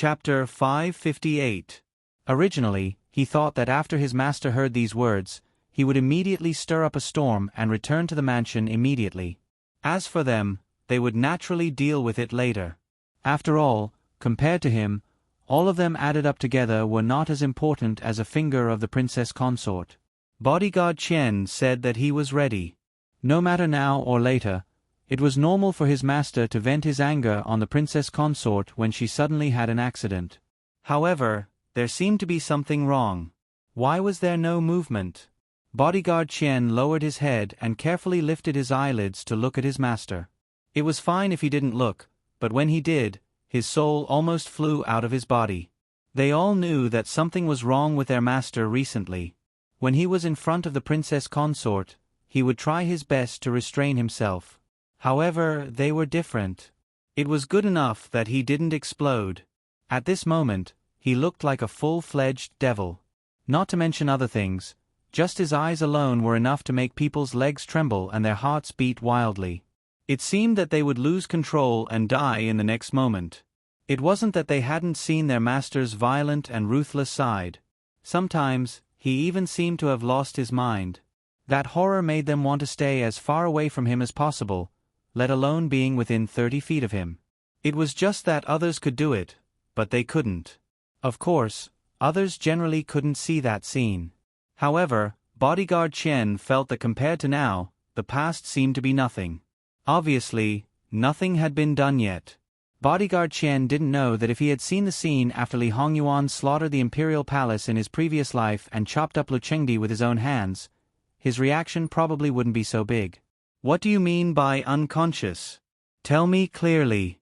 Chapter 558. Originally, he thought that after his master heard these words, he would immediately stir up a storm and return to the mansion immediately. As for them, they would naturally deal with it later. After all, compared to him, all of them added up together were not as important as a finger of the princess consort. Bodyguard Qian said that he was ready. No matter now or later, it was normal for his master to vent his anger on the princess consort when she suddenly had an accident. However, there seemed to be something wrong. Why was there no movement? Bodyguard Qian lowered his head and carefully lifted his eyelids to look at his master. It was fine if he didn't look, but when he did, his soul almost flew out of his body. They all knew that something was wrong with their master recently. When he was in front of the princess consort, he would try his best to restrain himself. However, they were different. It was good enough that he didn't explode. At this moment, he looked like a full-fledged devil. Not to mention other things, just his eyes alone were enough to make people's legs tremble and their hearts beat wildly. It seemed that they would lose control and die in the next moment. It wasn't that they hadn't seen their master's violent and ruthless side. Sometimes, he even seemed to have lost his mind. That horror made them want to stay as far away from him as possible, let alone being within 30 feet of him. It was just that others could do it, but they couldn't. Of course, others generally couldn't see that scene. However, Bodyguard Qian felt that compared to now, the past seemed to be nothing. Obviously, nothing had been done yet. Bodyguard Qian didn't know that if he had seen the scene after Li Hongyuan slaughtered the imperial palace in his previous life and chopped up Lu Chengdi with his own hands, his reaction probably wouldn't be so big. What do you mean by unconscious? Tell me clearly.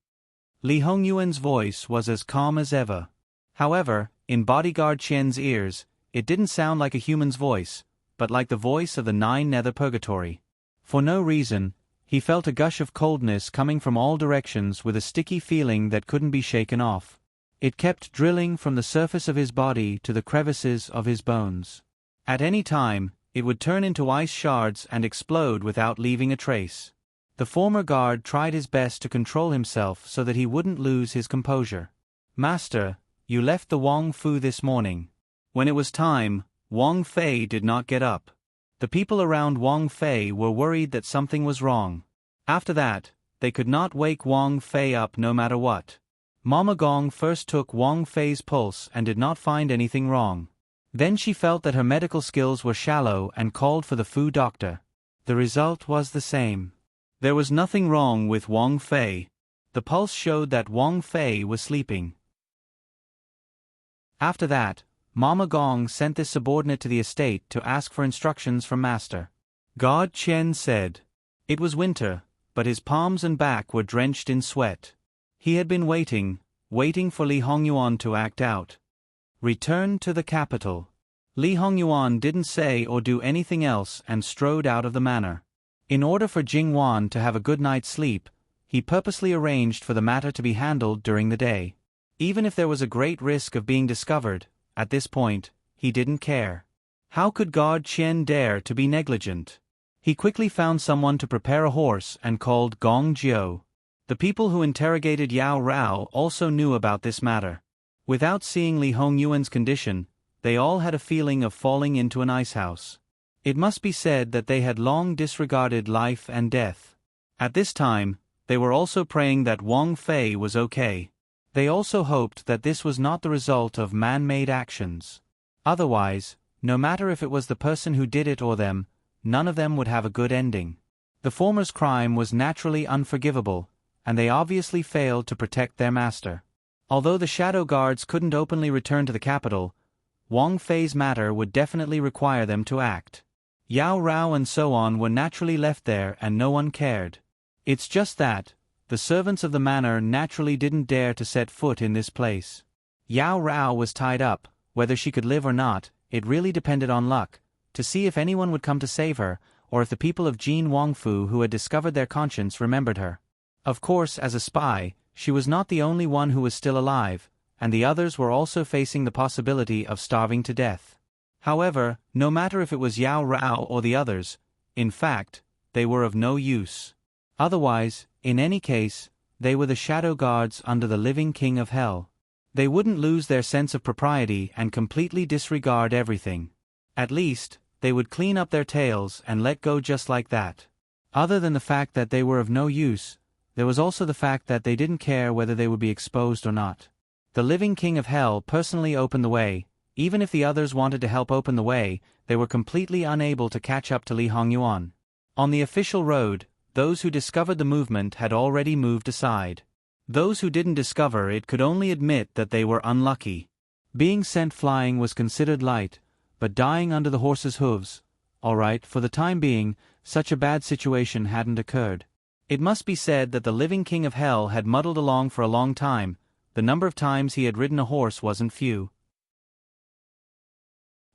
Li Hongyuan's voice was as calm as ever. However, in Bodyguard Qian's ears, it didn't sound like a human's voice, but like the voice of the 9 nether purgatory. For no reason, he felt a gush of coldness coming from all directions with a sticky feeling that couldn't be shaken off. It kept drilling from the surface of his body to the crevices of his bones. At any time, it would turn into ice shards and explode without leaving a trace. The former guard tried his best to control himself so that he wouldn't lose his composure. Master, you left the Wang Fu this morning. When it was time, Wang Fei did not get up. The people around Wang Fei were worried that something was wrong. After that, they could not wake Wang Fei up no matter what. Mama Gong first took Wang Fei's pulse and did not find anything wrong. Then she felt that her medical skills were shallow and called for the Fu doctor. The result was the same. There was nothing wrong with Wang Fei. The pulse showed that Wang Fei was sleeping. After that, Mama Gong sent this subordinate to the estate to ask for instructions from Master. God Qian said. It was winter, but his palms and back were drenched in sweat. He had been waiting for Li Hongyuan to act out. Return to the capital. Li Hongyuan didn't say or do anything else and strode out of the manor. In order for Jingwan to have a good night's sleep, he purposely arranged for the matter to be handled during the day. Even if there was a great risk of being discovered, at this point, he didn't care. How could God Qian dare to be negligent? He quickly found someone to prepare a horse and called Gong Jiu. The people who interrogated Yao Rao also knew about this matter. Without seeing Li Hongyuan's condition, they all had a feeling of falling into an icehouse. It must be said that they had long disregarded life and death. At this time, they were also praying that Wang Fei was okay. They also hoped that this was not the result of man-made actions. Otherwise, no matter if it was the person who did it or them, none of them would have a good ending. The former's crime was naturally unforgivable, and they obviously failed to protect their master. Although the shadow guards couldn't openly return to the capital, Wang Fei's matter would definitely require them to act. Yao Rao and so on were naturally left there and no one cared. It's just that, the servants of the manor naturally didn't dare to set foot in this place. Yao Rao was tied up, whether she could live or not, it really depended on luck, to see if anyone would come to save her, or if the people of Jin Wangfu who had discovered their conscience remembered her. Of course, as a spy, she was not the only one who was still alive, and the others were also facing the possibility of starving to death. However, no matter if it was Yao Rao or the others, in fact, they were of no use. Otherwise, in any case, they were the shadow guards under the living king of hell. They wouldn't lose their sense of propriety and completely disregard everything. At least, they would clean up their tails and let go just like that. Other than the fact that they were of no use, there was also the fact that they didn't care whether they would be exposed or not. The living king of hell personally opened the way. Even if the others wanted to help open the way, they were completely unable to catch up to Li Hongyuan. On the official road, those who discovered the movement had already moved aside. Those who didn't discover it could only admit that they were unlucky. Being sent flying was considered light, but dying under the horse's hooves, alright, for the time being, such a bad situation hadn't occurred. It must be said that the living king of hell had muddled along for a long time. The number of times he had ridden a horse wasn't few.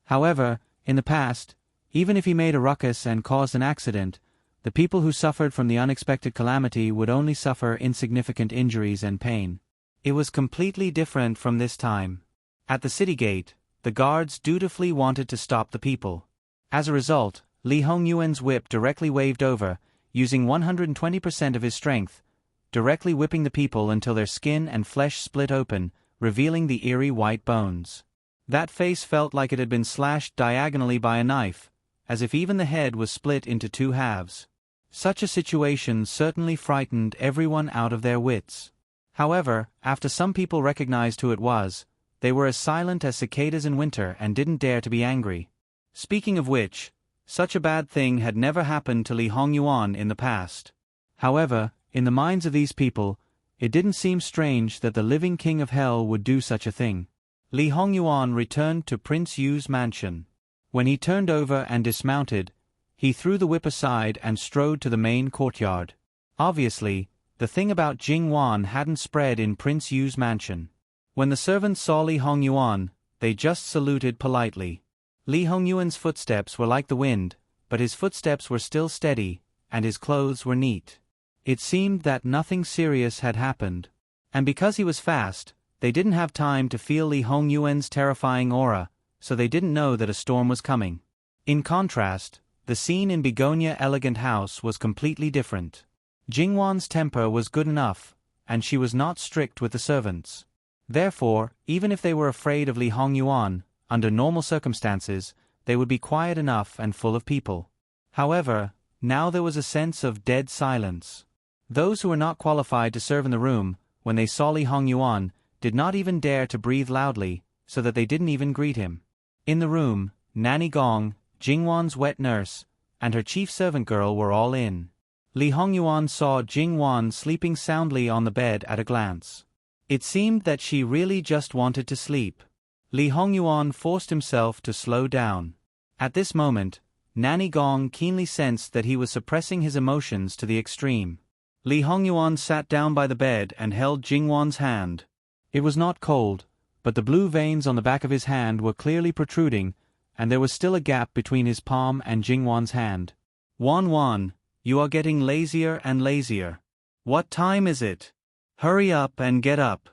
However, in the past, even if he made a ruckus and caused an accident, the people who suffered from the unexpected calamity would only suffer insignificant injuries and pain. It was completely different from this time. At the city gate, the guards dutifully wanted to stop the people. As a result, Li Hongyuan's whip directly waved over, using 120% of his strength, directly whipping the people until their skin and flesh split open, revealing the eerie white bones. That face felt like it had been slashed diagonally by a knife, as if even the head was split into two halves. Such a situation certainly frightened everyone out of their wits. However, after some people recognized who it was, they were as silent as cicadas in winter and didn't dare to be angry. Speaking of which, such a bad thing had never happened to Li Hongyuan in the past. However, in the minds of these people, it didn't seem strange that the living king of hell would do such a thing. Li Hongyuan returned to Prince Yu's mansion. When he turned over and dismounted, he threw the whip aside and strode to the main courtyard. Obviously, the thing about Jing Wan hadn't spread in Prince Yu's mansion. When the servants saw Li Hongyuan, they just saluted politely. Li Hongyuan's footsteps were like the wind, but his footsteps were still steady, and his clothes were neat. It seemed that nothing serious had happened. And because he was fast, they didn't have time to feel Li Hongyuan's terrifying aura, so they didn't know that a storm was coming. In contrast, the scene in Begonia Elegant House was completely different. Jingwan's temper was good enough, and she was not strict with the servants. Therefore, even if they were afraid of Li Hongyuan, under normal circumstances, they would be quiet enough and full of people. However, now there was a sense of dead silence. Those who were not qualified to serve in the room, when they saw Li Hongyuan, did not even dare to breathe loudly, so that they didn't even greet him. In the room, Nanny Gong, Jingwan's wet nurse, and her chief servant girl were all in. Li Hongyuan saw Jingwan sleeping soundly on the bed at a glance. It seemed that she really just wanted to sleep. Li Hongyuan forced himself to slow down. At this moment, Nanny Gong keenly sensed that he was suppressing his emotions to the extreme. Li Hongyuan sat down by the bed and held Jingwan's hand. It was not cold, but the blue veins on the back of his hand were clearly protruding, and there was still a gap between his palm and Jingwan's hand. Wan, you are getting lazier and lazier. What time is it? Hurry up and get up.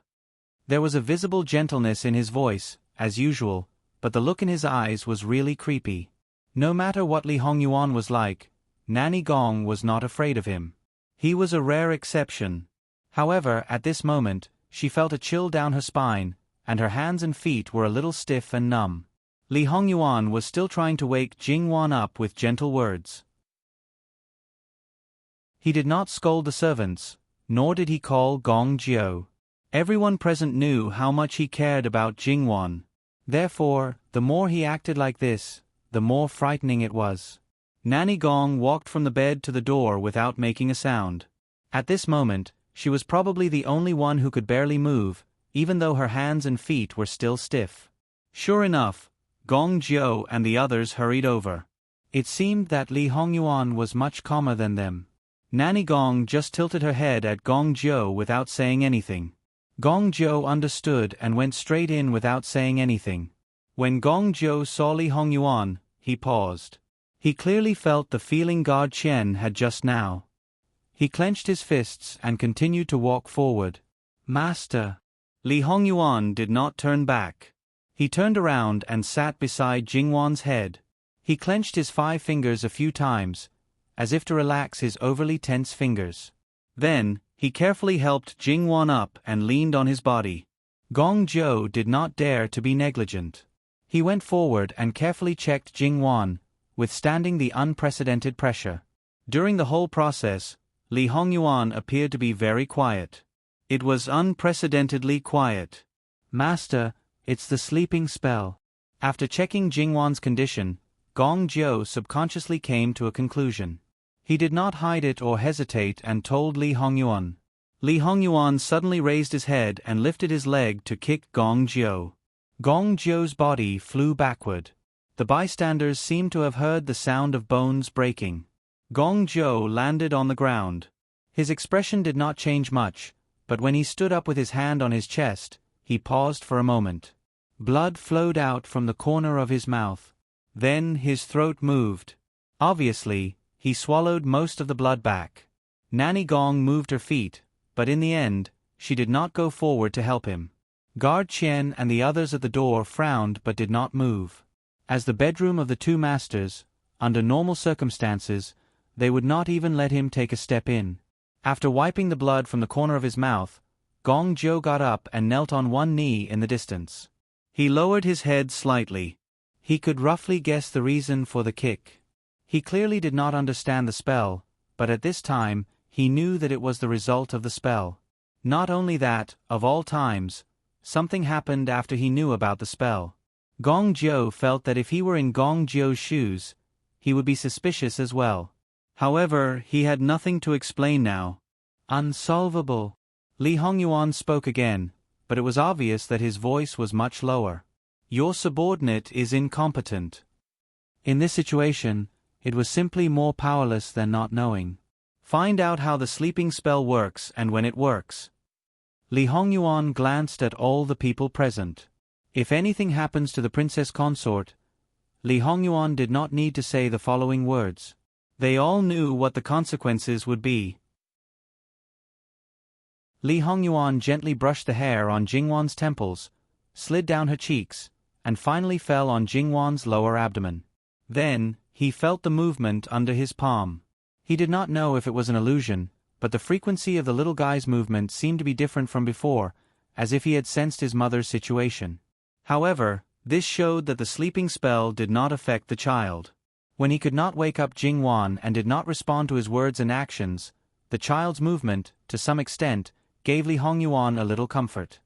There was a visible gentleness in his voice, as usual, but the look in his eyes was really creepy. No matter what Li Hongyuan was like, Nanny Gong was not afraid of him. He was a rare exception. However, at this moment, she felt a chill down her spine, and her hands and feet were a little stiff and numb. Li Hongyuan was still trying to wake Jingwan up with gentle words. He did not scold the servants, nor did he call Gong Jiu. Everyone present knew how much he cared about Jingwan. Therefore, the more he acted like this, the more frightening it was. Nanny Gong walked from the bed to the door without making a sound. At this moment, she was probably the only one who could barely move, even though her hands and feet were still stiff. Sure enough, Gong Jiu and the others hurried over. It seemed that Li Hongyuan was much calmer than them. Nanny Gong just tilted her head at Gong Jiu without saying anything. Gong Jiu understood and went straight in without saying anything. When Gong Jiu saw Li Hongyuan, he paused. He clearly felt the feeling God Chen had just now. He clenched his fists and continued to walk forward. Master. Li Hongyuan did not turn back. He turned around and sat beside Jingwan's head. He clenched his 5 fingers a few times, as if to relax his overly tense fingers. Then, he carefully helped Jingwan up and leaned on his body. Gong Zhou did not dare to be negligent. He went forward and carefully checked Jing Yuan, withstanding the unprecedented pressure. During the whole process, Li Hongyuan appeared to be very quiet. It was unprecedentedly quiet. "Master, it's the sleeping spell." After checking Jing Yuan's condition, Gong Zhou subconsciously came to a conclusion. He did not hide it or hesitate and told Li Hongyuan. Li Hongyuan suddenly raised his head and lifted his leg to kick Gong Zhou. Gong Zhou's body flew backward. The bystanders seemed to have heard the sound of bones breaking. Gong Zhou landed on the ground. His expression did not change much, but when he stood up with his hand on his chest, he paused for a moment. Blood flowed out from the corner of his mouth. Then his throat moved. Obviously, he swallowed most of the blood back. Nanny Gong moved her feet, but in the end, she did not go forward to help him. Guard Qian and the others at the door frowned but did not move. As the bedroom of the two masters, under normal circumstances, they would not even let him take a step in. After wiping the blood from the corner of his mouth, Gong Zhou got up and knelt on one knee in the distance. He lowered his head slightly. He could roughly guess the reason for the kick. He clearly did not understand the spell, but at this time, he knew that it was the result of the spell. Not only that, of all times, something happened after he knew about the spell. Gong Zhou felt that if he were in Gong Zhou's shoes, he would be suspicious as well. However, he had nothing to explain now. "Unsolvable." Li Hongyuan spoke again, but it was obvious that his voice was much lower. "Your subordinate is incompetent." In this situation, it was simply more powerless than not knowing. Find out how the sleeping spell works and when it works. Li Hongyuan glanced at all the people present. If anything happens to the princess consort, Li Hongyuan did not need to say the following words. They all knew what the consequences would be. Li Hongyuan gently brushed the hair on Jingwan's temples, slid down her cheeks, and finally fell on Jingwan's lower abdomen. Then, he felt the movement under his palm. He did not know if it was an illusion, but the frequency of the little guy's movement seemed to be different from before, as if he had sensed his mother's situation. However, this showed that the sleeping spell did not affect the child. When he could not wake up Jingwan and did not respond to his words and actions, the child's movement, to some extent, gave Li Hongyuan a little comfort.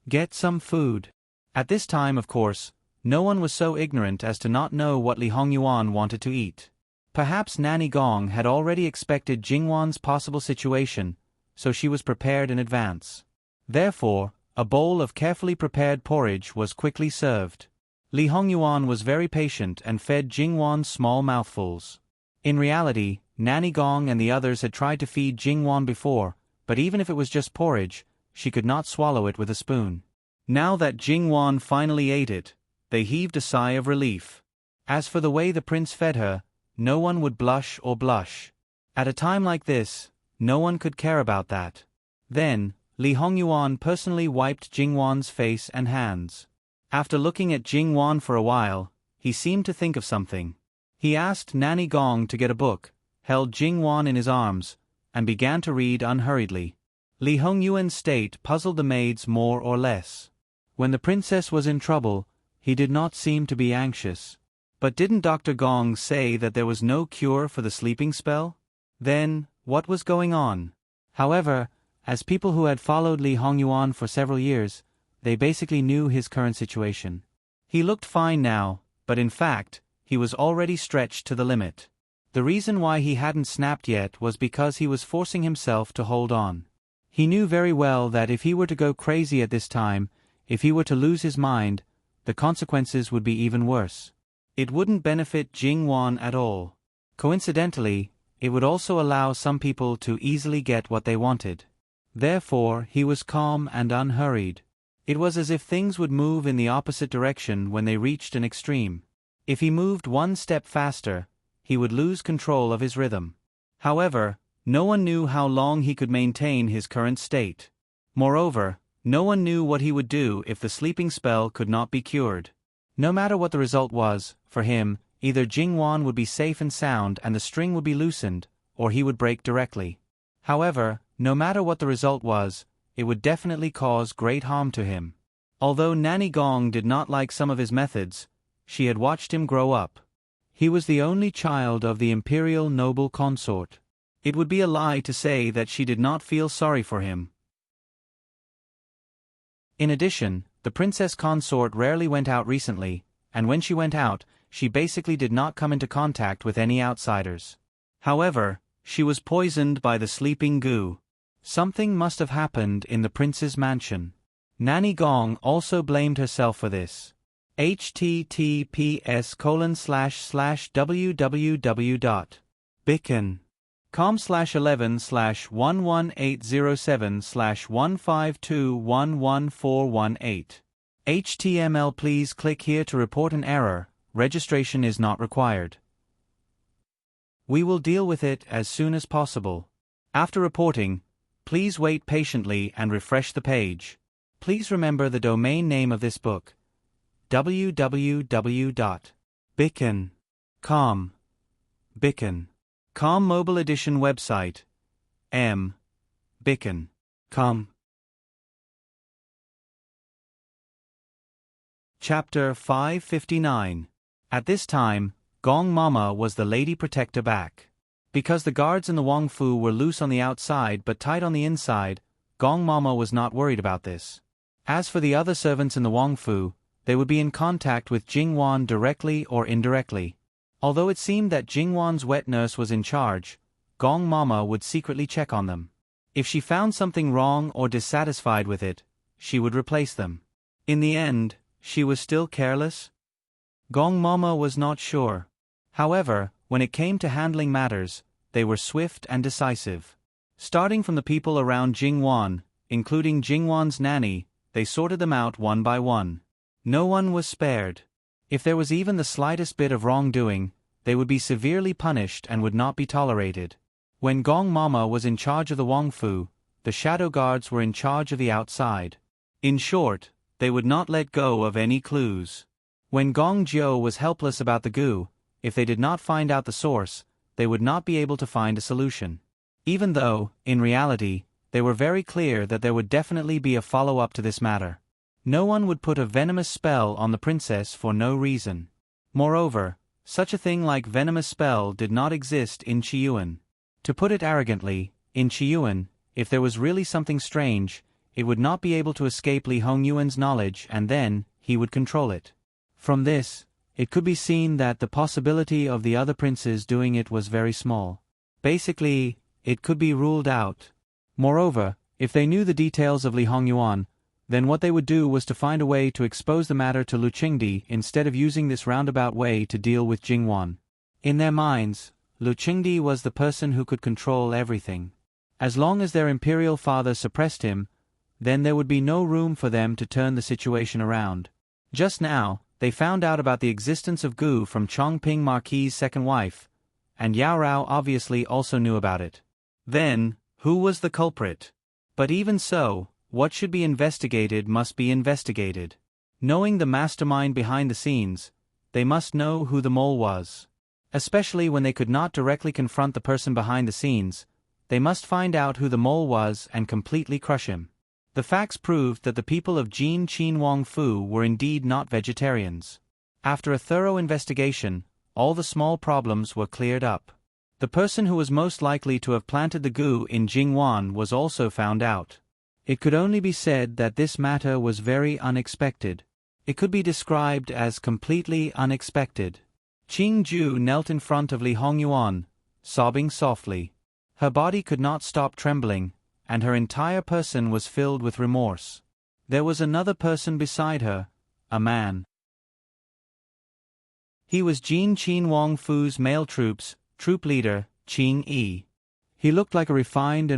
"Get some food." At this time, of course, no one was so ignorant as to not know what Li Hongyuan wanted to eat. Perhaps Nanny Gong had already expected Jingwan's possible situation, so she was prepared in advance. Therefore, a bowl of carefully prepared porridge was quickly served. Li Hongyuan was very patient and fed Jingwan small mouthfuls. In reality, Nanny Gong and the others had tried to feed Jingwan before, but even if it was just porridge, she could not swallow it with a spoon. Now that Jingwan finally ate it, they heaved a sigh of relief. As for the way the prince fed her, no one would blush or blush. At a time like this, no one could care about that. Then, Li Hongyuan personally wiped Jingwan's face and hands. After looking at Jingwan for a while, he seemed to think of something. He asked Nanny Gong to get a book, held Jingwan in his arms, and began to read unhurriedly. Li Hongyuan's state puzzled the maids more or less. When the princess was in trouble, he did not seem to be anxious. But didn't Dr. Gong say that there was no cure for the sleeping spell? Then, what was going on? However, as people who had followed Li Hongyuan for several years, they basically knew his current situation. He looked fine now, but in fact, he was already stretched to the limit. The reason why he hadn't snapped yet was because he was forcing himself to hold on. He knew very well that if he were to go crazy at this time, if he were to lose his mind, the consequences would be even worse. It wouldn't benefit Jingwan at all. Coincidentally, it would also allow some people to easily get what they wanted. Therefore, he was calm and unhurried. It was as if things would move in the opposite direction when they reached an extreme. If he moved one step faster, he would lose control of his rhythm. However, no one knew how long he could maintain his current state. Moreover, no one knew what he would do if the sleeping spell could not be cured. No matter what the result was, for him, either Jingwan would be safe and sound and the string would be loosened, or he would break directly. However, no matter what the result was, it would definitely cause great harm to him. Although Nanny Gong did not like some of his methods, she had watched him grow up. He was the only child of the imperial noble consort. It would be a lie to say that she did not feel sorry for him. In addition, the princess consort rarely went out recently, and when she went out, she basically did not come into contact with any outsiders. However, she was poisoned by the sleeping goo. Something must have happened in the prince's mansion. Nanny Gong also blamed herself for this. https://www.bicken.com/11/11807/152114118. HTML. Please click here to report an error. Registration is not required. We will deal with it as soon as possible. After reporting, please wait patiently and refresh the page. Please remember the domain name of this book: www.bicken.com. Bicken.com Mobile Edition website: bicken.com. Chapter 559. At this time, Gong Mama was the Lady Protector back. Because the guards in the Wong Fu were loose on the outside but tight on the inside, Gong Mama was not worried about this. As for the other servants in the Wong Fu, they would be in contact with Jingwan directly or indirectly. Although it seemed that Jingwan's wet nurse was in charge, Gong Mama would secretly check on them. If she found something wrong or dissatisfied with it, she would replace them. In the end, she was still careless? Gong Mama was not sure. However, when it came to handling matters, they were swift and decisive. Starting from the people around Jingwan, including Jingwan's nanny, they sorted them out one by one. No one was spared. If there was even the slightest bit of wrongdoing, they would be severely punished and would not be tolerated. When Gong Mama was in charge of the Wong Fu, the shadow guards were in charge of the outside. In short, they would not let go of any clues. When Gong Jiu was helpless about the goo, if they did not find out the source, they would not be able to find a solution. Even though, in reality, they were very clear that there would definitely be a follow-up to this matter. No one would put a venomous spell on the princess for no reason. Moreover, such a thing like venomous spell did not exist in Chiyuan. To put it arrogantly, in Chiyuan, if there was really something strange, it would not be able to escape Li Hongyuan's knowledge, and then he would control it. From this, it could be seen that the possibility of the other princes doing it was very small. Basically, it could be ruled out. Moreover, if they knew the details of Li Hongyuan, then what they would do was to find a way to expose the matter to Lu Qingdi instead of using this roundabout way to deal with Jingwan. In their minds, Lu Qingdi was the person who could control everything. As long as their imperial father suppressed him, then there would be no room for them to turn the situation around. Just now, they found out about the existence of goo from Chongping Marquis's second wife, and Yao Rao obviously also knew about it. Then, who was the culprit? But even so, what should be investigated must be investigated. Knowing the mastermind behind the scenes, they must know who the mole was. Especially when they could not directly confront the person behind the scenes, they must find out who the mole was and completely crush him. The facts proved that the people of Jin Qin Wong Fu were indeed not vegetarians. After a thorough investigation, all the small problems were cleared up. The person who was most likely to have planted the goo in Jingwan was also found out. It could only be said that this matter was very unexpected. It could be described as completely unexpected. Qing Ju knelt in front of Li Hongyuan, sobbing softly. Her body could not stop trembling, and her entire person was filled with remorse. There was another person beside her, a man. He was Jin Qin Wong Fu's male troops, troop leader, Qing Yi. He looked like a refined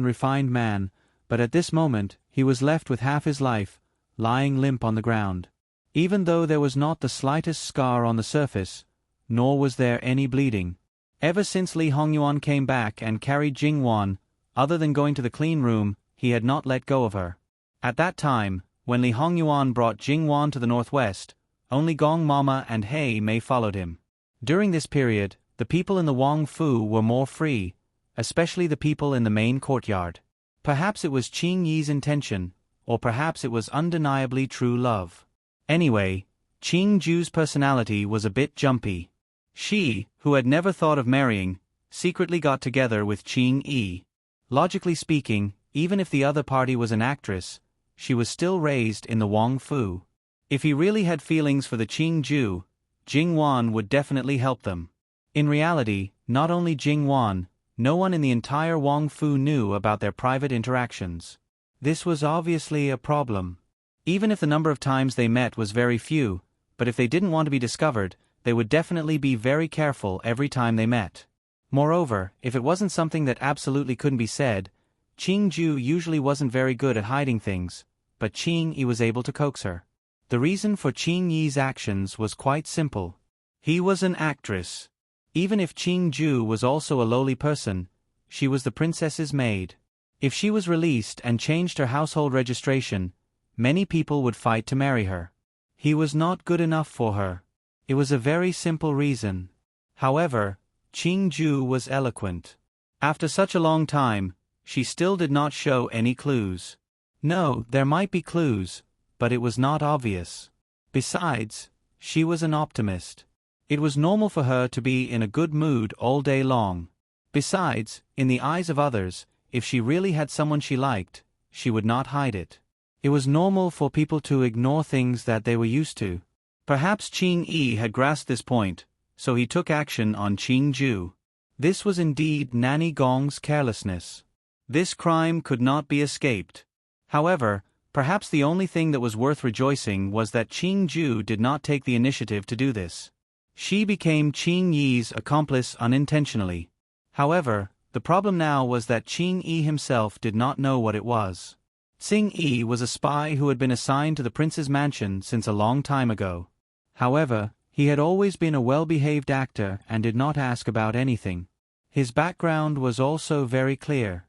man, but at this moment, he was left with half his life, lying limp on the ground. Even though there was not the slightest scar on the surface, nor was there any bleeding. Ever since Li Hongyuan came back and carried Jingwan, other than going to the clean room, he had not let go of her. At that time, when Li Hongyuan brought Jingwan to the northwest, only Gong Mama and He Mei followed him. During this period, the people in the Wong Fu were more free, especially the people in the main courtyard. Perhaps it was Qing Yi's intention, or perhaps it was undeniably true love. Anyway, Qing Ju's personality was a bit jumpy. She, who had never thought of marrying, secretly got together with Qing Yi. Logically speaking, even if the other party was an actress, she was still raised in the Wang Fu. If he really had feelings for the Qing Ju, Jing Wan would definitely help them. In reality, not only Jing Wan, no one in the entire Wang Fu knew about their private interactions. This was obviously a problem. Even if the number of times they met was very few, but if they didn't want to be discovered, they would definitely be very careful every time they met. Moreover, if it wasn't something that absolutely couldn't be said, Qing Ju usually wasn't very good at hiding things, but Qing Yi was able to coax her. The reason for Qing Yi's actions was quite simple. He was an actress. Even if Qing Ju was also a lowly person, she was the princess's maid. If she was released and changed her household registration, many people would fight to marry her. He was not good enough for her. It was a very simple reason. However, Qing Ju was eloquent. After such a long time, she still did not show any clues. No, there might be clues, but it was not obvious. Besides, she was an optimist. It was normal for her to be in a good mood all day long. Besides, in the eyes of others, if she really had someone she liked, she would not hide it. It was normal for people to ignore things that they were used to. Perhaps Qing Yi had grasped this point, so he took action on Qing Ju. This was indeed Nanny Gong's carelessness. This crime could not be escaped. However, perhaps the only thing that was worth rejoicing was that Qing Ju did not take the initiative to do this. She became Qing Yi's accomplice unintentionally. However, the problem now was that Qing Yi himself did not know what it was. Xing Yi was a spy who had been assigned to the prince's mansion since a long time ago. However, he had always been a well-behaved actor and did not ask about anything. His background was also very clear.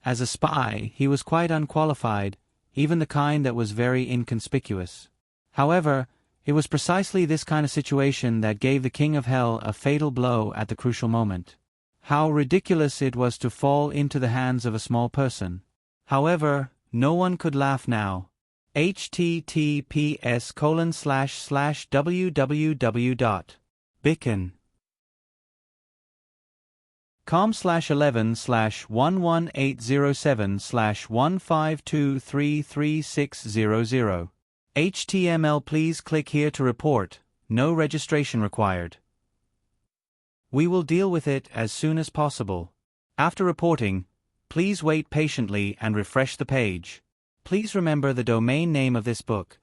As a spy, he was quite unqualified, even the kind that was very inconspicuous. However, it was precisely this kind of situation that gave the King of Hell a fatal blow at the crucial moment. How ridiculous it was to fall into the hands of a small person. However, no one could laugh now. https://www.bicken.com/11/11807/152333600. HTML. Please click here to report. No registration required. We will deal with it as soon as possible. After reporting, please wait patiently and refresh the page. Please remember the domain name of this book: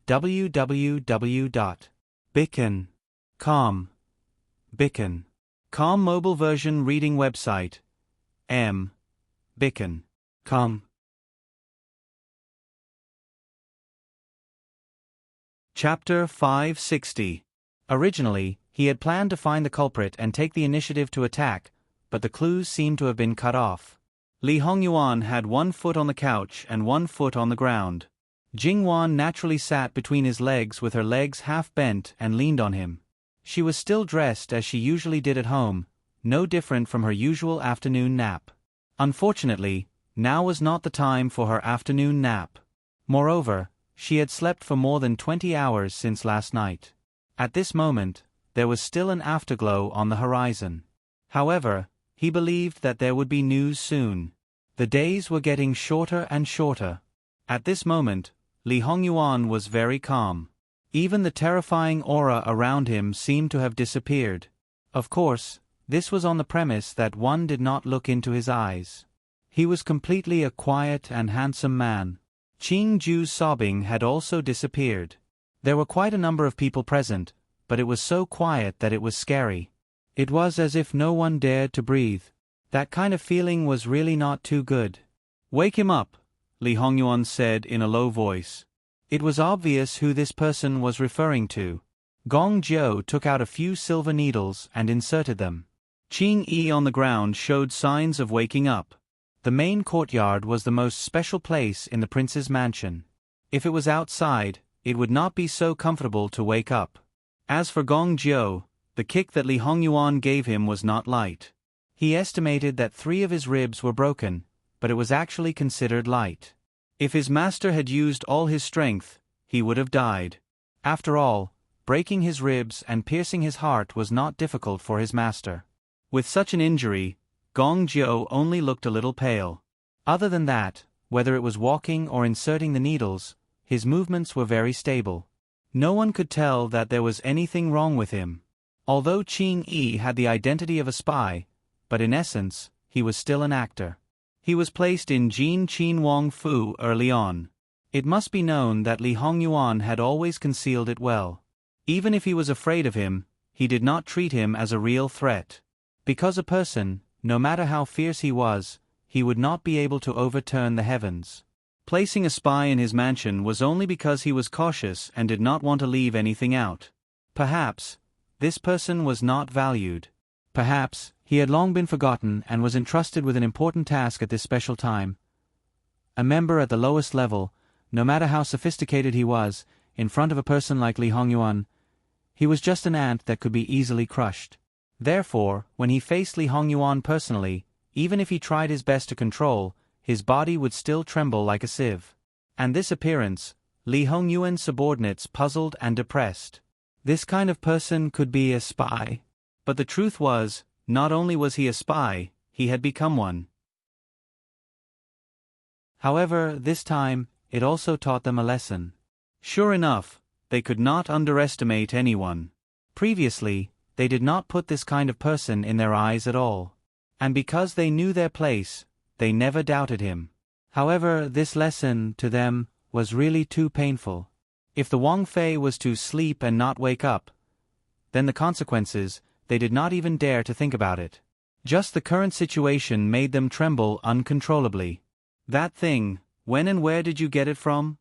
www.bicken.com. Bicken.com mobile version reading website: bicken.com. Chapter 560. Originally, he had planned to find the culprit and take the initiative to attack, but the clues seemed to have been cut off. Li Hongyuan had one foot on the couch and one foot on the ground. Jing Wan naturally sat between his legs with her legs half bent and leaned on him. She was still dressed as she usually did at home, no different from her usual afternoon nap. Unfortunately, now was not the time for her afternoon nap. Moreover, she had slept for more than 20 hours since last night. At this moment, there was still an afterglow on the horizon. However, he believed that there would be news soon. The days were getting shorter and shorter. At this moment, Li Hongyuan was very calm. Even the terrifying aura around him seemed to have disappeared. Of course, this was on the premise that one did not look into his eyes. He was completely a quiet and handsome man. Qing Ju's sobbing had also disappeared. There were quite a number of people present, but it was so quiet that it was scary. It was as if no one dared to breathe. That kind of feeling was really not too good. "Wake him up," Li Hongyuan said in a low voice. It was obvious who this person was referring to. Gong Jiu took out a few silver needles and inserted them. Qing Yi on the ground showed signs of waking up. The main courtyard was the most special place in the prince's mansion. If it was outside, it would not be so comfortable to wake up. As for Gong Jiu, the kick that Li Hongyuan gave him was not light. He estimated that 3 of his ribs were broken, but it was actually considered light. If his master had used all his strength, he would have died. After all, breaking his ribs and piercing his heart was not difficult for his master. With such an injury, Gong Jiu only looked a little pale. Other than that, whether it was walking or inserting the needles, his movements were very stable. No one could tell that there was anything wrong with him. Although Qing Yi had the identity of a spy, but in essence, he was still an actor. He was placed in Jin Qin Wang Fu early on. It must be known that Li Hongyuan had always concealed it well. Even if he was afraid of him, he did not treat him as a real threat. Because a person, no matter how fierce he was, he would not be able to overturn the heavens. Placing a spy in his mansion was only because he was cautious and did not want to leave anything out. Perhaps this person was not valued. Perhaps he had long been forgotten and was entrusted with an important task at this special time. A member at the lowest level, no matter how sophisticated he was, in front of a person like Li Hongyuan, he was just an ant that could be easily crushed. Therefore, when he faced Li Hongyuan personally, even if he tried his best to control, his body would still tremble like a sieve. And this appearance, Li Hongyuan's subordinates puzzled and depressed. This kind of person could be a spy. But the truth was, not only was he a spy, he had become one. However, this time, it also taught them a lesson. Sure enough, they could not underestimate anyone. Previously, they did not put this kind of person in their eyes at all. And because they knew their place, they never doubted him. However, this lesson, to them, was really too painful. If the Wang Fei was to sleep and not wake up, then the consequences, they did not even dare to think about it. Just the current situation made them tremble uncontrollably. That thing, when and where did you get it from?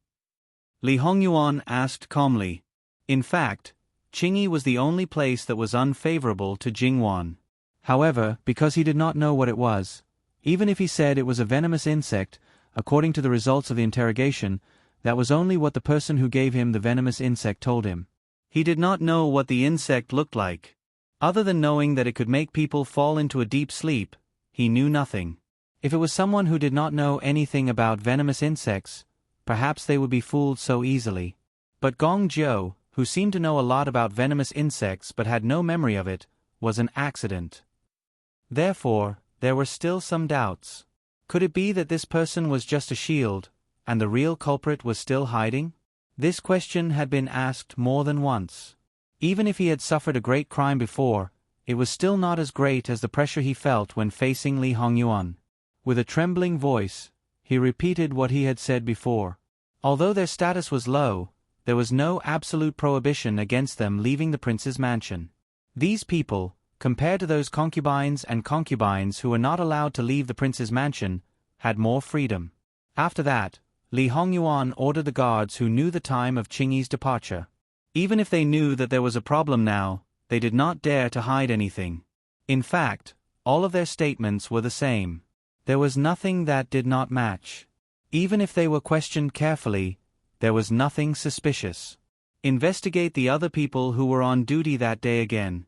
Li Hongyuan asked calmly. In fact, Qingyi was the only place that was unfavorable to Jingwan. However, because he did not know what it was, even if he said it was a venomous insect, according to the results of the interrogation, that was only what the person who gave him the venomous insect told him. He did not know what the insect looked like. Other than knowing that it could make people fall into a deep sleep, he knew nothing. If it was someone who did not know anything about venomous insects, perhaps they would be fooled so easily. But Gong Jiu, who seemed to know a lot about venomous insects but had no memory of it, was an accident. Therefore, there were still some doubts. Could it be that this person was just a shield, and the real culprit was still hiding? This question had been asked more than once. Even if he had suffered a great crime before, it was still not as great as the pressure he felt when facing Li Hongyuan. With a trembling voice, he repeated what he had said before. Although their status was low, there was no absolute prohibition against them leaving the prince's mansion. These people, compared to those concubines and concubines who were not allowed to leave the prince's mansion, had more freedom. After that, Li Hongyuan ordered the guards who knew the time of Qingyi's departure. Even if they knew that there was a problem now, they did not dare to hide anything. In fact, all of their statements were the same. There was nothing that did not match. Even if they were questioned carefully, there was nothing suspicious. Investigate the other people who were on duty that day again.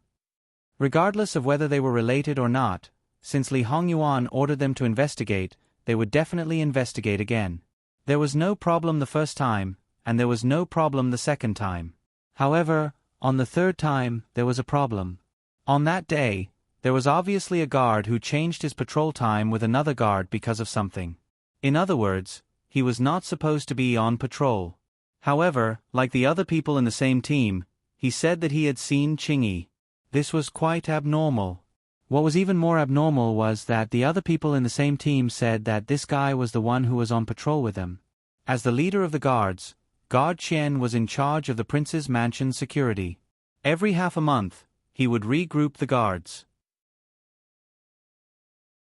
Regardless of whether they were related or not, since Li Hongyuan ordered them to investigate, they would definitely investigate again. There was no problem the first time, and there was no problem the second time. However, on the third time, there was a problem. On that day, there was obviously a guard who changed his patrol time with another guard because of something. In other words, he was not supposed to be on patrol. However, like the other people in the same team, he said that he had seen Qingyi. This was quite abnormal. What was even more abnormal was that the other people in the same team said that this guy was the one who was on patrol with them. As the leader of the guards, Guard Qian was in charge of the prince's mansion security. Every half a month, he would regroup the guards.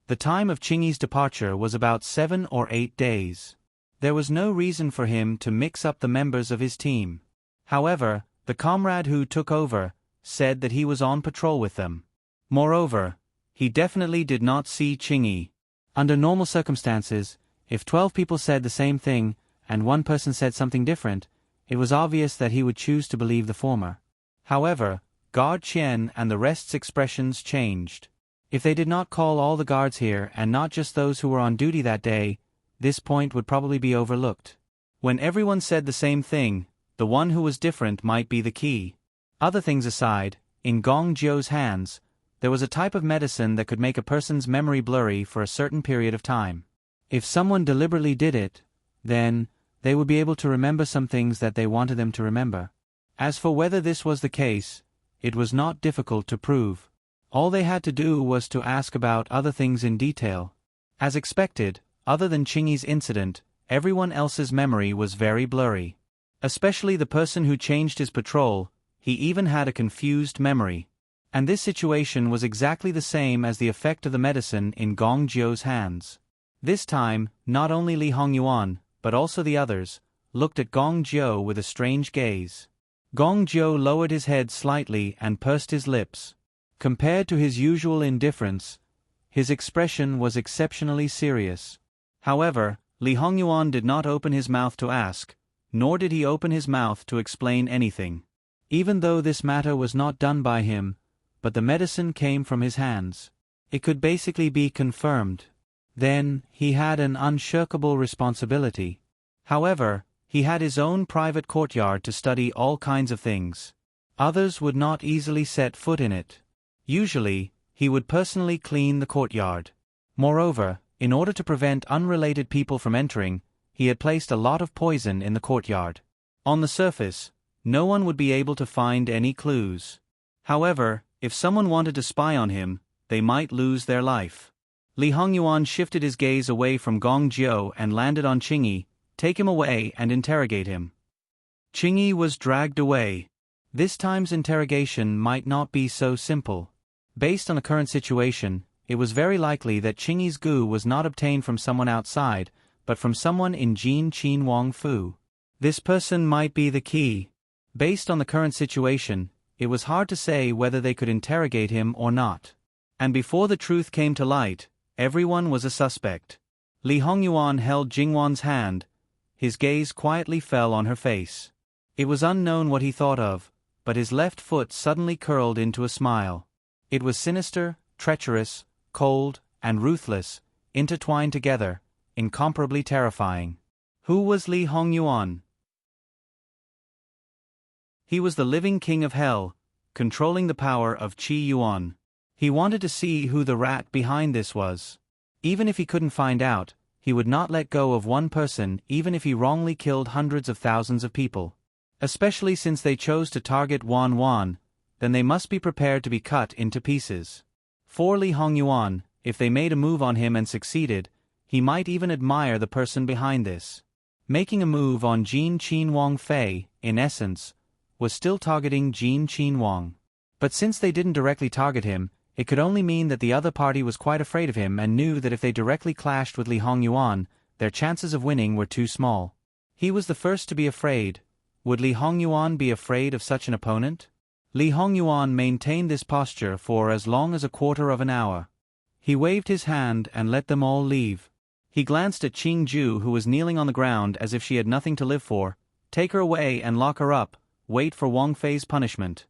The time of Qingyi's departure was about 7 or 8 days. There was no reason for him to mix up the members of his team. However, the comrade who took over said that he was on patrol with them. Moreover, he definitely did not see Qingyi. Under normal circumstances, if 12 people said the same thing and one person said something different, it was obvious that he would choose to believe the former. However, Guard Qian and the rest's expressions changed. If they did not call all the guards here and not just those who were on duty that day, this point would probably be overlooked. When everyone said the same thing, the one who was different might be the key. Other things aside, in Gong Jiu's hands, there was a type of medicine that could make a person's memory blurry for a certain period of time. If someone deliberately did it, then they would be able to remember some things that they wanted them to remember. As for whether this was the case, it was not difficult to prove. All they had to do was to ask about other things in detail. As expected, other than Qingyi's incident, everyone else's memory was very blurry. Especially the person who changed his patrol, he even had a confused memory. And this situation was exactly the same as the effect of the medicine in Gong Jiu's hands. This time, not only Li Hongyuan, but also the others, looked at Gong Jiu with a strange gaze. Gong Jiu lowered his head slightly and pursed his lips. Compared to his usual indifference, his expression was exceptionally serious. However, Li Hongyuan did not open his mouth to ask, nor did he open his mouth to explain anything. Even though this matter was not done by him, but the medicine came from his hands, it could basically be confirmed. Then, he had an unshirkable responsibility. However, he had his own private courtyard to study all kinds of things. Others would not easily set foot in it. Usually, he would personally clean the courtyard. Moreover, in order to prevent unrelated people from entering, he had placed a lot of poison in the courtyard. On the surface, no one would be able to find any clues. However, if someone wanted to spy on him, they might lose their life. Li Hongyuan shifted his gaze away from Gong Jiu and landed on Qingyi. Take him away and interrogate him. Qingyi was dragged away. This time's interrogation might not be so simple. Based on the current situation, it was very likely that Qingyi's goo was not obtained from someone outside, but from someone in Jin Qin Wang Fu. This person might be the key. Based on the current situation, it was hard to say whether they could interrogate him or not. And before the truth came to light, everyone was a suspect. Li Hongyuan held Jingwan's hand. His gaze quietly fell on her face. It was unknown what he thought of, but his left foot suddenly curled into a smile. It was sinister, treacherous, cold, and ruthless, intertwined together, incomparably terrifying. Who was Li Hongyuan? He was the living king of hell, controlling the power of Qi Yuan. He wanted to see who the rat behind this was. Even if he couldn't find out, he would not let go of one person even if he wrongly killed hundreds of thousands of people. Especially since they chose to target Wan, then they must be prepared to be cut into pieces. For Li Hongyuan, if they made a move on him and succeeded, he might even admire the person behind this. Making a move on Jin Qin Wang Fei, in essence, was still targeting Jin Qin Wang. But since they didn't directly target him, it could only mean that the other party was quite afraid of him and knew that if they directly clashed with Li Hongyuan, their chances of winning were too small. He was the first to be afraid. Would Li Hongyuan be afraid of such an opponent? Li Hongyuan maintained this posture for as long as a quarter of an hour. He waved his hand and let them all leave. He glanced at Qing Ju, who was kneeling on the ground as if she had nothing to live for. Take her away and lock her up, wait for Wang Fei's punishment.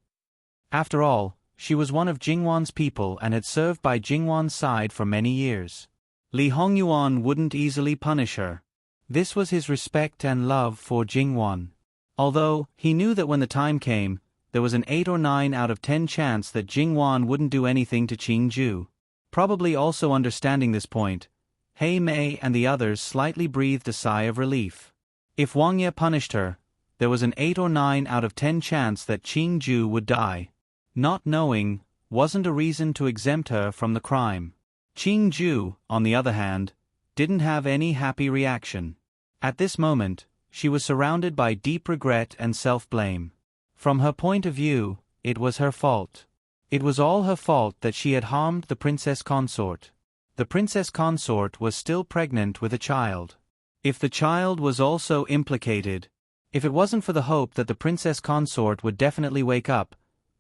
After all, she was one of Jingwan's people and had served by Jingwan's side for many years. Li Hongyuan wouldn't easily punish her. This was his respect and love for Jingwan. Although, he knew that when the time came, there was an 8 or 9 out of 10 chance that Jingwan wouldn't do anything to Qing Ju. Probably also understanding this point, He Mei and the others slightly breathed a sigh of relief. If Wang Ye punished her, there was an 8 or 9 out of 10 chance that Qing Ju would die. Not knowing wasn't a reason to exempt her from the crime. Qing Ju, on the other hand, didn't have any happy reaction. At this moment, she was surrounded by deep regret and self-blame. From her point of view, it was her fault. It was all her fault that she had harmed the princess consort. The princess consort was still pregnant with a child. If the child was also implicated, if it wasn't for the hope that the princess consort would definitely wake up,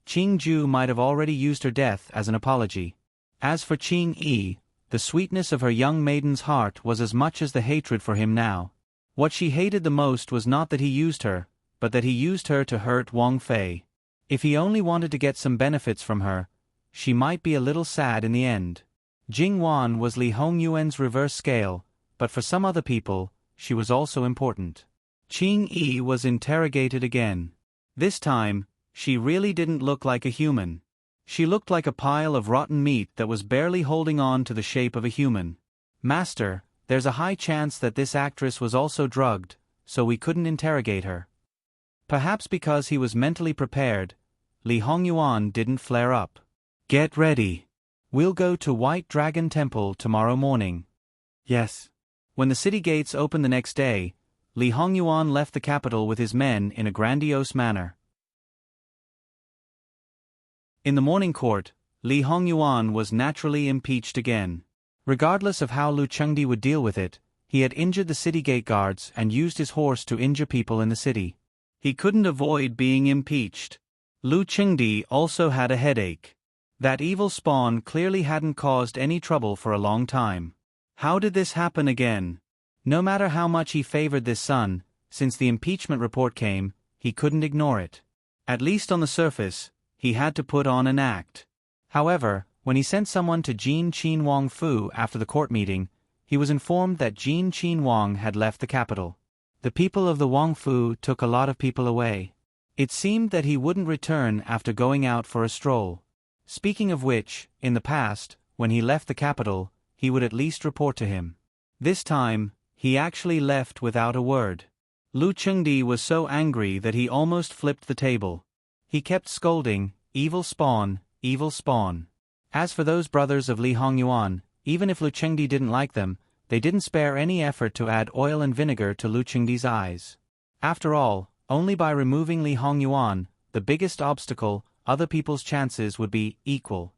Qing Ju might have already used her death as an apology. As for Qing Yi, the sweetness of her young maiden's heart was as much as the hatred for him now. What she hated the most was not that he used her, but that he used her to hurt Wang Fei. If he only wanted to get some benefits from her, she might be a little sad in the end. Jingwan was Li Hongyuan's reverse scale, but for some other people, she was also important. Qing Yi was interrogated again. This time, she really didn't look like a human. She looked like a pile of rotten meat that was barely holding on to the shape of a human. Master, there's a high chance that this actress was also drugged, so we couldn't interrogate her. Perhaps because he was mentally prepared, Li Hongyuan didn't flare up. Get ready. We'll go to White Dragon Temple tomorrow morning. Yes. When the city gates opened the next day, Li Hongyuan left the capital with his men in a grandiose manner. In the morning court, Li Hongyuan was naturally impeached again. Regardless of how Lu Chengdi would deal with it, he had injured the city gate guards and used his horse to injure people in the city. He couldn't avoid being impeached. Lu Chengdi also had a headache. That evil spawn clearly hadn't caused any trouble for a long time. How did this happen again? No matter how much he favored this son, since the impeachment report came, he couldn't ignore it. At least on the surface, he had to put on an act. However, when he sent someone to Jin Qin Wang Fu after the court meeting, he was informed that Jin Qin Wang had left the capital. The people of the Wang Fu took a lot of people away. It seemed that he wouldn't return after going out for a stroll. Speaking of which, in the past, when he left the capital, he would at least report to him. This time, he actually left without a word. Lu Chengdi was so angry that he almost flipped the table. He kept scolding, "Evil spawn, evil spawn." As for those brothers of Li Hongyuan, even if Lu Chengdi didn't like them, they didn't spare any effort to add oil and vinegar to Lu Chengdi's eyes. After all, only by removing Li Hongyuan, the biggest obstacle, other people's chances would be equal.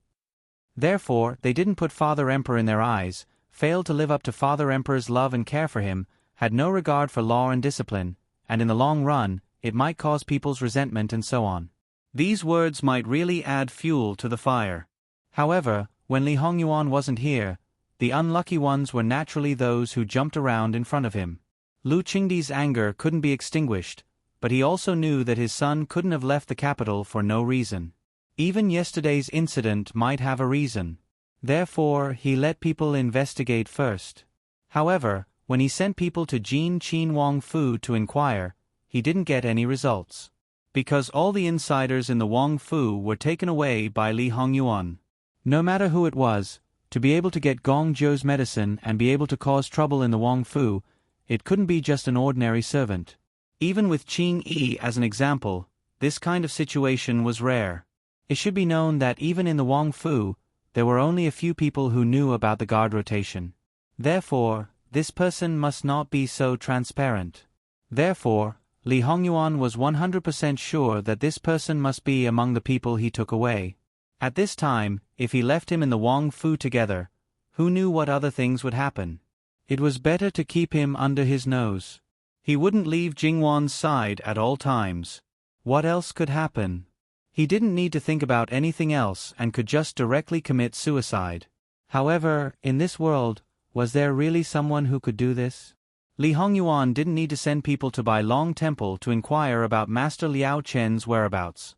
Therefore, they didn't put Father Emperor in their eyes, failed to live up to Father Emperor's love and care for him, had no regard for law and discipline, and in the long run, it might cause people's resentment and so on. These words might really add fuel to the fire. However, when Li Hongyuan wasn't here, the unlucky ones were naturally those who jumped around in front of him. Lu Chengdi's anger couldn't be extinguished, but he also knew that his son couldn't have left the capital for no reason. Even yesterday's incident might have a reason. Therefore, he let people investigate first. However, when he sent people to Jin Qin Wang Fu to inquire, he didn't get any results. Because all the insiders in the Wang Fu were taken away by Li Hongyuan. No matter who it was, to be able to get Gong Zhou's medicine and be able to cause trouble in the Wang Fu, it couldn't be just an ordinary servant. Even with Qing Yi as an example, this kind of situation was rare. It should be known that even in the Wang Fu, there were only a few people who knew about the guard rotation. Therefore, this person must not be so transparent. Therefore, Li Hongyuan was 100% sure that this person must be among the people he took away. At this time, if he left him in the Wang Fu together, who knew what other things would happen? It was better to keep him under his nose. He wouldn't leave Jingwan's side at all times. What else could happen? He didn't need to think about anything else and could just directly commit suicide. However, in this world, was there really someone who could do this? Li Hongyuan didn't need to send people to Bai Long Temple to inquire about Master Liao Chen's whereabouts.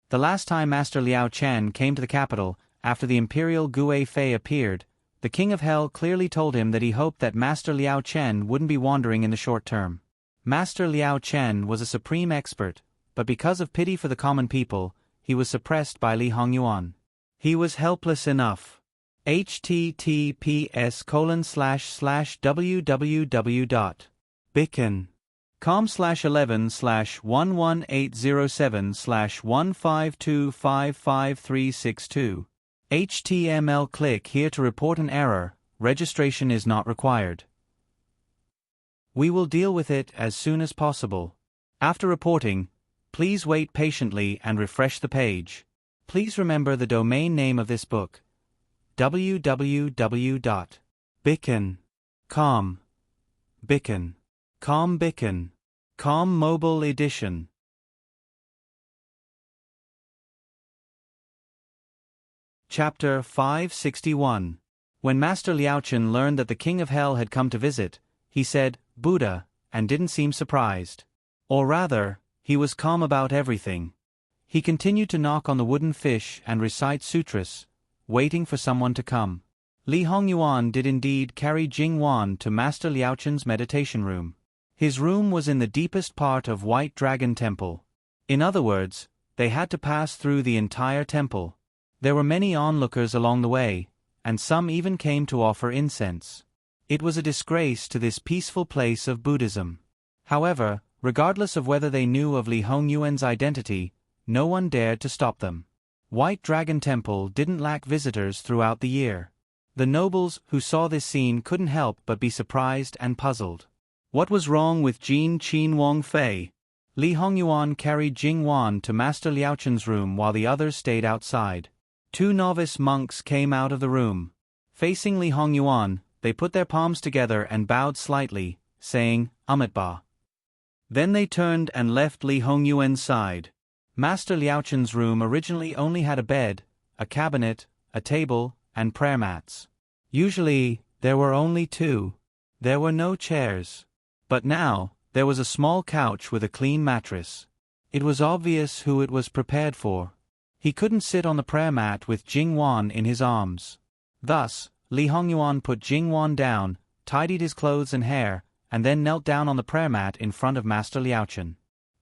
The last time Master Liao Chen came to the capital, after the Imperial Gue Fei appeared, the King of Hell clearly told him that he hoped that Master Liao Chen wouldn't be wandering in the short term. Master Liao Chen was a supreme expert, but because of pity for the common people, he was suppressed by Li Hongyuan. He was helpless enough. https://www.bicon.com/11/11807/152555362 HTML. Click here to report an error. Registration is not required. We will deal with it as soon as possible. After reporting, please wait patiently and refresh the page. Please remember the domain name of this book: www.bicon.com. Bicon.com Mobile Edition. Chapter 561. When Master Liaochen learned that the King of Hell had come to visit, he said, "Buddha," and didn't seem surprised. Or rather, he was calm about everything. He continued to knock on the wooden fish and recite sutras, waiting for someone to come. Li Hongyuan did indeed carry Jingwan to Master Liaochen's meditation room. His room was in the deepest part of White Dragon Temple. In other words, they had to pass through the entire temple. There were many onlookers along the way, and some even came to offer incense. It was a disgrace to this peaceful place of Buddhism. However, regardless of whether they knew of Li Hongyuan's identity, no one dared to stop them. White Dragon Temple didn't lack visitors throughout the year. The nobles who saw this scene couldn't help but be surprised and puzzled. What was wrong with Jin Qin Wang Fei? Li Hongyuan carried Jingwan to Master Liaochen's room while the others stayed outside. Two novice monks came out of the room. Facing Li Hongyuan, they put their palms together and bowed slightly, saying, Amitabha. Then they turned and left Li Hongyuan's side. Master Liaochen's room originally only had a bed, a cabinet, a table, and prayer mats. Usually, there were only two. There were no chairs. But now, there was a small couch with a clean mattress. It was obvious who it was prepared for. He couldn't sit on the prayer mat with Jingwan in his arms. Thus, Li Hongyuan put Jingwan down, tidied his clothes and hair, and then knelt down on the prayer mat in front of Master Liaochen.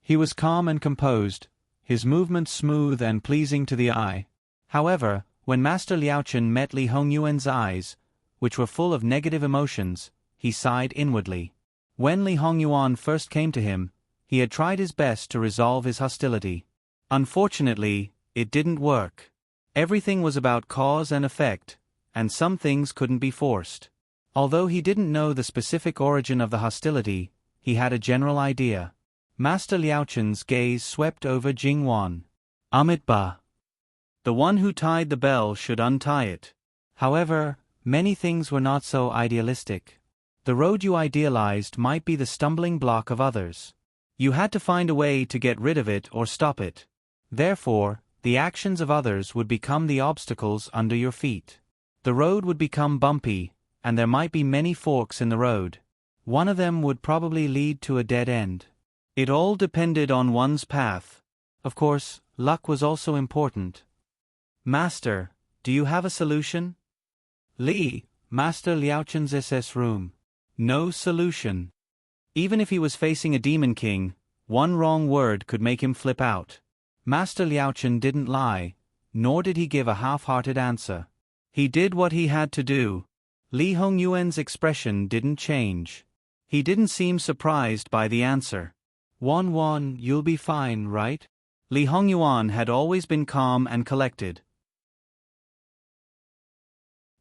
He was calm and composed, his movements smooth and pleasing to the eye. However, when Master Liaochen met Li Hongyuan's eyes, which were full of negative emotions, he sighed inwardly. When Li Hongyuan first came to him, he had tried his best to resolve his hostility. Unfortunately, it didn't work. Everything was about cause and effect, and some things couldn't be forced. Although he didn't know the specific origin of the hostility, he had a general idea. Master Liaochen's gaze swept over Jingwan. Amitabha. The one who tied the bell should untie it. However, many things were not so idealistic. The road you idealized might be the stumbling block of others. You had to find a way to get rid of it or stop it. Therefore, the actions of others would become the obstacles under your feet. The road would become bumpy, and there might be many forks in the road. One of them would probably lead to a dead end. It all depended on one's path. Of course, luck was also important. Master, do you have a solution? Li, Master Liaochen's SS room. No solution. Even if he was facing a demon king, one wrong word could make him flip out. Master Liaochen didn't lie, nor did he give a half-hearted answer. He did what he had to do. Li Hongyuan's expression didn't change. He didn't seem surprised by the answer. Wan, you'll be fine, right? Li Hongyuan had always been calm and collected.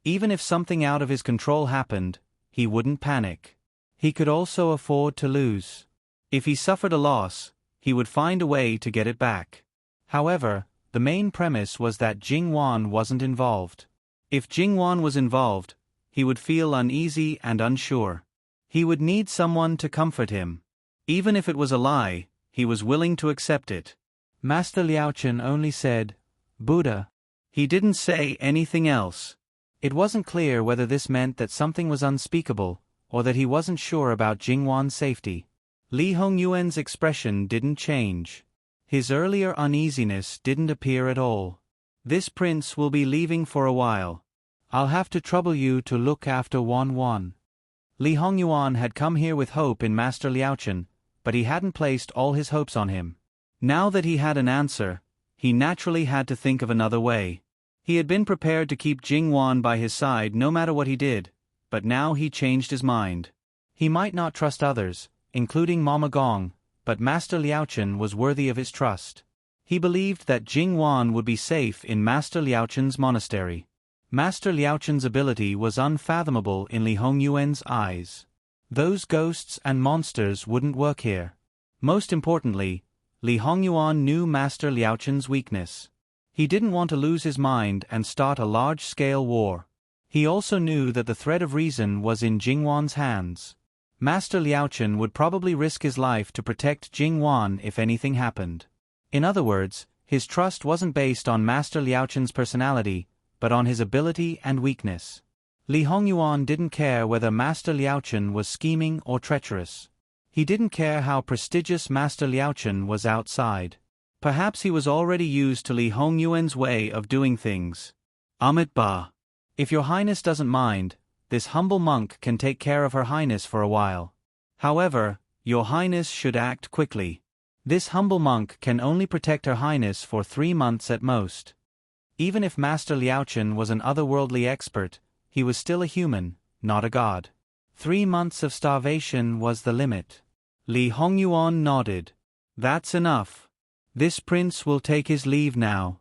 Even if something out of his control happened, he wouldn't panic. He could also afford to lose. If he suffered a loss, he would find a way to get it back. However, the main premise was that Jingwan wasn't involved. If Jingwan was involved, he would feel uneasy and unsure. He would need someone to comfort him. Even if it was a lie, he was willing to accept it. Master Liaochen only said, Buddha. He didn't say anything else. It wasn't clear whether this meant that something was unspeakable, or that he wasn't sure about Jingwan's safety. Li Hongyuan's expression didn't change. His earlier uneasiness didn't appear at all. This prince will be leaving for a while. I'll have to trouble you to look after Wan. Li Hongyuan had come here with hope in Master Liaochen, but he hadn't placed all his hopes on him. Now that he had an answer, he naturally had to think of another way. He had been prepared to keep Jingwan by his side no matter what he did, but now he changed his mind. He might not trust others, including Mama Gong, but Master Liaochen was worthy of his trust. He believed that Jingwan would be safe in Master Liaochen's monastery. Master Liaochen's ability was unfathomable in Li Hongyuan's eyes. Those ghosts and monsters wouldn't work here. Most importantly, Li Hongyuan knew Master Liaochen's weakness. He didn't want to lose his mind and start a large-scale war. He also knew that the thread of reason was in Jingwan's hands. Master Liaochen would probably risk his life to protect Jingwan if anything happened. In other words, his trust wasn't based on Master Liaochen's personality, but on his ability and weakness. Li Hongyuan didn't care whether Master Liaochen was scheming or treacherous. He didn't care how prestigious Master Liaochen was outside. Perhaps he was already used to Li Hongyuan's way of doing things. Amitabha. If your highness doesn't mind, this humble monk can take care of her highness for a while. However, your highness should act quickly. This humble monk can only protect her highness for 3 months at most. Even if Master Liaochen was an otherworldly expert, he was still a human, not a god. 3 months of starvation was the limit. Li Hongyuan nodded. That's enough. This prince will take his leave now.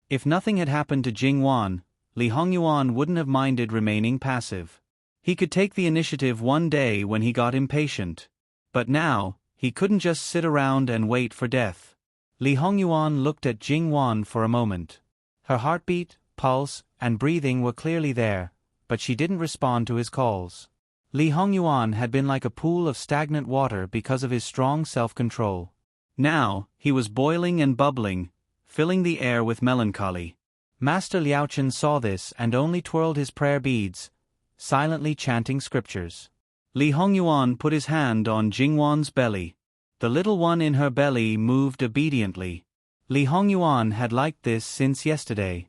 If nothing had happened to Jingwan, Li Hongyuan wouldn't have minded remaining passive. He could take the initiative one day when he got impatient. But now, he couldn't just sit around and wait for death. Li Hongyuan looked at Jingwan for a moment. Her heartbeat, pulse, and breathing were clearly there, but she didn't respond to his calls. Li Hongyuan had been like a pool of stagnant water because of his strong self-control. Now, he was boiling and bubbling, filling the air with melancholy. Master Liaochen saw this and only twirled his prayer beads, silently chanting scriptures. Li Hongyuan put his hand on Jingwan's belly. The little one in her belly moved obediently. Li Hongyuan had liked this since yesterday.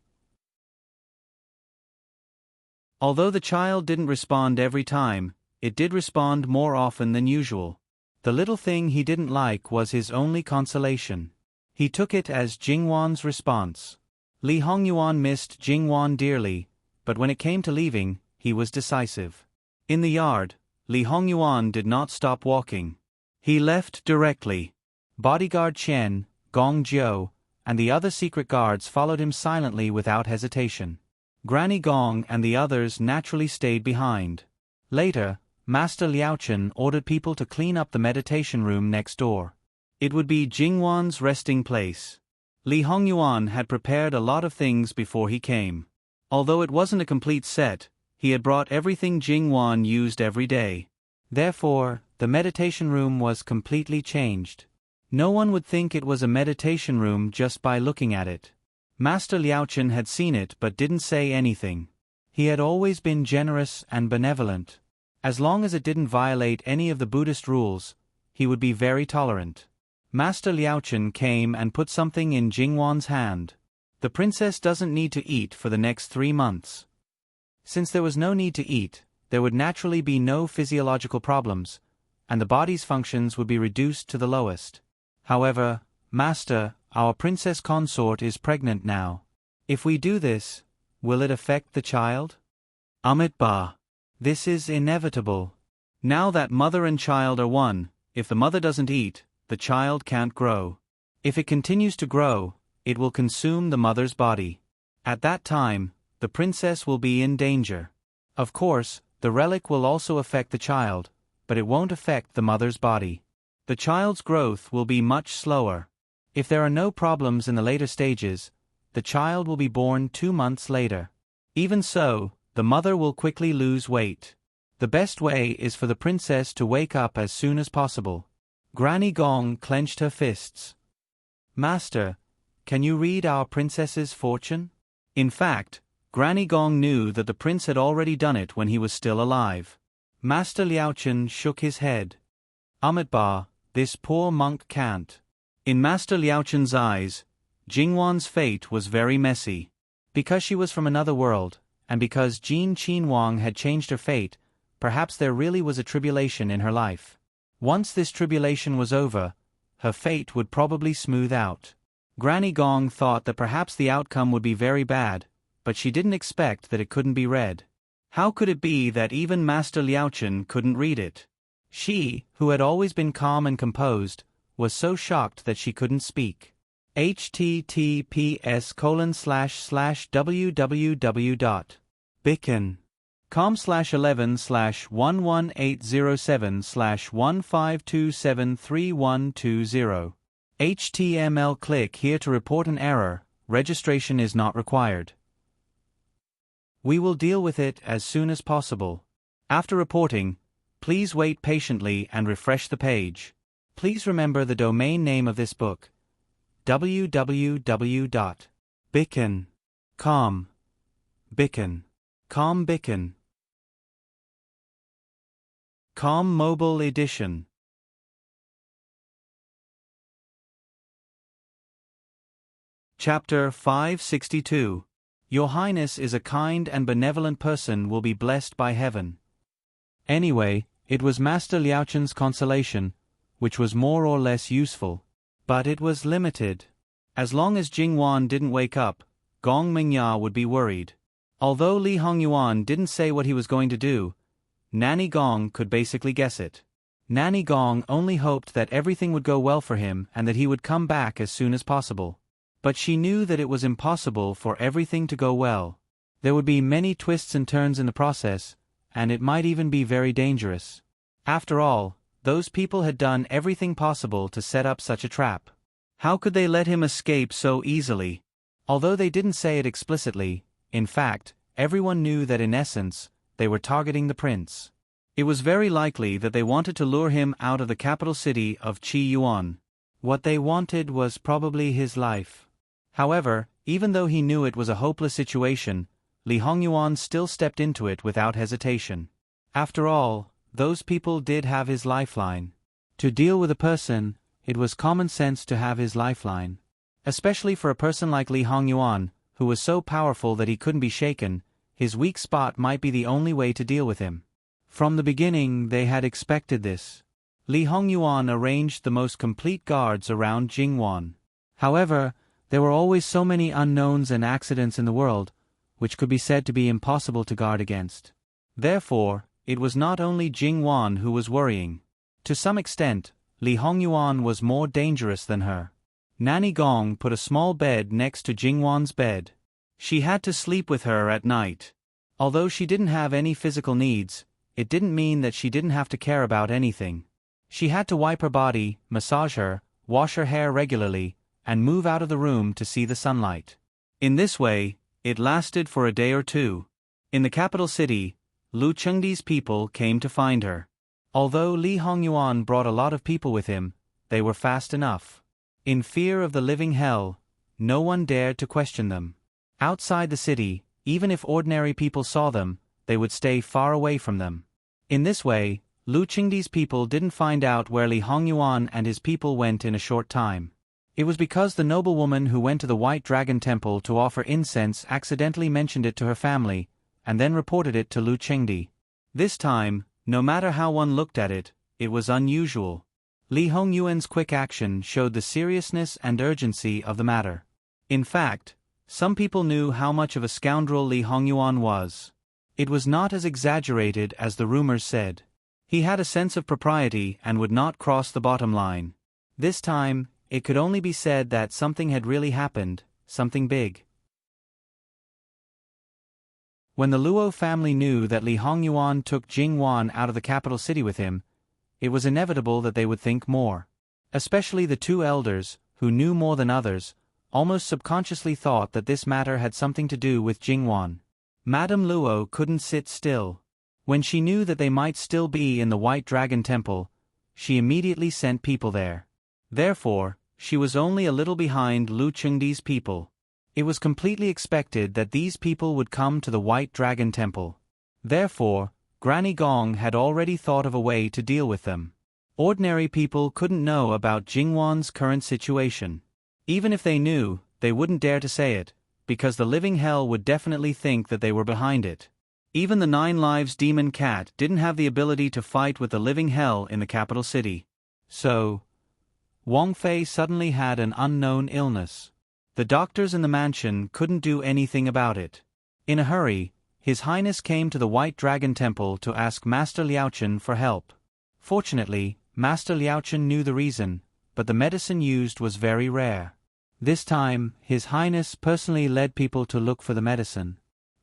Although the child didn't respond every time, it did respond more often than usual. The little thing he didn't like was his only consolation. He took it as Jingwan's response. Li Hongyuan missed Jingwan dearly, but when it came to leaving, he was decisive. In the yard, Li Hongyuan did not stop walking. He left directly. Bodyguard Chen, Gong Jiu, and the other secret guards followed him silently without hesitation. Granny Gong and the others naturally stayed behind. Later, Master Liaochen ordered people to clean up the meditation room next door. It would be Jingwan's resting place. Li Hongyuan had prepared a lot of things before he came. Although it wasn't a complete set, he had brought everything Jingwan used every day. Therefore, the meditation room was completely changed. No one would think it was a meditation room just by looking at it. Master Liaochen had seen it but didn't say anything. He had always been generous and benevolent. As long as it didn't violate any of the Buddhist rules, he would be very tolerant. Master Liaochen came and put something in Jingwan's hand. The princess doesn't need to eat for the next 3 months. Since there was no need to eat, there would naturally be no physiological problems, and the body's functions would be reduced to the lowest. However, Master, our princess consort is pregnant now. If we do this, will it affect the child? Amitabha. This is inevitable. Now that mother and child are one, if the mother doesn't eat, the child can't grow. If it continues to grow, it will consume the mother's body. At that time, the princess will be in danger. Of course, the relic will also affect the child, but it won't affect the mother's body. The child's growth will be much slower. If there are no problems in the later stages, the child will be born 2 months later. Even so, the mother will quickly lose weight. The best way is for the princess to wake up as soon as possible. Granny Gong clenched her fists. Master, can you read our princess's fortune? In fact, Granny Gong knew that the prince had already done it when he was still alive. Master Liaochen shook his head. Amitabha, this poor monk can't. In Master Liaochen's eyes, Jingwan's fate was very messy. Because she was from another world, and because Jin Qinhuang had changed her fate, perhaps there really was a tribulation in her life. Once this tribulation was over, her fate would probably smooth out. Granny Gong thought that perhaps the outcome would be very bad, but she didn't expect that it couldn't be read. How could it be that even Master Liaochen couldn't read it? She, who had always been calm and composed, was so shocked that she couldn't speak. https://www.bicken.com/11/11807/152732120. HTML. Click here to report an error. Registration is not required. We will deal with it as soon as possible. After reporting, please wait patiently and refresh the page. Please remember the domain name of this book: www.bicken.com. Bicken. Com Bicken. Com Mobile Edition. Chapter 562. Your Highness is a kind and benevolent person, will be blessed by heaven. Anyway, it was Master Liaochen's consolation, which was more or less useful. But it was limited. As long as Jing Yuan didn't wake up, Gong Mingya would be worried. Although Li Hongyuan didn't say what he was going to do, Nanny Gong could basically guess it. Nanny Gong only hoped that everything would go well for him and that he would come back as soon as possible. But she knew that it was impossible for everything to go well. There would be many twists and turns in the process, and it might even be very dangerous. After all, those people had done everything possible to set up such a trap. How could they let him escape so easily? Although they didn't say it explicitly, in fact, everyone knew that in essence, they were targeting the prince. It was very likely that they wanted to lure him out of the capital city of Qi Yuan. What they wanted was probably his life. However, even though he knew it was a hopeless situation, Li Hongyuan still stepped into it without hesitation. After all, those people did have his lifeline. To deal with a person, it was common sense to have his lifeline. Especially for a person like Li Hongyuan, who was so powerful that he couldn't be shaken, his weak spot might be the only way to deal with him. From the beginning they had expected this. Li Hongyuan arranged the most complete guards around Jing Yuan. However, there were always so many unknowns and accidents in the world, which could be said to be impossible to guard against. Therefore, it was not only Jing Yuan who was worrying. To some extent, Li Hongyuan was more dangerous than her. Nanny Gong put a small bed next to Jing Yuan's bed. She had to sleep with her at night. Although she didn't have any physical needs, it didn't mean that she didn't have to care about anything. She had to wipe her body, massage her, wash her hair regularly, and move out of the room to see the sunlight. In this way, it lasted for a day or two. In the capital city, Lu Chengdi's people came to find her. Although Li Hongyuan brought a lot of people with him, they were fast enough. In fear of the living hell, no one dared to question them. Outside the city, even if ordinary people saw them, they would stay far away from them. In this way, Lu Chengdi's people didn't find out where Li Hongyuan and his people went in a short time. It was because the noblewoman who went to the White Dragon Temple to offer incense accidentally mentioned it to her family, and then reported it to Lu Chengdi. This time, no matter how one looked at it, it was unusual. Li Hongyuan's quick action showed the seriousness and urgency of the matter. In fact, some people knew how much of a scoundrel Li Hongyuan was. It was not as exaggerated as the rumors said. He had a sense of propriety and would not cross the bottom line. This time, it could only be said that something had really happened, something big. When the Luo family knew that Li Hongyuan took Jing Yuan out of the capital city with him, it was inevitable that they would think more. Especially the two elders, who knew more than others, almost subconsciously thought that this matter had something to do with Jing Yuan. Madame Luo couldn't sit still. When she knew that they might still be in the White Dragon Temple, she immediately sent people there. Therefore, she was only a little behind Lu Chengdi's people. It was completely expected that these people would come to the White Dragon Temple. Therefore, Granny Gong had already thought of a way to deal with them. Ordinary people couldn't know about Jing Yuan's current situation. Even if they knew, they wouldn't dare to say it, because the living hell would definitely think that they were behind it. Even the 9 Lives demon cat didn't have the ability to fight with the living hell in the capital city. So, Wang Fei suddenly had an unknown illness. The doctors in the mansion couldn't do anything about it. In a hurry, His Highness came to the White Dragon Temple to ask Master Liaochen for help. Fortunately, Master Liaochen knew the reason, but the medicine used was very rare. This time, His Highness personally led people to look for the medicine.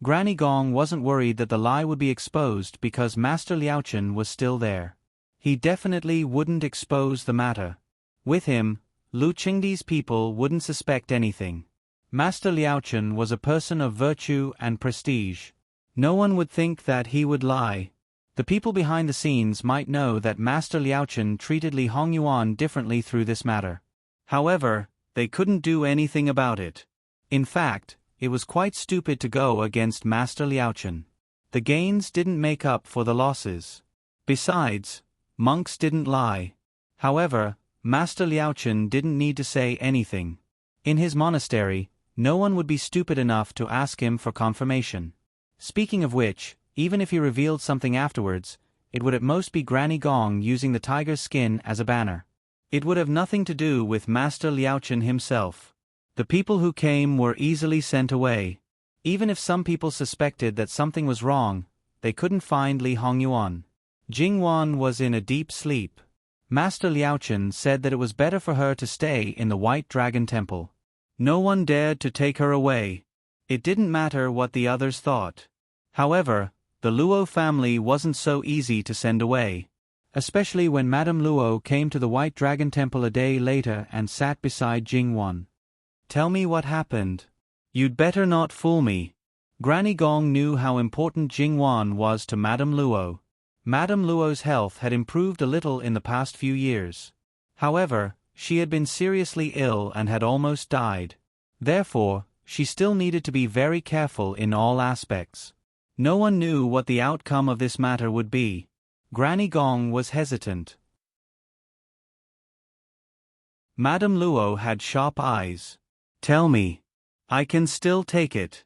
Granny Gong wasn't worried that the lie would be exposed because Master Liaochen was still there. He definitely wouldn't expose the matter. With him, Lu Chengdi's people wouldn't suspect anything. Master Liaochen was a person of virtue and prestige. No one would think that he would lie. The people behind the scenes might know that Master Liaochen treated Li Hongyuan differently through this matter. However, they couldn't do anything about it. In fact, it was quite stupid to go against Master Liaochen. The gains didn't make up for the losses. Besides, monks didn't lie. However, Master Liaochen didn't need to say anything. In his monastery, no one would be stupid enough to ask him for confirmation. Speaking of which, even if he revealed something afterwards, it would at most be Granny Gong using the tiger's skin as a banner. It would have nothing to do with Master Liaochen himself. The people who came were easily sent away. Even if some people suspected that something was wrong, they couldn't find Li Hongyuan. Jingwan was in a deep sleep. Master Liaochen said that it was better for her to stay in the White Dragon Temple. No one dared to take her away. It didn't matter what the others thought. However, the Luo family wasn't so easy to send away. Especially when Madame Luo came to the White Dragon Temple a day later and sat beside Jingwan. "Tell me what happened. You'd better not fool me." Granny Gong knew how important Jingwan was to Madame Luo. Madame Luo's health had improved a little in the past few years. However, she had been seriously ill and had almost died. Therefore, she still needed to be very careful in all aspects. No one knew what the outcome of this matter would be. Granny Gong was hesitant. Madame Luo had sharp eyes. "Tell me. I can still take it."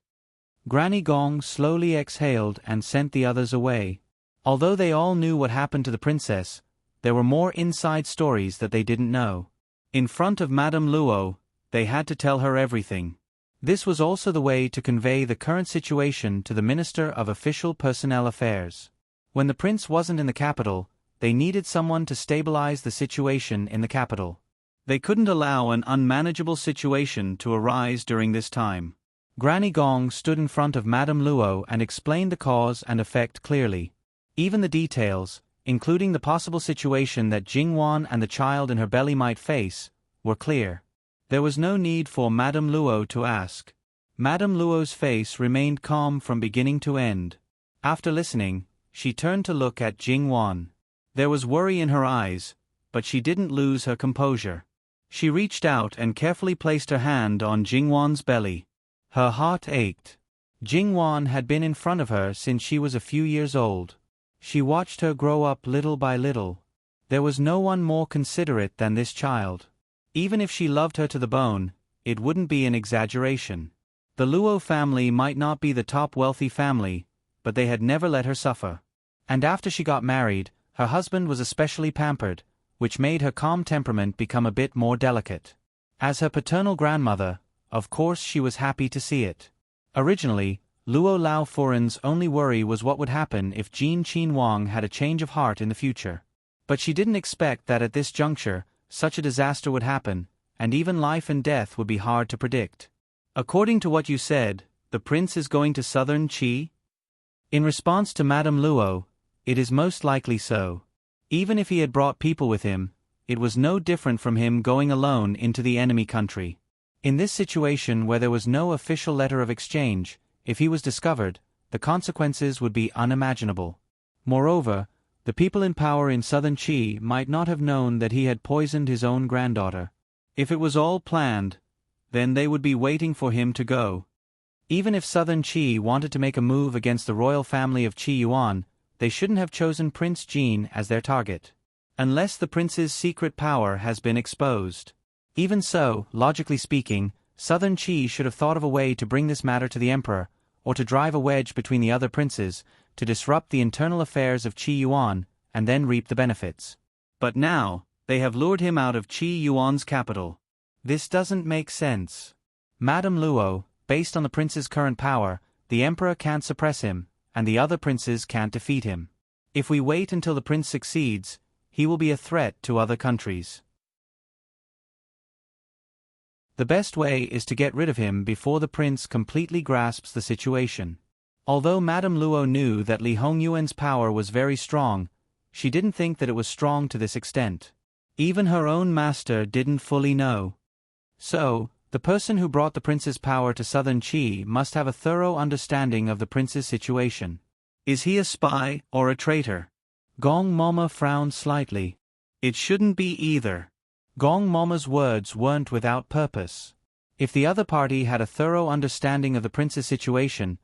Granny Gong slowly exhaled and sent the others away. Although they all knew what happened to the princess, there were more inside stories that they didn't know. In front of Madame Luo, they had to tell her everything. This was also the way to convey the current situation to the Minister of Official Personnel Affairs. When the prince wasn't in the capital, they needed someone to stabilize the situation in the capital. They couldn't allow an unmanageable situation to arise during this time. Granny Gong stood in front of Madame Luo and explained the cause and effect clearly. Even the details, including the possible situation that Jingwan and the child in her belly might face, were clear. There was no need for Madame Luo to ask. Madame Luo's face remained calm from beginning to end. After listening, she turned to look at Jingwan. There was worry in her eyes, but she didn't lose her composure. She reached out and carefully placed her hand on Jingwan's belly. Her heart ached. Jingwan had been in front of her since she was a few years old. She watched her grow up little by little. There was no one more considerate than this child. Even if she loved her to the bone, it wouldn't be an exaggeration. The Luo family might not be the top wealthy family, but they had never let her suffer. And after she got married, her husband was especially pampered, which made her calm temperament become a bit more delicate. As her paternal grandmother, of course she was happy to see it. Originally, Luo Lao Furen's only worry was what would happen if Jin Qin Wang had a change of heart in the future. But she didn't expect that at this juncture, such a disaster would happen, and even life and death would be hard to predict. "According to what you said, the prince is going to southern Qi?" In response to Madame Luo, "It is most likely so. Even if he had brought people with him, it was no different from him going alone into the enemy country. In this situation where there was no official letter of exchange, if he was discovered, the consequences would be unimaginable. Moreover, the people in power in southern Qi might not have known that he had poisoned his own granddaughter. If it was all planned, then they would be waiting for him to go. Even if southern Qi wanted to make a move against the royal family of Qi Yuan, they shouldn't have chosen Prince Jin as their target. Unless the prince's secret power has been exposed. Even so, logically speaking, southern Qi should have thought of a way to bring this matter to the emperor, or to drive a wedge between the other princes, to disrupt the internal affairs of Qi Yuan, and then reap the benefits. But now, they have lured him out of Qi Yuan's capital. This doesn't make sense. Madame Luo, based on the prince's current power, the emperor can't suppress him, and the other princes can't defeat him. If we wait until the prince succeeds, he will be a threat to other countries. The best way is to get rid of him before the prince completely grasps the situation. Although Madame Luo knew that Li Hongyuan's power was very strong, she didn't think that it was strong to this extent. Even her own master didn't fully know. So, the person who brought the prince's power to southern Qi must have a thorough understanding of the prince's situation. Is he a spy or a traitor? Gong Mama frowned slightly. It shouldn't be either. Gong Mama's words weren't without purpose. If the other party had a thorough understanding of the prince's situation,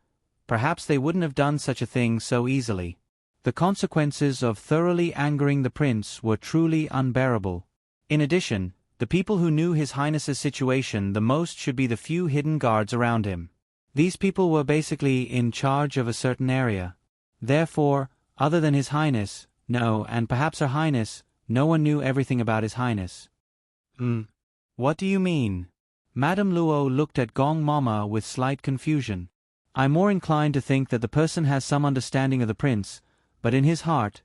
perhaps they wouldn't have done such a thing so easily. The consequences of thoroughly angering the prince were truly unbearable. In addition, The people who knew His Highness's situation the most should be the few hidden guards around him. These people were basically in charge of a certain area. Therefore, other than His Highness, no, and perhaps Her Highness, no one knew everything about His Highness. What do you mean? Madame Luo looked at Gong Mama with slight confusion. I'm more inclined to think that the person has some understanding of the prince, but in his heart,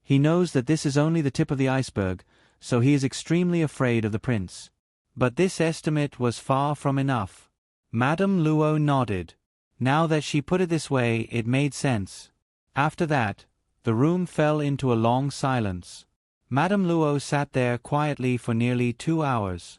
he knows that this is only the tip of the iceberg, so he is extremely afraid of the prince. But this estimate was far from enough. Madame Luo nodded. Now that she put it this way, it made sense. After that, the room fell into a long silence. Madame Luo sat there quietly for nearly 2 hours.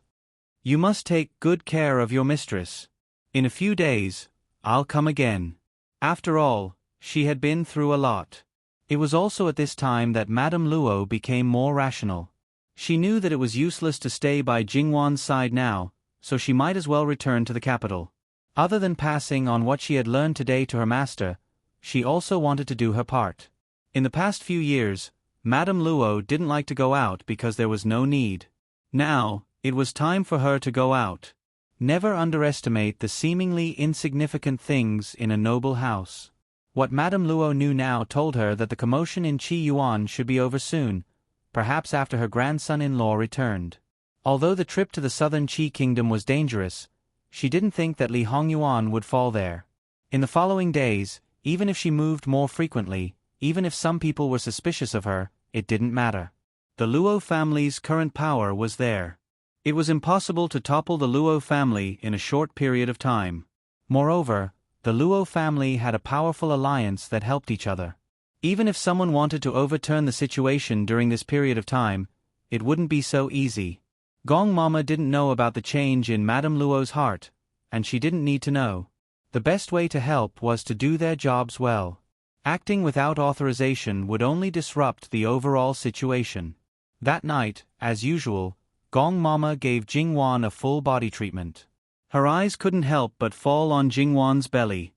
You must take good care of your mistress. In a few days, I'll come again. After all, she had been through a lot. It was also at this time that Madame Luo became more rational. She knew that it was useless to stay by Jingwan's side now, so she might as well return to the capital. Other than passing on what she had learned today to her master, she also wanted to do her part. In the past few years, Madame Luo didn't like to go out because there was no need. Now, it was time for her to go out. Never underestimate the seemingly insignificant things in a noble house. What Madame Luo knew now told her that the commotion in Qi Yuan should be over soon, perhaps after her grandson-in-law returned. Although the trip to the southern Qi kingdom was dangerous, she didn't think that Li Hongyuan would fall there. In the following days, even if she moved more frequently, even if some people were suspicious of her, it didn't matter. The Luo family's current power was there. It was impossible to topple the Luo family in a short period of time. Moreover, the Luo family had a powerful alliance that helped each other. Even if someone wanted to overturn the situation during this period of time, it wouldn't be so easy. Gong Mama didn't know about the change in Madame Luo's heart, and she didn't need to know. The best way to help was to do their jobs well. Acting without authorization would only disrupt the overall situation. That night, as usual, Gong Mama gave Jingwan a full body treatment. Her eyes couldn't help but fall on Jingwan's belly.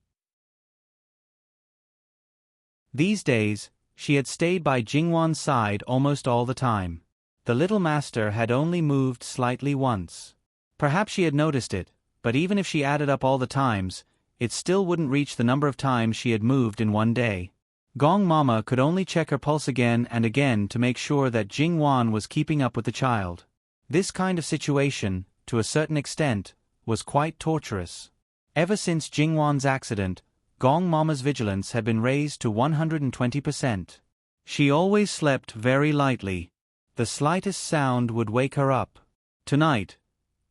These days, she had stayed by Jingwan's side almost all the time. The little master had only moved slightly once. Perhaps she had noticed it, but even if she added up all the times, it still wouldn't reach the number of times she had moved in one day. Gong Mama could only check her pulse again and again to make sure that Jingwan was keeping up with the child. This kind of situation, to a certain extent, was quite torturous. Ever since Jingwan's accident, Gong Mama's vigilance had been raised to 120%. She always slept very lightly. The slightest sound would wake her up. Tonight,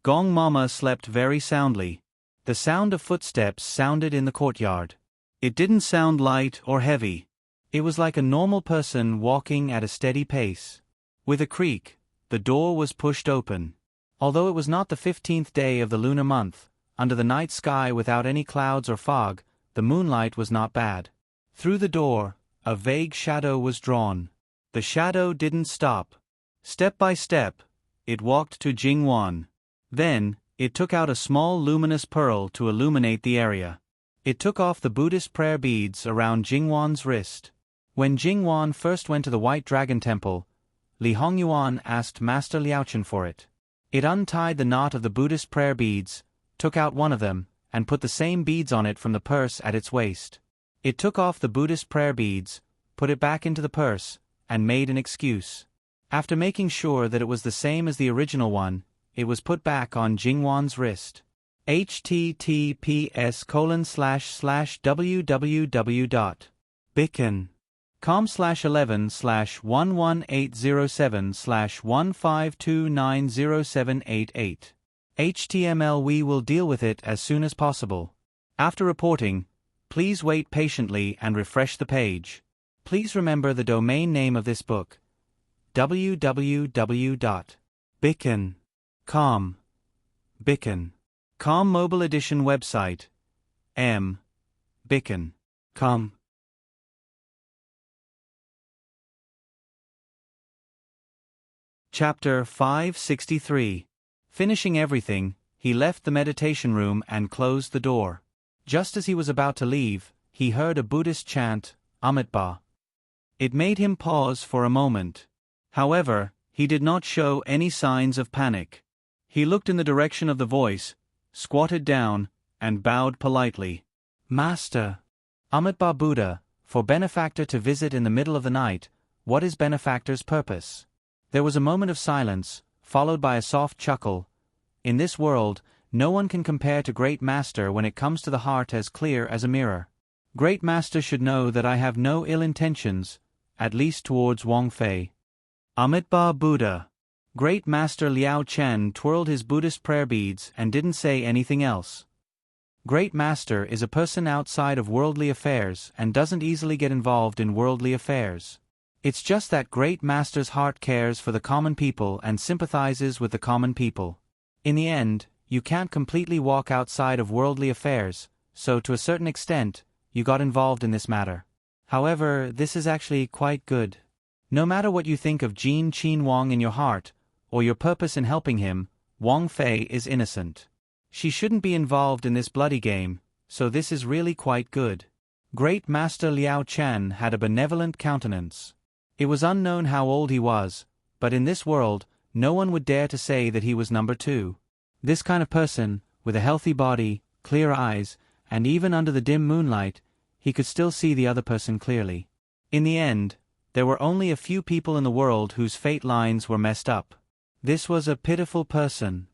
Gong Mama slept very soundly. The sound of footsteps sounded in the courtyard. It didn't sound light or heavy. It was like a normal person walking at a steady pace. With a creak, the door was pushed open. Although it was not the 15th day of the lunar month, under the night sky without any clouds or fog, the moonlight was not bad. Through the door, a vague shadow was drawn. The shadow didn't stop. Step by step, it walked to Jingwan. Then, it took out a small luminous pearl to illuminate the area. It took off the Buddhist prayer beads around Jingwan's wrist. When Jingwan first went to the White Dragon Temple, Li Hongyuan asked Master Liaochen for it. It untied the knot of the Buddhist prayer beads, took out one of them, and put the same beads on it from the purse at its waist. It took off the Buddhist prayer beads, put it back into the purse, and made an excuse. After making sure that it was the same as the original one, it was put back on Jingwan's wrist. https://www.bicken.com/11/11807/152907888. HTML. We will deal with it as soon as possible. After reporting, please wait patiently and refresh the page. Please remember the domain name of this book: www.bicken.com. Bicken.com Mobile Edition website: bicken.com. Chapter 563. Finishing everything, he left the meditation room and closed the door. Just as he was about to leave, he heard a Buddhist chant, Amitabha. It made him pause for a moment. However, he did not show any signs of panic. He looked in the direction of the voice, squatted down, and bowed politely. Master. Amitabha Buddha, for benefactor to visit in the middle of the night, what is benefactor's purpose? There was a moment of silence, followed by a soft chuckle. In this world, no one can compare to Great Master when it comes to the heart as clear as a mirror. Great Master should know that I have no ill intentions, at least towards Wang Fei. Amitabha Buddha. Great Master Liao Chen twirled his Buddhist prayer beads and didn't say anything else. Great Master is a person outside of worldly affairs and doesn't easily get involved in worldly affairs. It's just that Great Master's heart cares for the common people and sympathizes with the common people. In the end, you can't completely walk outside of worldly affairs, so to a certain extent, you got involved in this matter. However, this is actually quite good. No matter what you think of Jin Qin Wang in your heart, or your purpose in helping him, Wang Fei is innocent. She shouldn't be involved in this bloody game, so this is really quite good. Great Master Liao Chen had a benevolent countenance. It was unknown how old he was, but in this world, no one would dare to say that he was number 2. This kind of person, with a healthy body, clear eyes, and even under the dim moonlight, he could still see the other person clearly. In the end, there were only a few people in the world whose fate lines were messed up. This was a pitiful person.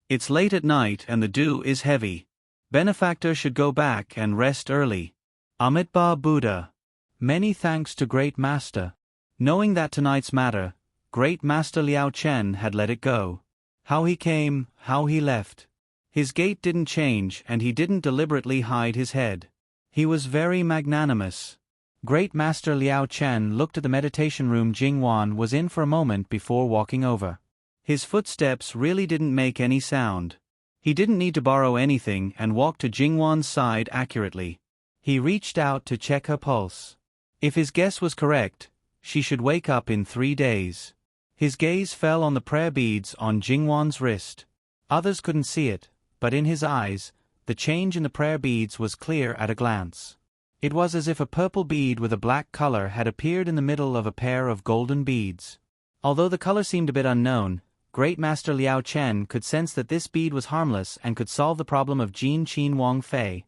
It's late at night and the dew is heavy. Benefactor should go back and rest early. Amitabha Buddha. Many thanks to Great Master. Knowing that tonight's matter, Great Master Liao Chen had let it go. How he came, how he left. His gait didn't change and he didn't deliberately hide his head. He was very magnanimous. Great Master Liao Chen looked at the meditation room Jingwan was in for a moment before walking over. His footsteps really didn't make any sound. He didn't need to borrow anything and walked to Jingwan's side accurately. He reached out to check her pulse. If his guess was correct, she should wake up in 3 days. His gaze fell on the prayer beads on Jingwan's wrist. Others couldn't see it, but in his eyes, the change in the prayer beads was clear at a glance. It was as if a purple bead with a black color had appeared in the middle of a pair of golden beads. Although the color seemed a bit unknown, Great Master Liao Chen could sense that this bead was harmless and could solve the problem of Jin Qin Wang Fei.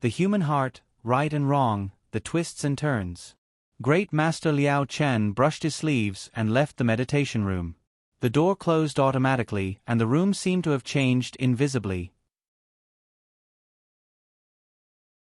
The human heart, right and wrong, the twists and turns. Great Master Liao Chen brushed his sleeves and left the meditation room. The door closed automatically and the room seemed to have changed invisibly.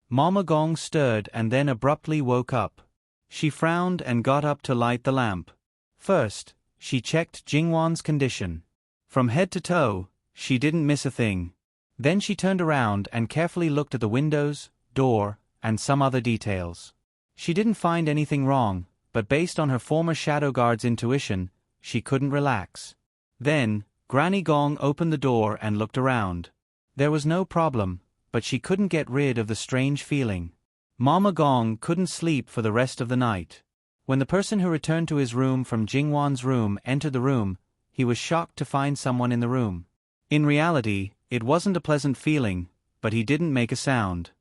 Mama Gong stirred and then abruptly woke up. She frowned and got up to light the lamp. First, she checked Jingwan's condition. From head to toe, she didn't miss a thing. Then she turned around and carefully looked at the windows, door, and some other details. She didn't find anything wrong, but based on her former shadow guard's intuition, she couldn't relax. Then, Granny Gong opened the door and looked around. There was no problem, but she couldn't get rid of the strange feeling. Mama Gong couldn't sleep for the rest of the night. When the person who returned to his room from Jingwan's room entered the room, he was shocked to find someone in the room. In reality, it wasn't a pleasant feeling, but he didn't make a sound.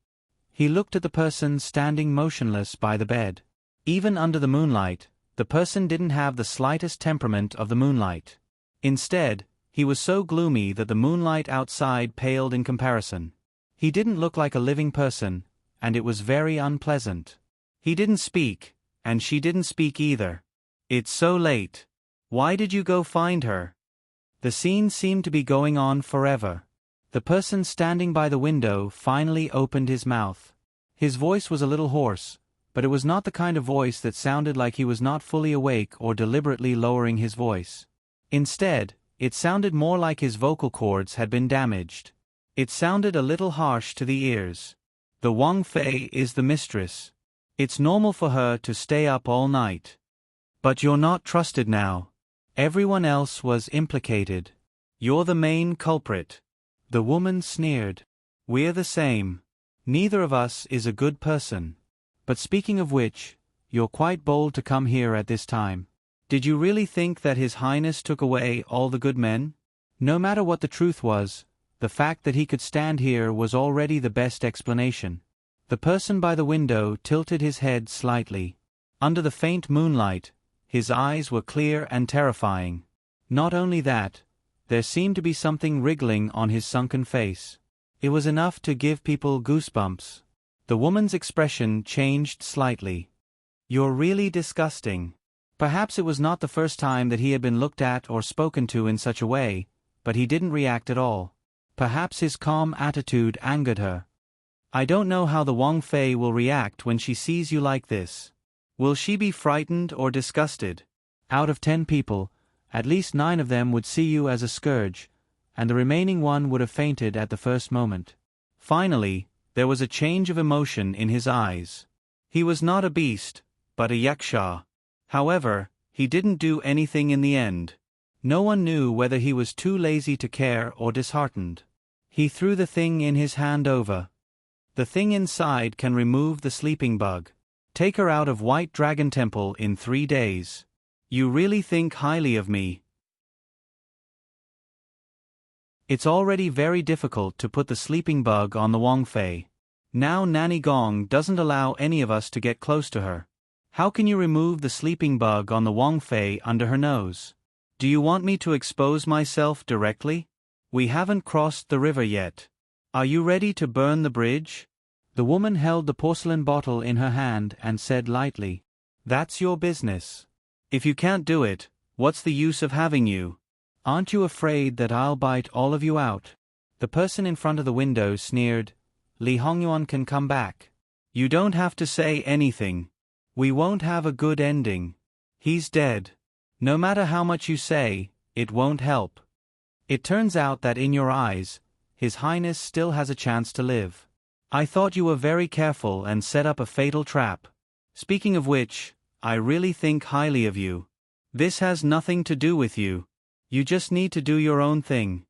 He looked at the person standing motionless by the bed. Even under the moonlight, the person didn't have the slightest temperament of the moonlight. Instead, he was so gloomy that the moonlight outside paled in comparison. He didn't look like a living person, and it was very unpleasant. He didn't speak, and she didn't speak either. It's so late. Why did you go find her? The scene seemed to be going on forever. The person standing by the window finally opened his mouth. His voice was a little hoarse, but it was not the kind of voice that sounded like he was not fully awake or deliberately lowering his voice. Instead, it sounded more like his vocal cords had been damaged. It sounded a little harsh to the ears. The Wang Fei is the mistress. It's normal for her to stay up all night. But you're not trusted now. Everyone else was implicated. You're the main culprit. The woman sneered. We're the same. Neither of us is a good person. But speaking of which, you're quite bold to come here at this time. Did you really think that His Highness took away all the good men? No matter what the truth was, the fact that he could stand here was already the best explanation. The person by the window tilted his head slightly. Under the faint moonlight, his eyes were clear and terrifying. Not only that, There seemed to be something wriggling on his sunken face. It was enough to give people goosebumps. The woman's expression changed slightly. "You're really disgusting." Perhaps it was not the first time that he had been looked at or spoken to in such a way, but he didn't react at all. Perhaps his calm attitude angered her. "I don't know how the Wang Fei will react when she sees you like this. Will she be frightened or disgusted? Out of 10 people, at least 9 of them would see you as a scourge, and the remaining one would have fainted at the first moment." Finally, there was a change of emotion in his eyes. He was not a beast, but a yaksha. However, he didn't do anything in the end. No one knew whether he was too lazy to care or disheartened. He threw the thing in his hand over. "The thing inside can remove the sleeping bug. Take her out of White Dragon Temple in 3 days. You really think highly of me." It's already very difficult to put the sleeping bug on the Wang Fei. Now Nanny Gong doesn't allow any of us to get close to her. How can you remove the sleeping bug on the Wang Fei under her nose? Do you want me to expose myself directly? We haven't crossed the river yet. Are you ready to burn the bridge? The woman held the porcelain bottle in her hand and said lightly, "That's your business. If you can't do it, what's the use of having you? Aren't you afraid that I'll bite all of you out?" The person in front of the window sneered, "Li Hongyuan can come back. You don't have to say anything. We won't have a good ending. He's dead. No matter how much you say, it won't help. It turns out that in your eyes, His Highness still has a chance to live. I thought you were very careful and set up a fatal trap. Speaking of which, I really think highly of you. This has nothing to do with you. You just need to do your own thing."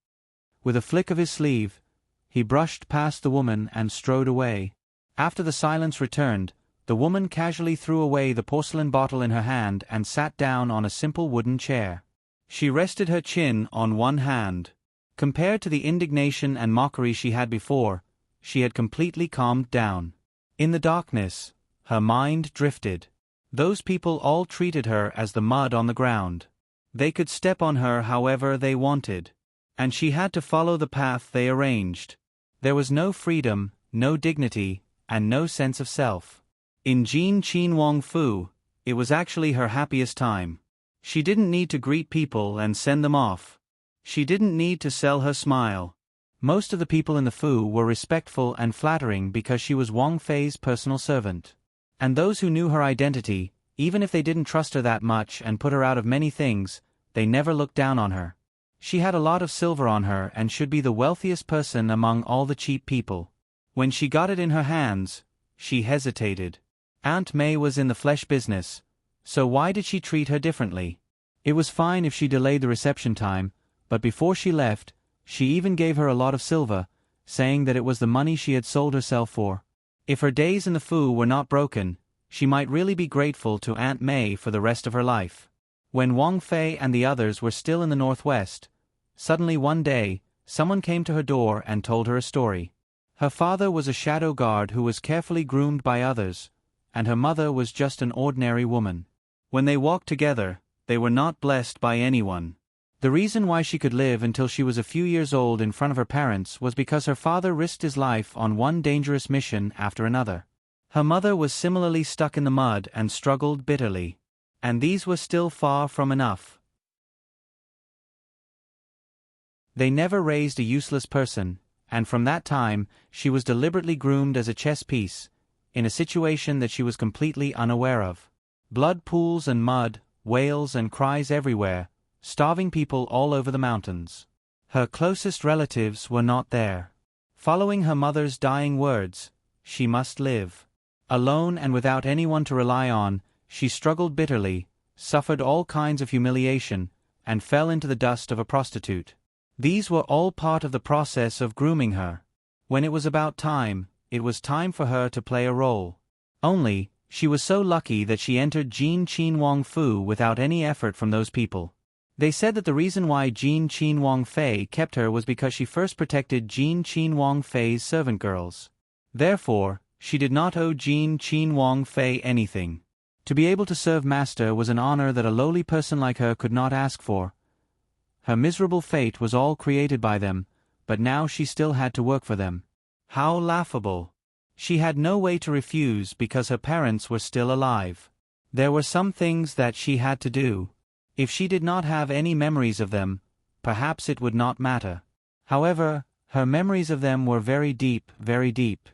With a flick of his sleeve, he brushed past the woman and strode away. After the silence returned, the woman casually threw away the porcelain bottle in her hand and sat down on a simple wooden chair. She rested her chin on one hand. Compared to the indignation and mockery she had before, she had completely calmed down. In the darkness, her mind drifted. Those people all treated her as the mud on the ground. They could step on her however they wanted. And she had to follow the path they arranged. There was no freedom, no dignity, and no sense of self. In Jin Qin Wang Fu, it was actually her happiest time. She didn't need to greet people and send them off. She didn't need to sell her smile. Most of the people in the Fu were respectful and flattering because she was Wang Fei's personal servant. And those who knew her identity, even if they didn't trust her that much and put her out of many things, they never looked down on her. She had a lot of silver on her and should be the wealthiest person among all the cheap people. When she got it in her hands, she hesitated. Aunt May was in the flesh business, so why did she treat her differently? It was fine if she delayed the reception time, but before she left, she even gave her a lot of silver, saying that it was the money she had sold herself for. If her days in the Fu were not broken, she might really be grateful to Aunt May for the rest of her life. When Wang Fei and the others were still in the northwest, suddenly one day, someone came to her door and told her a story. Her father was a shadow guard who was carefully groomed by others, and her mother was just an ordinary woman. When they walked together, they were not blessed by anyone. The reason why she could live until she was a few years old in front of her parents was because her father risked his life on one dangerous mission after another. Her mother was similarly stuck in the mud and struggled bitterly. And these were still far from enough. They never raised a useless person, and from that time, she was deliberately groomed as a chess piece, in a situation that she was completely unaware of. Blood pools and mud, wails and cries everywhere, starving people all over the mountains. Her closest relatives were not there. Following her mother's dying words, she must live. Alone and without anyone to rely on, she struggled bitterly, suffered all kinds of humiliation, and fell into the dust of a prostitute. These were all part of the process of grooming her. When it was about time, it was time for her to play a role. Only, she was so lucky that she entered Jin Qin Wang Fu without any effort from those people. They said that the reason why Jin Qin Wang Fei kept her was because she first protected Jin Qin Wang Fei's servant girls. Therefore, she did not owe Jin Qin Wang Fei anything. To be able to serve master was an honor that a lowly person like her could not ask for. Her miserable fate was all created by them, but now she still had to work for them. How laughable! She had no way to refuse because her parents were still alive. There were some things that she had to do. If she did not have any memories of them, perhaps it would not matter. However, her memories of them were very deep, very deep.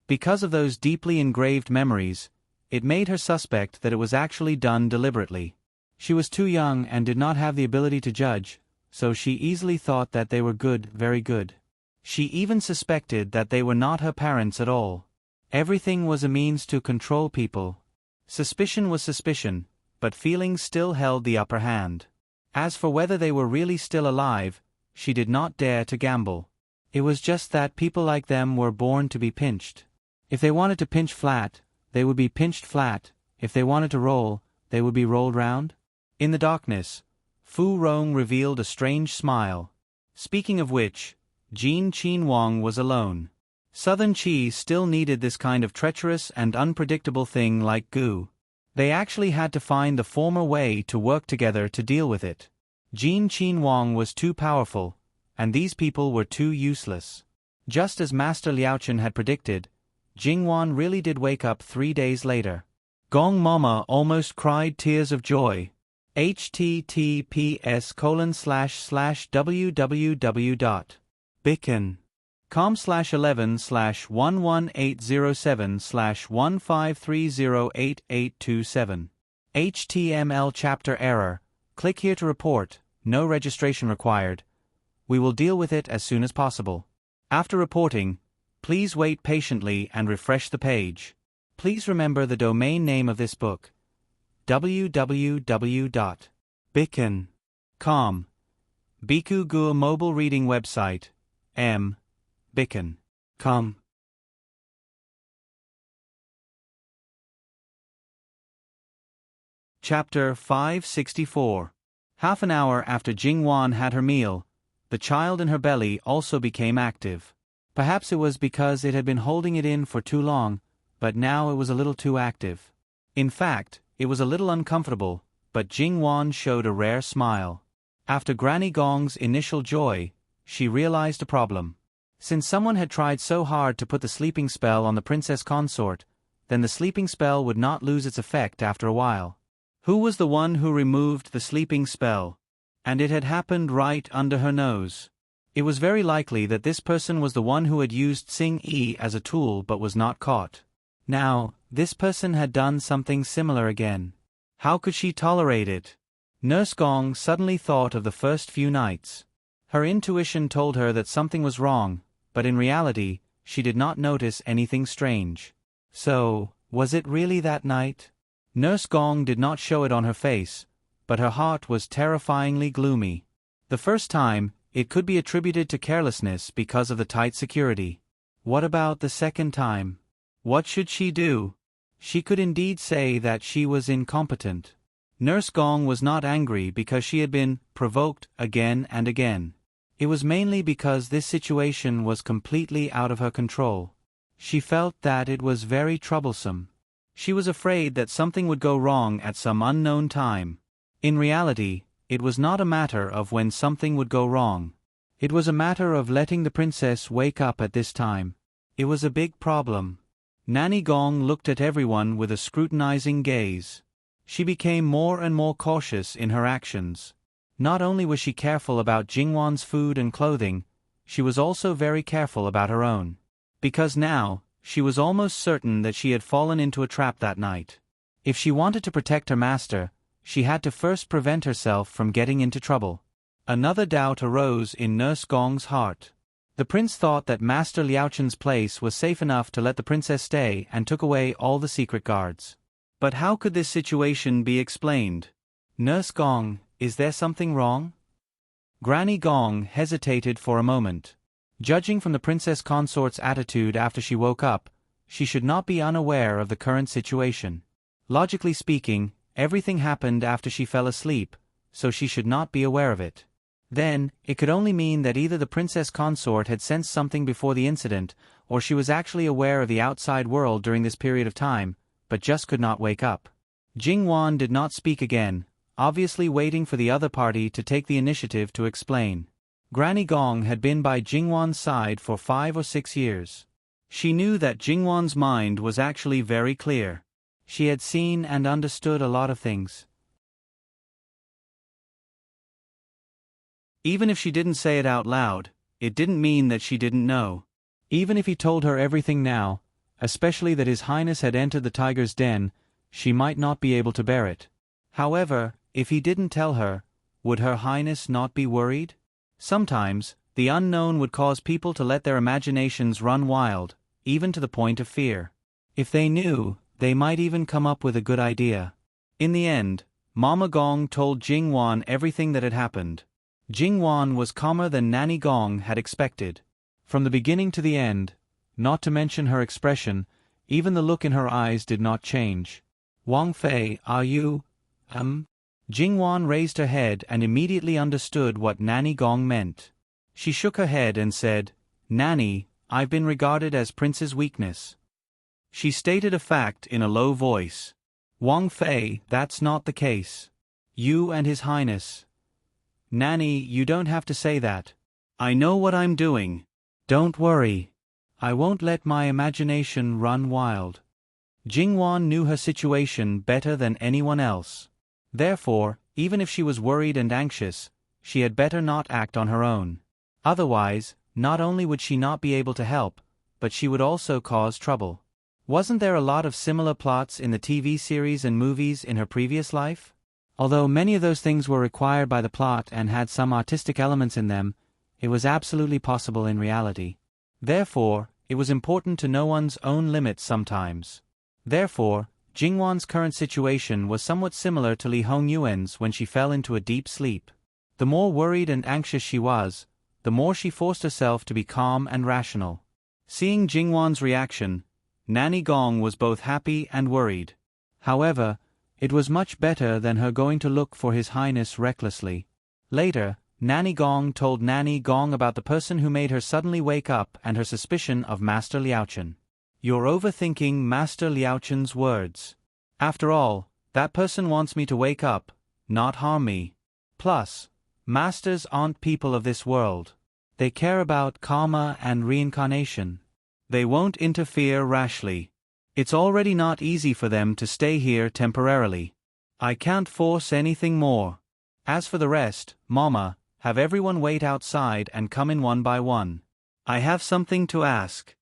Because of those deeply engraved memories, it made her suspect that it was actually done deliberately. She was too young and did not have the ability to judge, so she easily thought that they were good, very good. She even suspected that they were not her parents at all. Everything was a means to control people. Suspicion was suspicion, but feelings still held the upper hand. As for whether they were really still alive, she did not dare to gamble. It was just that people like them were born to be pinched. If they wanted to pinch flat, they would be pinched flat. If they wanted to roll, they would be rolled round. In the darkness, Fu Rong revealed a strange smile. Speaking of which, Jin Qin Wang was alone. Southern Qi still needed this kind of treacherous and unpredictable thing like goo. They actually had to find the former way to work together to deal with it. Jin Qin Wang was too powerful, and these people were too useless. Just as Master Liaochen had predicted, Jingwan really did wake up 3 days later. Gong Mama almost cried tears of joy. https://www.bicken.com/11/11807/153088827. HTML chapter error. Click here to report. No registration required. We will deal with it as soon as possible. After reporting, please wait patiently and refresh the page. Please remember the domain name of this book: www.bicken.com. Biku Gu mobile reading website, bicken.com. Chapter 564. Half an hour after Jingwan had her meal, the child in her belly also became active. Perhaps it was because it had been holding it in for too long, but now it was a little too active. In fact, it was a little uncomfortable, but Jingwan showed a rare smile. After Granny Gong's initial joy, she realized a problem. Since someone had tried so hard to put the sleeping spell on the princess consort, then the sleeping spell would not lose its effect after a while. Who was the one who removed the sleeping spell? And it had happened right under her nose. It was very likely that this person was the one who had used Xing Yi as a tool but was not caught. Now, this person had done something similar again. How could she tolerate it? Nurse Gong suddenly thought of the first few nights. Her intuition told her that something was wrong, but in reality, she did not notice anything strange. So, was it really that night? Nurse Gong did not show it on her face, but her heart was terrifyingly gloomy. The first time, it could be attributed to carelessness because of the tight security. What about the second time? What should she do? She could indeed say that she was incompetent. Nurse Gong was not angry because she had been provoked again and again. It was mainly because this situation was completely out of her control. She felt that it was very troublesome. She was afraid that something would go wrong at some unknown time. In reality, it was not a matter of when something would go wrong. It was a matter of letting the princess wake up at this time. It was a big problem. Nanny Gong looked at everyone with a scrutinizing gaze. She became more and more cautious in her actions. Not only was she careful about Jingwan's food and clothing, she was also very careful about her own. Because now, she was almost certain that she had fallen into a trap that night. If she wanted to protect her master, she had to first prevent herself from getting into trouble. Another doubt arose in Nurse Gong's heart. The prince thought that Master Liaochen's place was safe enough to let the princess stay and took away all the secret guards. But how could this situation be explained? Nurse Gong, is there something wrong? Granny Gong hesitated for a moment. Judging from the princess consort's attitude after she woke up, she should not be unaware of the current situation. Logically speaking, everything happened after she fell asleep, so she should not be aware of it. Then, it could only mean that either the princess consort had sensed something before the incident, or she was actually aware of the outside world during this period of time, but just could not wake up. Jingwan did not speak again, obviously waiting for the other party to take the initiative to explain. Granny Gong had been by Jingwan's side for 5 or 6 years. She knew that Jingwan's mind was actually very clear. She had seen and understood a lot of things. Even if she didn't say it out loud, it didn't mean that she didn't know. Even if he told her everything now, especially that His Highness had entered the tiger's den, she might not be able to bear it. However, if he didn't tell her, would Her Highness not be worried? Sometimes, the unknown would cause people to let their imaginations run wild, even to the point of fear. If they knew, they might even come up with a good idea. In the end, Mama Gong told Jingwan everything that had happened. Jingwan was calmer than Nanny Gong had expected. From the beginning to the end, not to mention her expression, even the look in her eyes did not change. Wang Fei, are you, Jingwan raised her head and immediately understood what Nanny Gong meant. She shook her head and said, Nanny, I've been regarded as Prince's weakness. She stated a fact in a low voice. Wang Fei, that's not the case. You and His Highness. Nanny, you don't have to say that. I know what I'm doing. Don't worry. I won't let my imagination run wild. Jingwan knew her situation better than anyone else. Therefore, even if she was worried and anxious, she had better not act on her own. Otherwise, not only would she not be able to help, but she would also cause trouble. Wasn't there a lot of similar plots in the TV series and movies in her previous life? Although many of those things were required by the plot and had some artistic elements in them, it was absolutely possible in reality. Therefore, it was important to know one's own limits sometimes. Therefore, Jingwan's current situation was somewhat similar to Li Hongyuan's when she fell into a deep sleep. The more worried and anxious she was, the more she forced herself to be calm and rational. Seeing Jingwan's reaction, Nanny Gong was both happy and worried. However, it was much better than her going to look for His Highness recklessly. Later, Nanny Gong told Nanny Gong about the person who made her suddenly wake up and her suspicion of Master Liaochen. You're overthinking Master Liaochen's words. After all, that person wants me to wake up, not harm me. Plus, masters aren't people of this world. They care about karma and reincarnation. They won't interfere rashly. It's already not easy for them to stay here temporarily. I can't force anything more. As for the rest, Mama, have everyone wait outside and come in one by one. I have something to ask.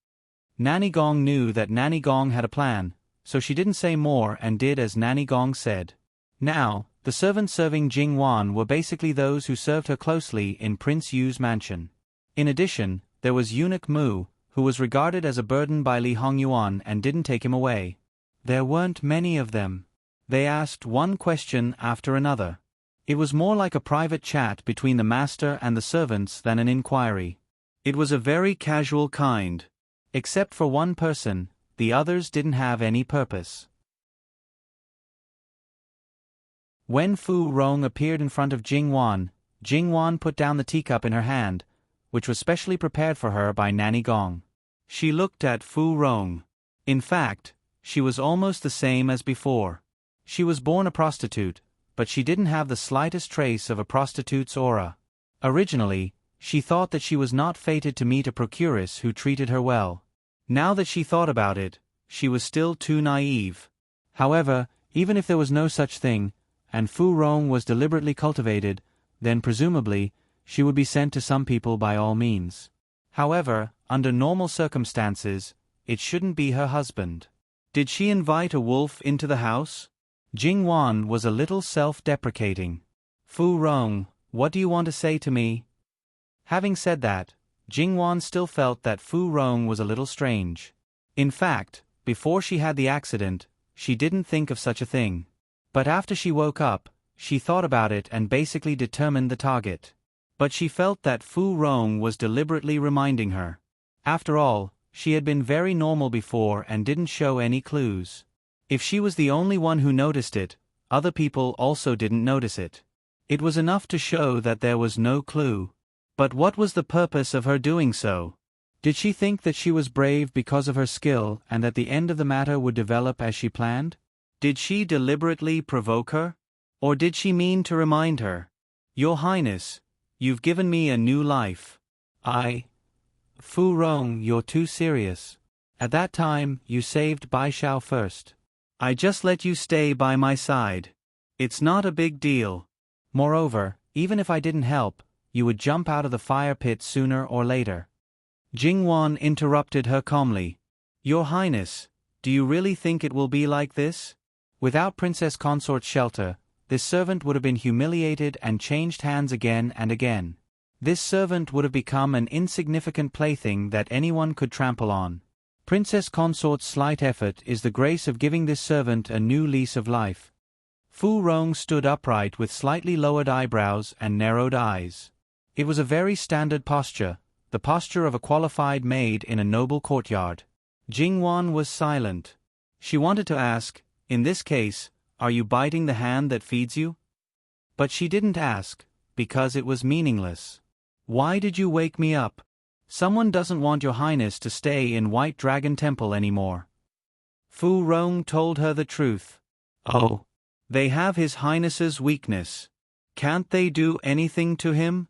Nanny Gong knew that Nanny Gong had a plan, so she didn't say more and did as Nanny Gong said. Now, the servants serving Jingwan were basically those who served her closely in Prince Yu's mansion. In addition, there was Eunuch Mu, who was regarded as a burden by Li Hongyuan and didn't take him away. There weren't many of them. They asked one question after another. It was more like a private chat between the master and the servants than an inquiry. It was a very casual kind. Except for one person, the others didn't have any purpose. When Fu Rong appeared in front of Jingwan, Jingwan put down the teacup in her hand, which was specially prepared for her by Nanny Gong. She looked at Fu Rong. In fact, she was almost the same as before. She was born a prostitute, but she didn't have the slightest trace of a prostitute's aura. Originally, she thought that she was not fated to meet a procuress who treated her well. Now that she thought about it, she was still too naive. However, even if there was no such thing, and Fu Rong was deliberately cultivated, then presumably, she would be sent to some people by all means. However, under normal circumstances, it shouldn't be her husband. Did she invite a wolf into the house? Jingwan was a little self-deprecating. Fu Rong, what do you want to say to me? Having said that, Jingwan still felt that Fu Rong was a little strange. In fact, before she had the accident, she didn't think of such a thing. But after she woke up, she thought about it and basically determined the target. But she felt that Fu Rong was deliberately reminding her. After all, she had been very normal before and didn't show any clues. If she was the only one who noticed it, other people also didn't notice it. It was enough to show that there was no clue. But what was the purpose of her doing so? Did she think that she was brave because of her skill and that the end of the matter would develop as she planned? Did she deliberately provoke her? Or did she mean to remind her? Your Highness, you've given me a new life. Fu Rong, you're too serious. At that time, you saved Bai Xiao first. I just let you stay by my side. It's not a big deal. Moreover, even if I didn't help, you would jump out of the fire pit sooner or later. Jingwan interrupted her calmly. Your Highness, do you really think it will be like this? Without Princess Consort's shelter, this servant would have been humiliated and changed hands again and again. This servant would have become an insignificant plaything that anyone could trample on. Princess Consort's slight effort is the grace of giving this servant a new lease of life. Fu Rong stood upright with slightly lowered eyebrows and narrowed eyes. It was a very standard posture, the posture of a qualified maid in a noble courtyard. Jingwan was silent. She wanted to ask, in this case, are you biting the hand that feeds you? But she didn't ask, because it was meaningless. Why did you wake me up? Someone doesn't want your Highness to stay in White Dragon Temple anymore. Fu Rong told her the truth. Oh. They have His Highness's weakness. Can't they do anything to him?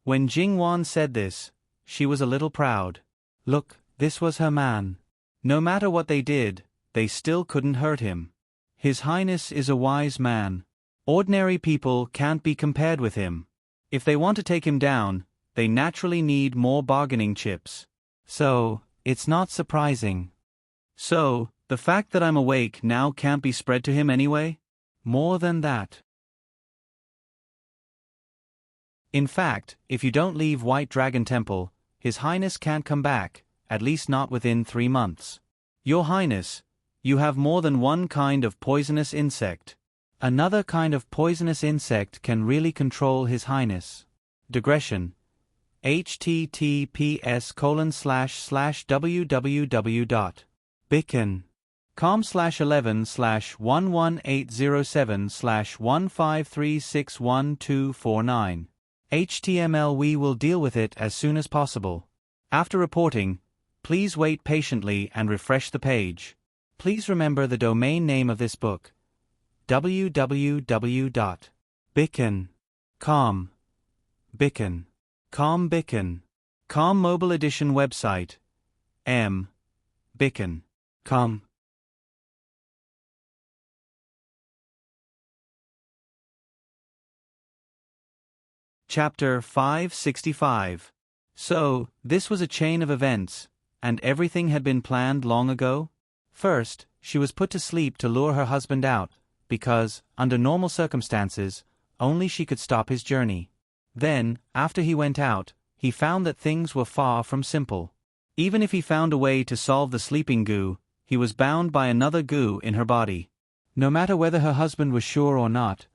When Jingwan said this, she was a little proud. Look, this was her man. No matter what they did, they still couldn't hurt him. His Highness is a wise man. Ordinary people can't be compared with him. If they want to take him down, they naturally need more bargaining chips. So, it's not surprising. So, the fact that I'm awake now can't be spread to him anyway? More than that. In fact, if you don't leave White Dragon Temple, His Highness can't come back, at least not within 3 months. Your Highness, you have more than one kind of poisonous insect. Another kind of poisonous insect can really control His Highness. Digression. https://www.bicken.com/11/11807/153612449. HTML. We will deal with it as soon as possible. After reporting, please wait patiently and refresh the page. Please remember the domain name of this book: www.bicken.com. Bicken. Com Bicken. Com Mobile Edition website. Bicken.com. Chapter 565. So, this was a chain of events, and everything had been planned long ago? First, she was put to sleep to lure her husband out, because, under normal circumstances, only she could stop his journey. Then, after he went out, he found that things were far from simple. Even if he found a way to solve the sleeping goo, he was bound by another goo in her body. No matter whether her husband was sure or not,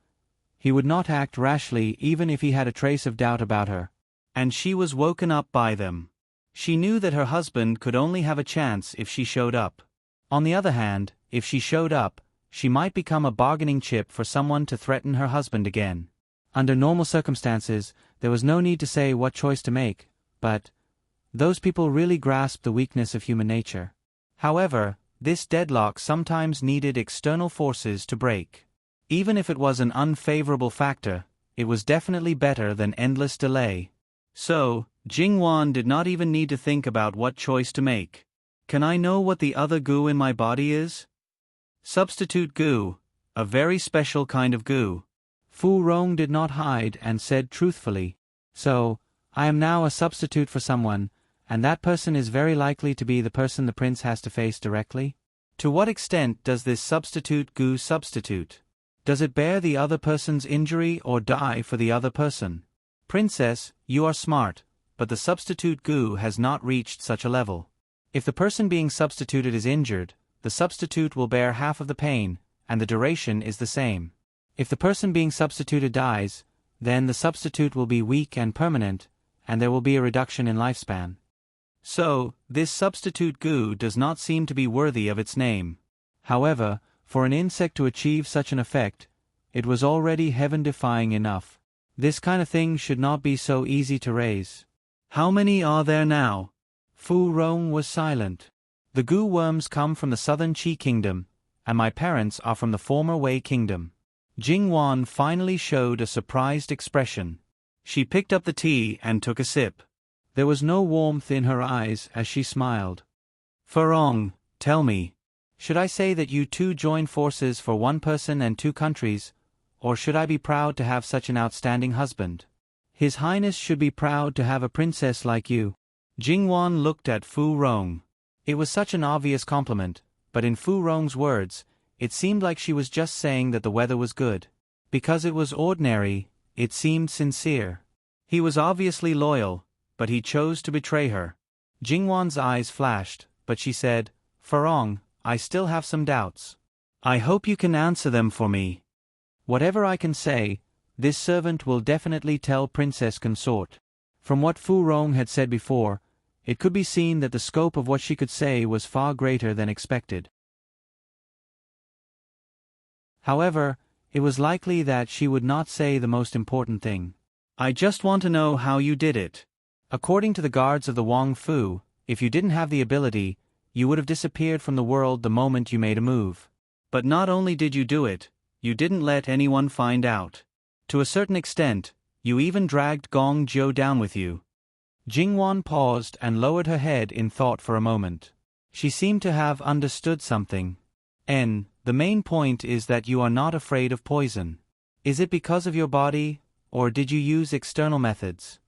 he would not act rashly even if he had a trace of doubt about her. And she was woken up by them. She knew that her husband could only have a chance if she showed up. On the other hand, if she showed up, she might become a bargaining chip for someone to threaten her husband again. Under normal circumstances, there was no need to say what choice to make, but those people really grasped the weakness of human nature. However, this deadlock sometimes needed external forces to break. Even if it was an unfavorable factor, it was definitely better than endless delay. So, Jingwan did not even need to think about what choice to make. Can I know what the other goo in my body is? Substitute goo, a very special kind of goo. Fu Rong did not hide and said truthfully, so, I am now a substitute for someone, and that person is very likely to be the person the prince has to face directly? To what extent does this substitute goo substitute? Does it bear the other person's injury or die for the other person? Princess, you are smart, but the substitute goo has not reached such a level. If the person being substituted is injured, the substitute will bear half of the pain, and the duration is the same. If the person being substituted dies, then the substitute will be weak and permanent, and there will be a reduction in lifespan. So, this substitute goo does not seem to be worthy of its name. However, for an insect to achieve such an effect, it was already heaven-defying enough. This kind of thing should not be so easy to raise. How many are there now? Fu Rong was silent. The goo worms come from the southern Qi kingdom, and my parents are from the former Wei kingdom. Jingwan finally showed a surprised expression. She picked up the tea and took a sip. There was no warmth in her eyes as she smiled. Furong, tell me, should I say that you two join forces for one person and two countries, or should I be proud to have such an outstanding husband? His Highness should be proud to have a princess like you. Jingwan looked at Fu Rong. It was such an obvious compliment, but in Fu Rong's words, it seemed like she was just saying that the weather was good. Because it was ordinary, it seemed sincere. He was obviously loyal, but he chose to betray her. Jingwan's eyes flashed, but she said, Furong, I still have some doubts. I hope you can answer them for me. Whatever I can say, this servant will definitely tell Princess Consort. From what Fu Rong had said before, it could be seen that the scope of what she could say was far greater than expected. However, it was likely that she would not say the most important thing. I just want to know how you did it. According to the guards of the Wang Fu, if you didn't have the ability, you would have disappeared from the world the moment you made a move. But not only did you do it, you didn't let anyone find out. To a certain extent, you even dragged Gong Jiu down with you. Jingwan paused and lowered her head in thought for a moment. She seemed to have understood something. The main point is that you are not afraid of poison. Is it because of your body, or did you use external methods?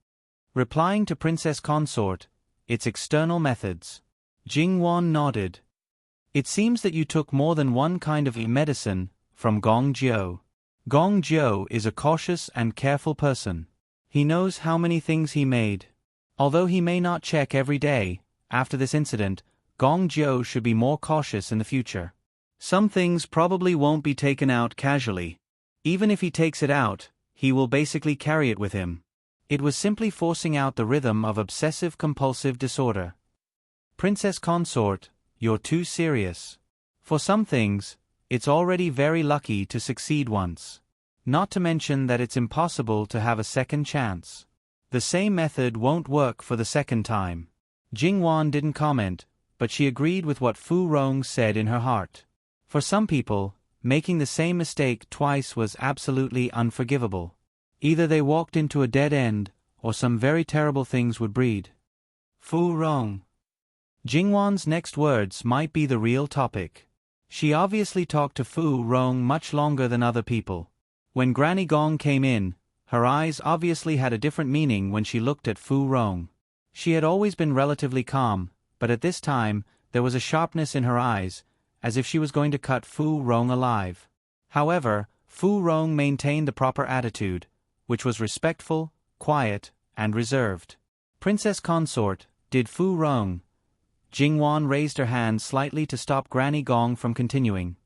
Replying to Princess Consort, it's external methods. Jingwan nodded. It seems that you took more than one kind of medicine from Gong Jiu. Gong Jiu is a cautious and careful person. He knows how many things he made. Although he may not check every day, after this incident, Gong Jiu should be more cautious in the future. Some things probably won't be taken out casually. Even if he takes it out, he will basically carry it with him. It was simply forcing out the rhythm of obsessive-compulsive disorder. Princess Consort, you're too serious. For some things, it's already very lucky to succeed once. Not to mention that it's impossible to have a second chance. The same method won't work for the second time. Jingwan didn't comment, but she agreed with what Fu Rong said in her heart. For some people, making the same mistake twice was absolutely unforgivable. Either they walked into a dead end, or some very terrible things would breed. Fu Rong. Jingwan's next words might be the real topic. She obviously talked to Fu Rong much longer than other people. When Granny Gong came in, her eyes obviously had a different meaning when she looked at Fu Rong. She had always been relatively calm, but at this time, there was a sharpness in her eyes, as if she was going to cut Fu Rong alive. However, Fu Rong maintained the proper attitude, which was respectful, quiet, and reserved. Princess Consort, did Fu Rong? Jingwan raised her hand slightly to stop Granny Gong from continuing.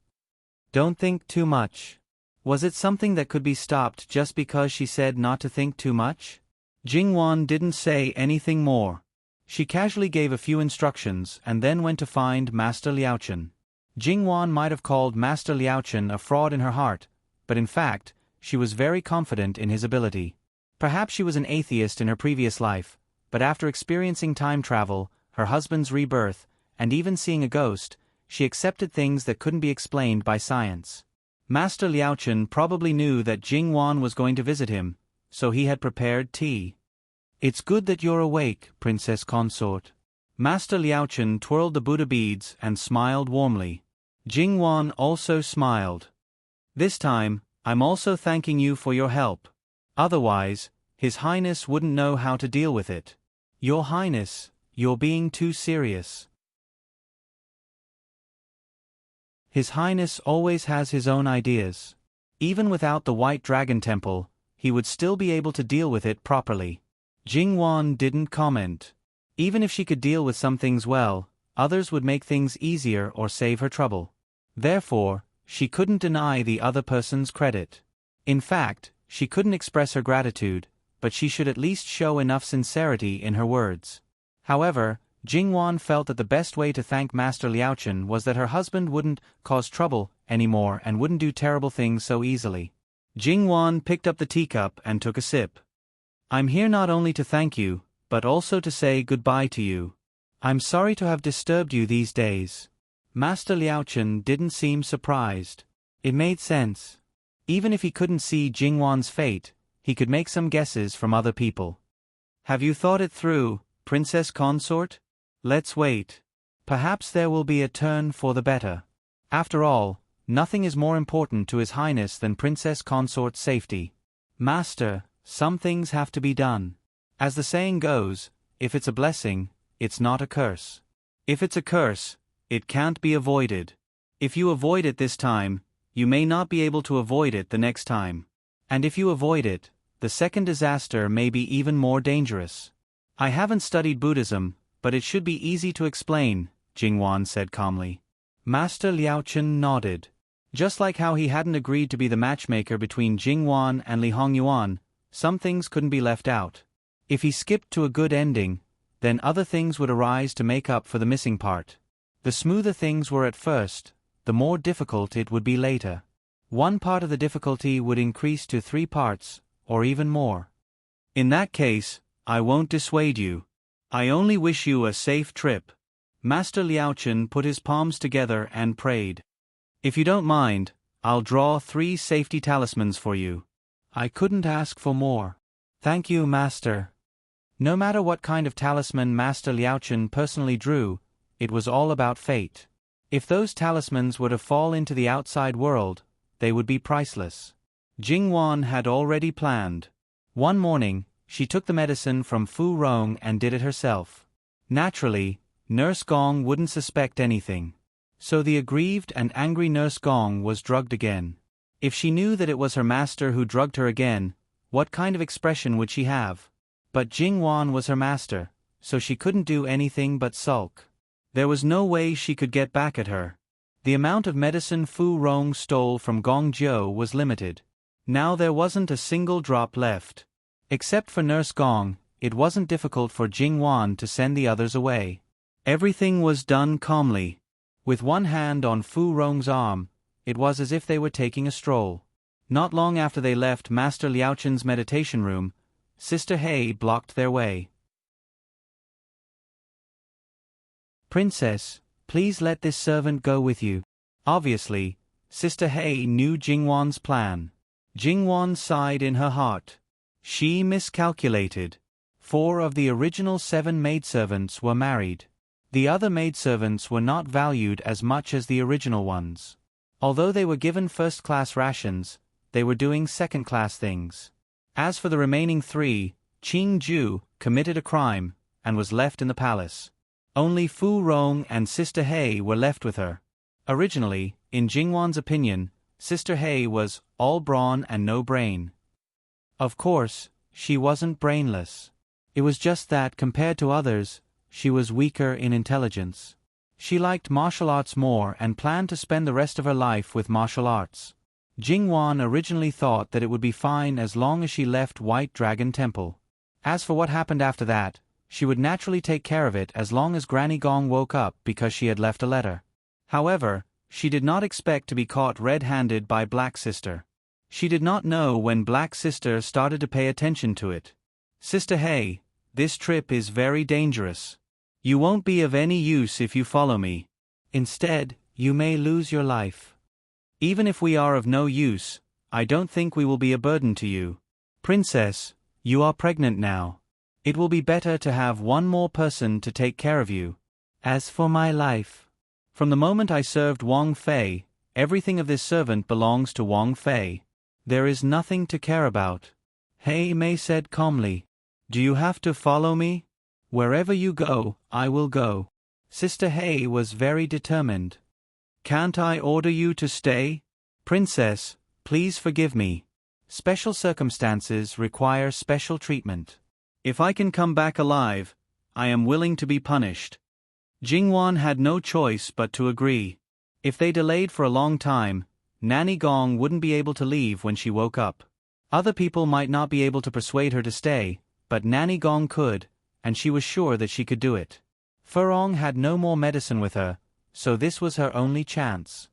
Don't think too much. Was it something that could be stopped just because she said not to think too much? Jingwan didn't say anything more. She casually gave a few instructions and then went to find Master Liaochen. Jingwan might have called Master Liaochen a fraud in her heart, but in fact, she was very confident in his ability. Perhaps she was an atheist in her previous life, but after experiencing time travel, her husband's rebirth, and even seeing a ghost, she accepted things that couldn't be explained by science. Master Liaochen probably knew that Jingwan was going to visit him, so he had prepared tea. It's good that you're awake, Princess Consort. Master Liaochen twirled the Buddha beads and smiled warmly. Jingwan also smiled. This time, I'm also thanking you for your help. Otherwise, His Highness wouldn't know how to deal with it. Your Highness, you're being too serious. His Highness always has his own ideas. Even without the White Dragon Temple, he would still be able to deal with it properly. Jingwan didn't comment. Even if she could deal with some things well, others would make things easier or save her trouble. Therefore, she couldn't deny the other person's credit. In fact, she couldn't express her gratitude, but she should at least show enough sincerity in her words. However, Jingwan felt that the best way to thank Master Liaochen was that her husband wouldn't cause trouble anymore and wouldn't do terrible things so easily. Jingwan picked up the teacup and took a sip. I'm here not only to thank you, but also to say goodbye to you. I'm sorry to have disturbed you these days. Master Liaochen didn't seem surprised. It made sense. Even if he couldn't see Jingwan's fate, he could make some guesses from other people. Have you thought it through, Princess Consort? Let's wait. Perhaps there will be a turn for the better. After all, nothing is more important to His Highness than Princess Consort's safety. Master, some things have to be done. As the saying goes, if it's a blessing, it's not a curse. If it's a curse, it can't be avoided. If you avoid it this time, you may not be able to avoid it the next time. And if you avoid it, the second disaster may be even more dangerous. I haven't studied Buddhism, but it should be easy to explain, Jingwan said calmly. Master Liaochen nodded. Just like how he hadn't agreed to be the matchmaker between Jingwan and Li Hongyuan, some things couldn't be left out. If he skipped to a good ending, then other things would arise to make up for the missing part. The smoother things were at first, the more difficult it would be later. One part of the difficulty would increase to 3 parts, or even more. In that case, I won't dissuade you. I only wish you a safe trip. Master Liaochen put his palms together and prayed. If you don't mind, I'll draw 3 safety talismans for you. I couldn't ask for more. Thank you, Master. No matter what kind of talisman Master Liaochen personally drew, it was all about fate. If those talismans were to fall into the outside world, they would be priceless. Jingwan had already planned. One morning, she took the medicine from Fu Rong and did it herself. Naturally, Nurse Gong wouldn't suspect anything. So the aggrieved and angry Nurse Gong was drugged again. If she knew that it was her master who drugged her again, what kind of expression would she have? But Jingwan was her master, so she couldn't do anything but sulk. There was no way she could get back at her. The amount of medicine Fu Rong stole from Gong Jiu was limited. Now there wasn't a single drop left. Except for Nurse Gong, it wasn't difficult for Jingwan to send the others away. Everything was done calmly. With one hand on Fu Rong's arm, it was as if they were taking a stroll. Not long after they left Master Liaochen's meditation room, Sister He blocked their way. Princess, please let this servant go with you. Obviously, Sister He knew Jingwan's plan. Jingwan sighed in her heart. She miscalculated. 4 of the original 7 maidservants were married. The other maidservants were not valued as much as the original ones. Although they were given first-class rations, they were doing second-class things. As for the remaining 3, Qing Ju committed a crime and was left in the palace. Only Fu Rong and Sister He were left with her. Originally, in Jingwan's opinion, Sister He was all brawn and no brain. Of course, she wasn't brainless. It was just that, compared to others, she was weaker in intelligence. She liked martial arts more and planned to spend the rest of her life with martial arts. Jingwan originally thought that it would be fine as long as she left White Dragon Temple. As for what happened after that, she would naturally take care of it as long as Granny Gong woke up because she had left a letter. However, she did not expect to be caught red-handed by Black Sister. She did not know when Black Sister started to pay attention to it. Sister He, this trip is very dangerous. You won't be of any use if you follow me. Instead, you may lose your life. Even if we are of no use, I don't think we will be a burden to you. Princess, you are pregnant now. It will be better to have one more person to take care of you. As for my life, from the moment I served Wang Fei, everything of this servant belongs to Wang Fei. There is nothing to care about. He Mei said calmly. Do you have to follow me? Wherever you go, I will go. Sister He was very determined. Can't I order you to stay? Princess, please forgive me. Special circumstances require special treatment. If I can come back alive, I am willing to be punished. Jingwan had no choice but to agree. If they delayed for a long time, Nanny Gong wouldn't be able to leave when she woke up. Other people might not be able to persuade her to stay, but Nanny Gong could, and she was sure that she could do it. Furong had no more medicine with her, so this was her only chance.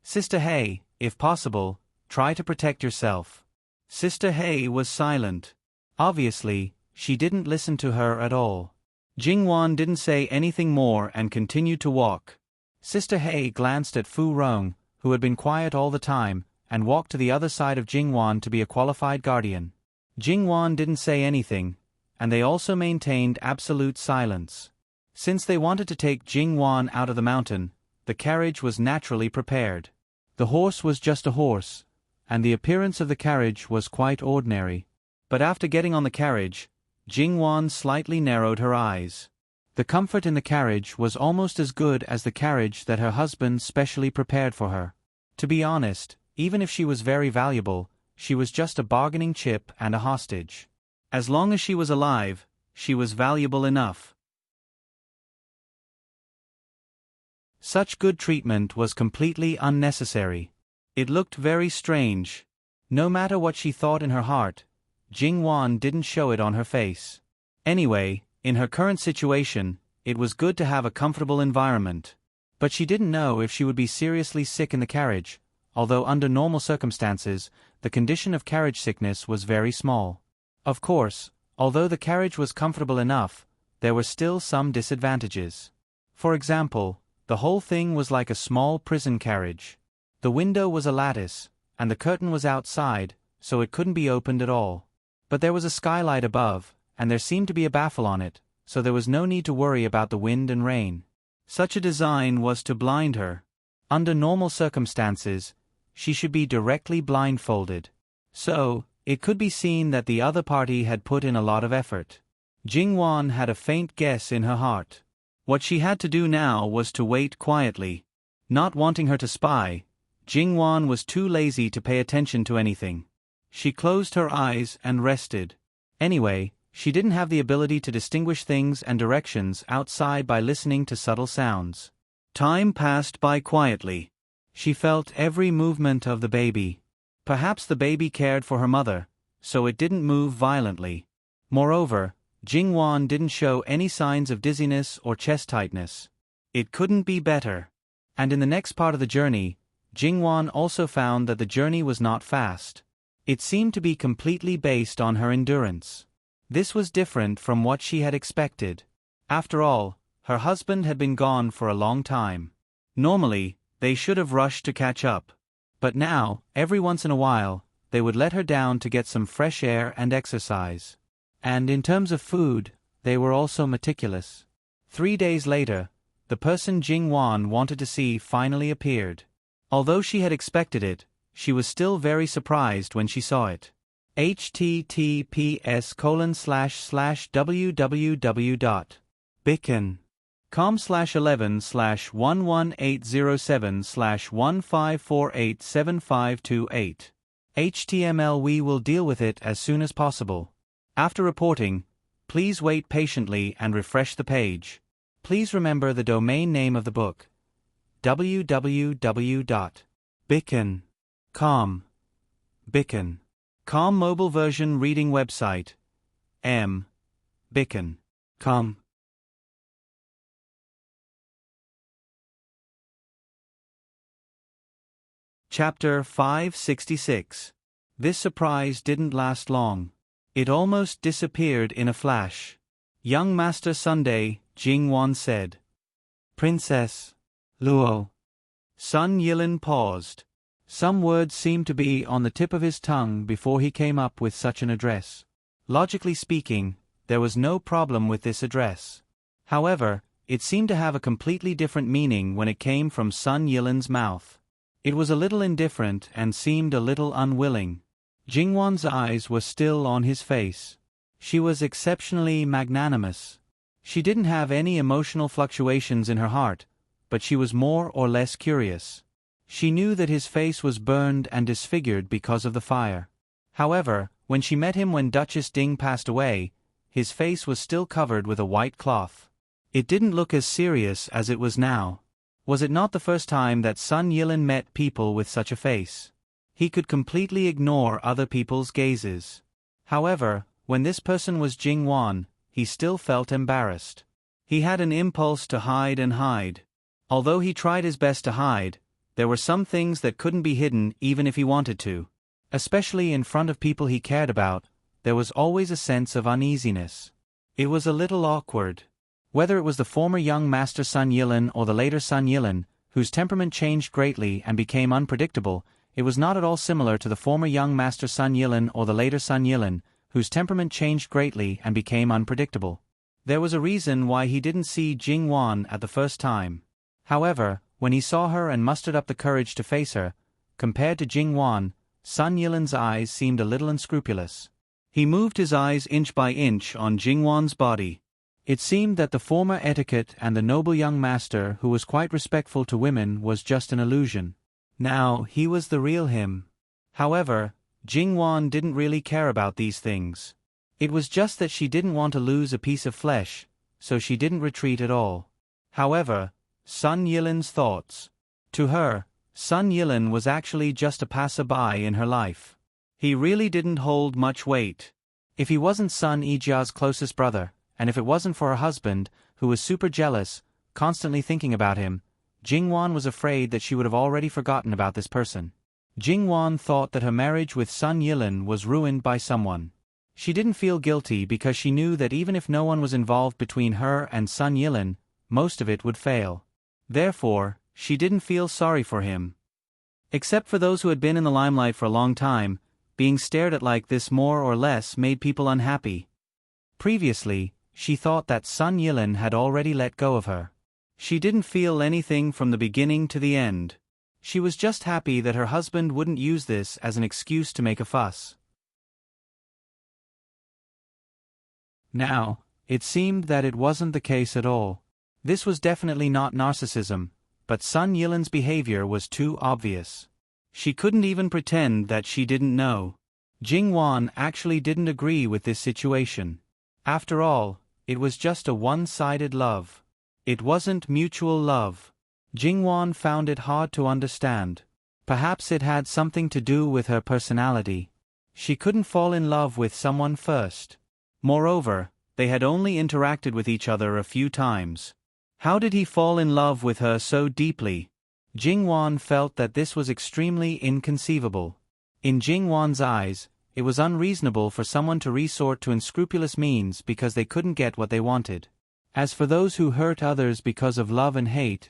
Sister He, if possible, try to protect yourself. Sister He was silent. Obviously, she didn't listen to her at all. Jingwan didn't say anything more and continued to walk. Sister He glanced at Fu Rong, who had been quiet all the time, and walked to the other side of Jingwan to be a qualified guardian. Jingwan didn't say anything, and they also maintained absolute silence. Since they wanted to take Jingwan out of the mountain, the carriage was naturally prepared. The horse was just a horse, and the appearance of the carriage was quite ordinary. But after getting on the carriage, Jingwan slightly narrowed her eyes. The comfort in the carriage was almost as good as the carriage that her husband specially prepared for her. To be honest, even if she was very valuable, she was just a bargaining chip and a hostage. As long as she was alive, she was valuable enough. Such good treatment was completely unnecessary. It looked very strange. No matter what she thought in her heart, Jingwan didn't show it on her face. Anyway, in her current situation, it was good to have a comfortable environment. But she didn't know if she would be seriously sick in the carriage, although under normal circumstances, the condition of carriage sickness was very small. Of course, although the carriage was comfortable enough, there were still some disadvantages. For example, the whole thing was like a small prison carriage. The window was a lattice, and the curtain was outside, so it couldn't be opened at all. But there was a skylight above, and there seemed to be a baffle on it, so there was no need to worry about the wind and rain. Such a design was to blind her. Under normal circumstances, she should be directly blindfolded. So, it could be seen that the other party had put in a lot of effort. Jingwan had a faint guess in her heart. What she had to do now was to wait quietly. Not wanting her to spy, Jingwan was too lazy to pay attention to anything. She closed her eyes and rested. Anyway, she didn't have the ability to distinguish things and directions outside by listening to subtle sounds. Time passed by quietly. She felt every movement of the baby. Perhaps the baby cared for her mother, so it didn't move violently. Moreover, Jingwan didn't show any signs of dizziness or chest tightness. It couldn't be better. And in the next part of the journey, Jingwan also found that the journey was not fast. It seemed to be completely based on her endurance. This was different from what she had expected. After all, her husband had been gone for a long time. Normally, they should have rushed to catch up. But now, every once in a while, they would let her down to get some fresh air and exercise. And in terms of food, they were also meticulous. 3 days later, the person Jingwan wanted to see finally appeared. Although she had expected it, she was still very surprised when she saw it. https://www.bicken.com/11/11807/15487528 HTML. We will deal with it as soon as possible. After reporting, please wait patiently and refresh the page. Please remember the domain name of the book: www.bicken.com. Bicken.com mobile version reading website Bicken.com. Chapter 566. This surprise didn't last long. It almost disappeared in a flash. Young Master Sunday, Jingwan said. Princess Luo. Sun Yilin paused. Some words seemed to be on the tip of his tongue before he came up with such an address. Logically speaking, there was no problem with this address. However, it seemed to have a completely different meaning when it came from Sun Yilin's mouth. It was a little indifferent and seemed a little unwilling. Jingwan's eyes were still on his face. She was exceptionally magnanimous. She didn't have any emotional fluctuations in her heart, but she was more or less curious. She knew that his face was burned and disfigured because of the fire. However, when she met him when Duchess Ding passed away, his face was still covered with a white cloth. It didn't look as serious as it was now. Was it not the first time that Sun Yilin met people with such a face? He could completely ignore other people's gazes. However, when this person was Jingwan, he still felt embarrassed. He had an impulse to hide and hide. Although he tried his best to hide, there were some things that couldn't be hidden even if he wanted to. Especially in front of people he cared about, there was always a sense of uneasiness. It was a little awkward. Whether it was the former young Master Sun Yilin or the later Sun Yilin, whose temperament changed greatly and became unpredictable, It was not at all similar to the former young master Sun Yilin or the later Sun Yilin, whose temperament changed greatly and became unpredictable. There was a reason why he didn't see Jing Wan at the first time. However, when he saw her and mustered up the courage to face her, compared to Jing Wan, Sun Yilin's eyes seemed a little unscrupulous. He moved his eyes inch by inch on Jing Wan's body. It seemed that the former etiquette and the noble young master who was quite respectful to women was just an illusion. Now, he was the real him. However, Jing Wan didn't really care about these things. It was just that she didn't want to lose a piece of flesh, so she didn't retreat at all. However, Sun Yilin's thoughts. To her, Sun Yilin was actually just a passerby in her life. He really didn't hold much weight. If he wasn't Sun Yijia's closest brother, and if it wasn't for her husband, who was super jealous, constantly thinking about him, Jing Wan was afraid that she would have already forgotten about this person. Jing Wan thought that her marriage with Sun Yilin was ruined by someone. She didn't feel guilty because she knew that even if no one was involved between her and Sun Yilin, most of it would fail. Therefore, she didn't feel sorry for him. Except for those who had been in the limelight for a long time, being stared at like this more or less made people unhappy. Previously, she thought that Sun Yilin had already let go of her. She didn't feel anything from the beginning to the end. She was just happy that her husband wouldn't use this as an excuse to make a fuss. Now, it seemed that it wasn't the case at all. This was definitely not narcissism, but Sun Yilin's behavior was too obvious. She couldn't even pretend that she didn't know. Jing Wan actually didn't agree with this situation. After all, it was just a one-sided love. It wasn't mutual love. Jing Wan found it hard to understand. Perhaps it had something to do with her personality. She couldn't fall in love with someone first. Moreover, they had only interacted with each other a few times. How did he fall in love with her so deeply? Jing Wan felt that this was extremely inconceivable. In Jing Wan's eyes, it was unreasonable for someone to resort to unscrupulous means because they couldn't get what they wanted. As for those who hurt others because of love and hate,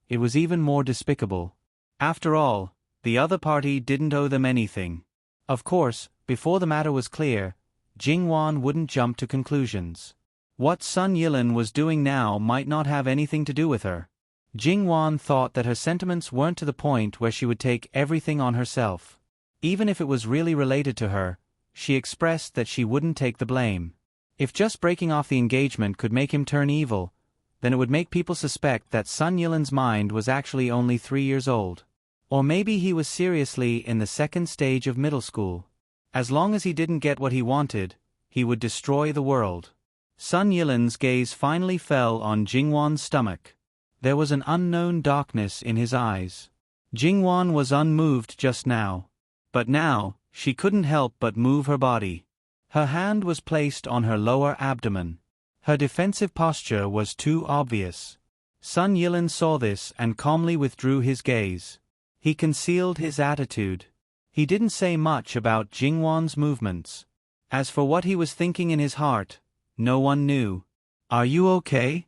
it was even more despicable. After all, the other party didn't owe them anything. Of course, before the matter was clear, Jing Wan wouldn't jump to conclusions. What Sun Yilin was doing now might not have anything to do with her. Jing Wan thought that her sentiments weren't to the point where she would take everything on herself. Even if it was really related to her, she expressed that she wouldn't take the blame. If just breaking off the engagement could make him turn evil, then it would make people suspect that Sun Yilin's mind was actually only 3 years old. Or maybe he was seriously in the second stage of middle school. As long as he didn't get what he wanted, he would destroy the world. Sun Yilin's gaze finally fell on Jing Wan's stomach. There was an unknown darkness in his eyes. Jing Wan was unmoved just now. But now, she couldn't help but move her body. Her hand was placed on her lower abdomen. Her defensive posture was too obvious. Sun Yilin saw this and calmly withdrew his gaze. He concealed his attitude. He didn't say much about Jing Wan's movements. As for what he was thinking in his heart, no one knew. "Are you okay?"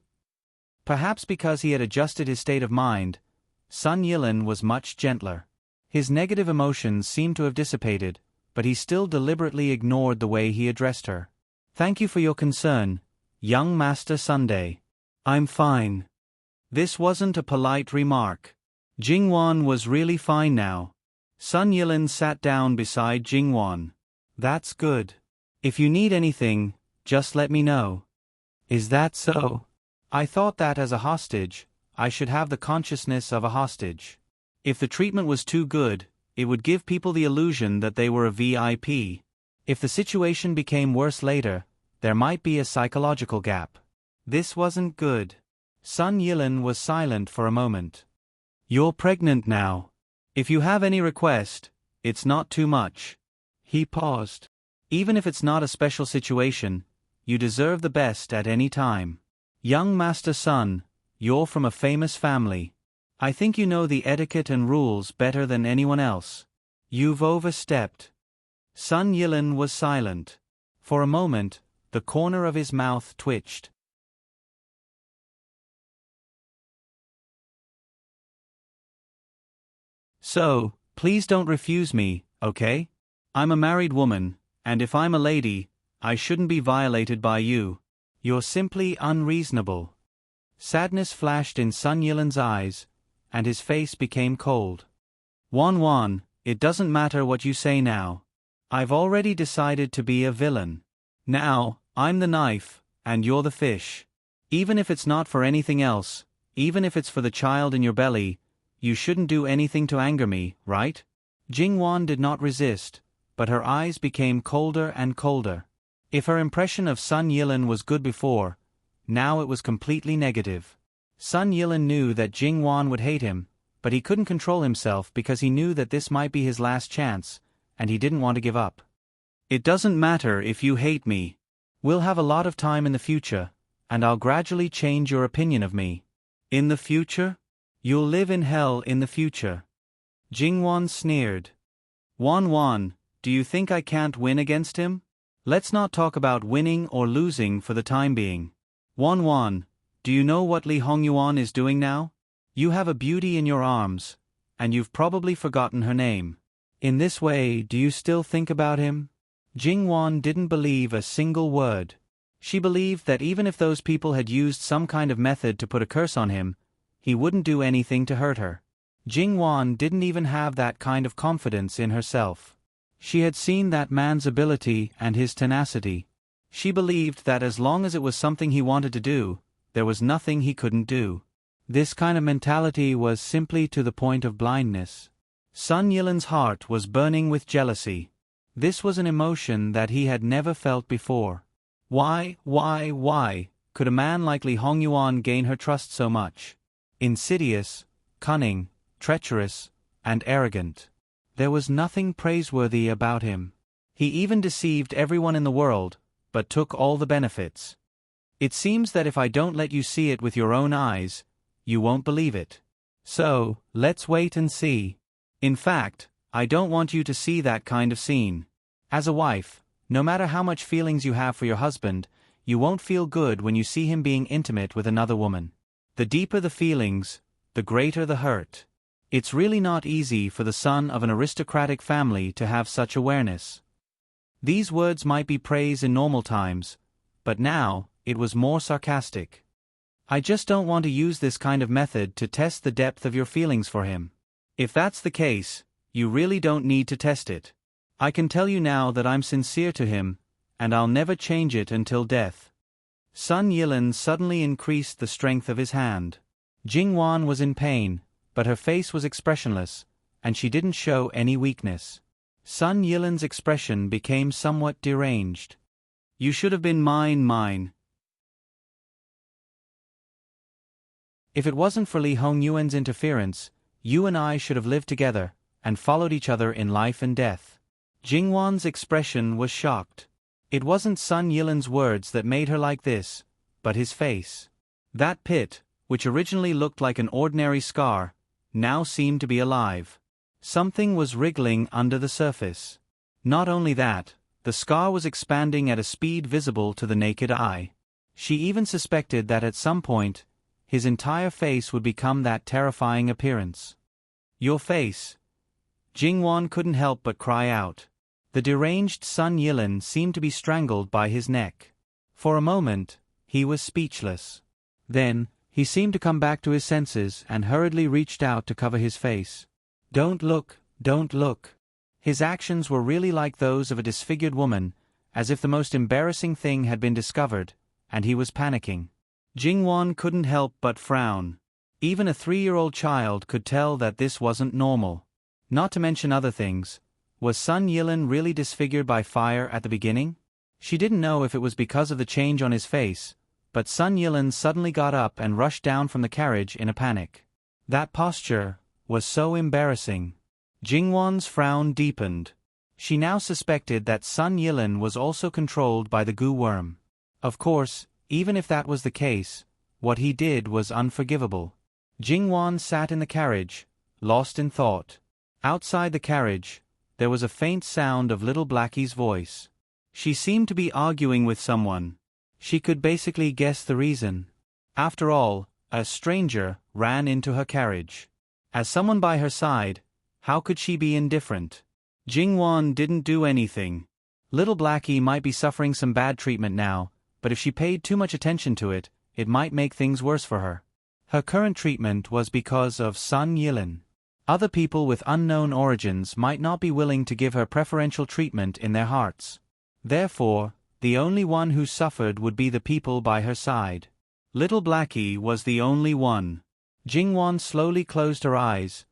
Perhaps because he had adjusted his state of mind, Sun Yilin was much gentler. His negative emotions seemed to have dissipated, but he still deliberately ignored the way he addressed her. "Thank you for your concern, young Master Sunday. I'm fine." This wasn't a polite remark. Jing Wan was really fine now. Sun Yilin sat down beside Jing Wan. "That's good. If you need anything, just let me know." "Is that so? I thought that as a hostage, I should have the consciousness of a hostage. If the treatment was too good, it would give people the illusion that they were a VIP. If the situation became worse later, there might be a psychological gap. This wasn't good." Sun Yilin was silent for a moment. "You're pregnant now. If you have any request, it's not too much." He paused. "Even if it's not a special situation, you deserve the best at any time. Young Master Sun, you're from a famous family. I think you know the etiquette and rules better than anyone else. You've overstepped." Sun Yilin was silent. For a moment, the corner of his mouth twitched. "So, Please don't refuse me, okay? I'm a married woman, and if I'm a lady, I shouldn't be violated by you. You're simply unreasonable." Sadness flashed in Sun Yilan's eyes, and his face became cold. "Wan Wan, it doesn't matter what you say now. I've already decided to be a villain. Now, I'm the knife, and you're the fish. Even if it's not for anything else, even if it's for the child in your belly, you shouldn't do anything to anger me, right?" Jingwan did not resist, but her eyes became colder and colder. If her impression of Sun Yilan was good before, now it was completely negative. Sun Yilan knew that Jingwan would hate him, but he couldn't control himself because he knew that this might be his last chance, and he didn't want to give up. "It doesn't matter if you hate me. We'll have a lot of time in the future, and I'll gradually change your opinion of me." "In the future? You'll live in hell in the future." Jingwan sneered. "Wan Wan, do you think I can't win against him? Let's not talk about winning or losing for the time being. Wan Wan, do you know what Li Hongyuan is doing now? You have a beauty in your arms, and you've probably forgotten her name. In this way, do you still think about him?" Jingwan didn't believe a single word. She believed that even if those people had used some kind of method to put a curse on him, he wouldn't do anything to hurt her. Jingwan didn't even have that kind of confidence in herself. She had seen that man's ability and his tenacity. She believed that as long as it was something he wanted to do, there was nothing he couldn't do. This kind of mentality was simply to the point of blindness. Sun Yilan's heart was burning with jealousy. This was an emotion that he had never felt before. Why could a man like Li Hongyuan gain her trust so much? Insidious, cunning, treacherous, and arrogant. There was nothing praiseworthy about him. He even deceived everyone in the world, but took all the benefits. It seems that if I don't let you see it with your own eyes, you won't believe it. So, let's wait and see. In fact, I don't want you to see that kind of scene. As a wife, no matter how much feelings you have for your husband, you won't feel good when you see him being intimate with another woman. The deeper the feelings, the greater the hurt. It's really not easy for the son of an aristocratic family to have such awareness. These words might be praise in normal times, but now, it was more sarcastic. I just don't want to use this kind of method to test the depth of your feelings for him. If that's the case, you really don't need to test it. I can tell you now that I'm sincere to him, and I'll never change it until death." Sun Yilan suddenly increased the strength of his hand. Jingwan was in pain, but her face was expressionless, and she didn't show any weakness. Sun Yilan's expression became somewhat deranged. "You should have been mine. If it wasn't for Li Hongyuan's interference, you and I should have lived together, and followed each other in life and death." Jingwan's expression was shocked. It wasn't Sun Yilan's words that made her like this, but his face. That pit, which originally looked like an ordinary scar, now seemed to be alive. Something was wriggling under the surface. Not only that, the scar was expanding at a speed visible to the naked eye. She even suspected that at some point, his entire face would become that terrifying appearance. "Your face!" Jingwan couldn't help but cry out. The deranged Sun Yilan seemed to be strangled by his neck. For a moment, he was speechless. Then, he seemed to come back to his senses and hurriedly reached out to cover his face. Don't look. His actions were really like those of a disfigured woman, as if the most embarrassing thing had been discovered, and he was panicking. Jingwan couldn't help but frown. Even a 3-year-old child could tell that this wasn't normal. Not to mention other things. Was Sun Yilan really disfigured by fire at the beginning? She didn't know if it was because of the change on his face, but Sun Yilan suddenly got up and rushed down from the carriage in a panic. That posture was so embarrassing. Jingwan's frown deepened. She now suspected that Sun Yilan was also controlled by the goo worm. Of course, even if that was the case, what he did was unforgivable. Jingwan sat in the carriage, lost in thought. Outside the carriage, there was a faint sound of little Blackie's voice. She seemed to be arguing with someone. She could basically guess the reason. After all, a stranger ran into her carriage. As someone by her side, How could she be indifferent? Jingwan didn't do anything. Little Blackie might be suffering some bad treatment now, but if she paid too much attention to it, it might make things worse for her. Her current treatment was because of Sun Yilin. Other people with unknown origins might not be willing to give her preferential treatment in their hearts. Therefore, the only one who suffered would be the people by her side. Little Blackie was the only one. Jingwan slowly closed her eyes,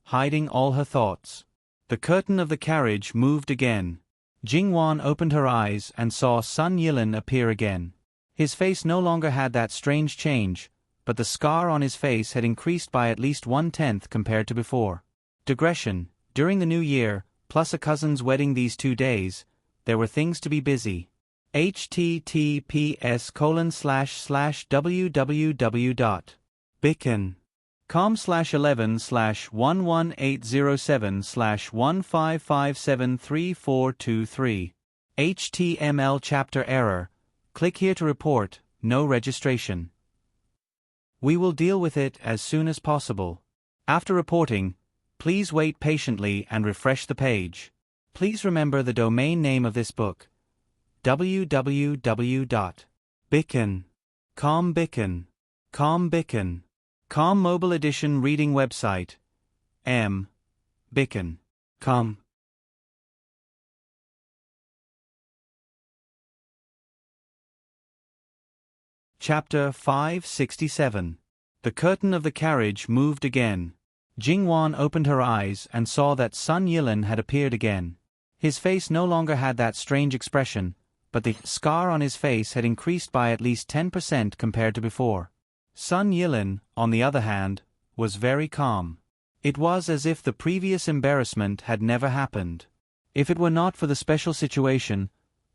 hiding all her thoughts. The curtain of the carriage moved again. Jingwan opened her eyes and saw Sun Yilin appear again. His face no longer had that strange change, but the scar on his face had increased by at least 1/10 compared to before. Digression: during the new year, plus a cousin's wedding these 2 days, there were things to be busy. https://www.bicken.com/11/11807/1557343. HTML chapter error. Click here to report, no registration. We will deal with it as soon as possible. After reporting, please wait patiently and refresh the page. Please remember the domain name of this book: www.bicken.com. Bicken.com mobile edition reading website bicken.com. Chapter 567. The curtain of the carriage moved again. Jingwan opened her eyes and saw that Sun Yilin had appeared again. His face no longer had that strange expression, but the scar on his face had increased by at least 10% compared to before. Sun Yilin, on the other hand, was very calm. It was as if the previous embarrassment had never happened. If it were not for the special situation,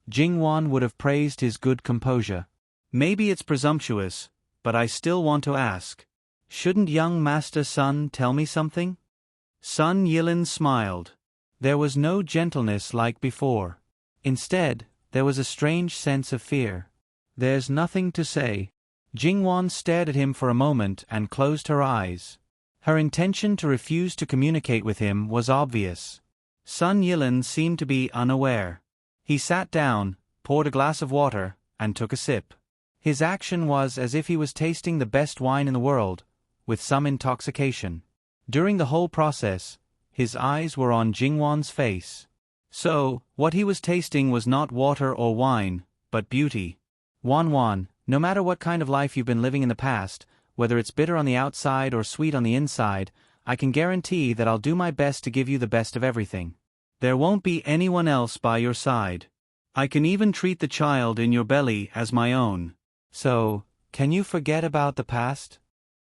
Jingwan would have praised his good composure. Maybe it's presumptuous, but I still want to ask. Shouldn't young Master Sun tell me something? Sun Yilin smiled. There was no gentleness like before. Instead, there was a strange sense of fear. There's nothing to say. Jingwan stared at him for a moment and closed her eyes. Her intention to refuse to communicate with him was obvious. Sun Yilin seemed to be unaware. He sat down, poured a glass of water, and took a sip. His action was as if he was tasting the best wine in the world, with some intoxication. During the whole process, his eyes were on Jingwan's face. So, what he was tasting was not water or wine, but beauty. Wan, no matter what kind of life you've been living in the past, whether it's bitter on the outside or sweet on the inside, I can guarantee that I'll do my best to give you the best of everything. There won't be anyone else by your side. I can even treat the child in your belly as my own. So, can you forget about the past?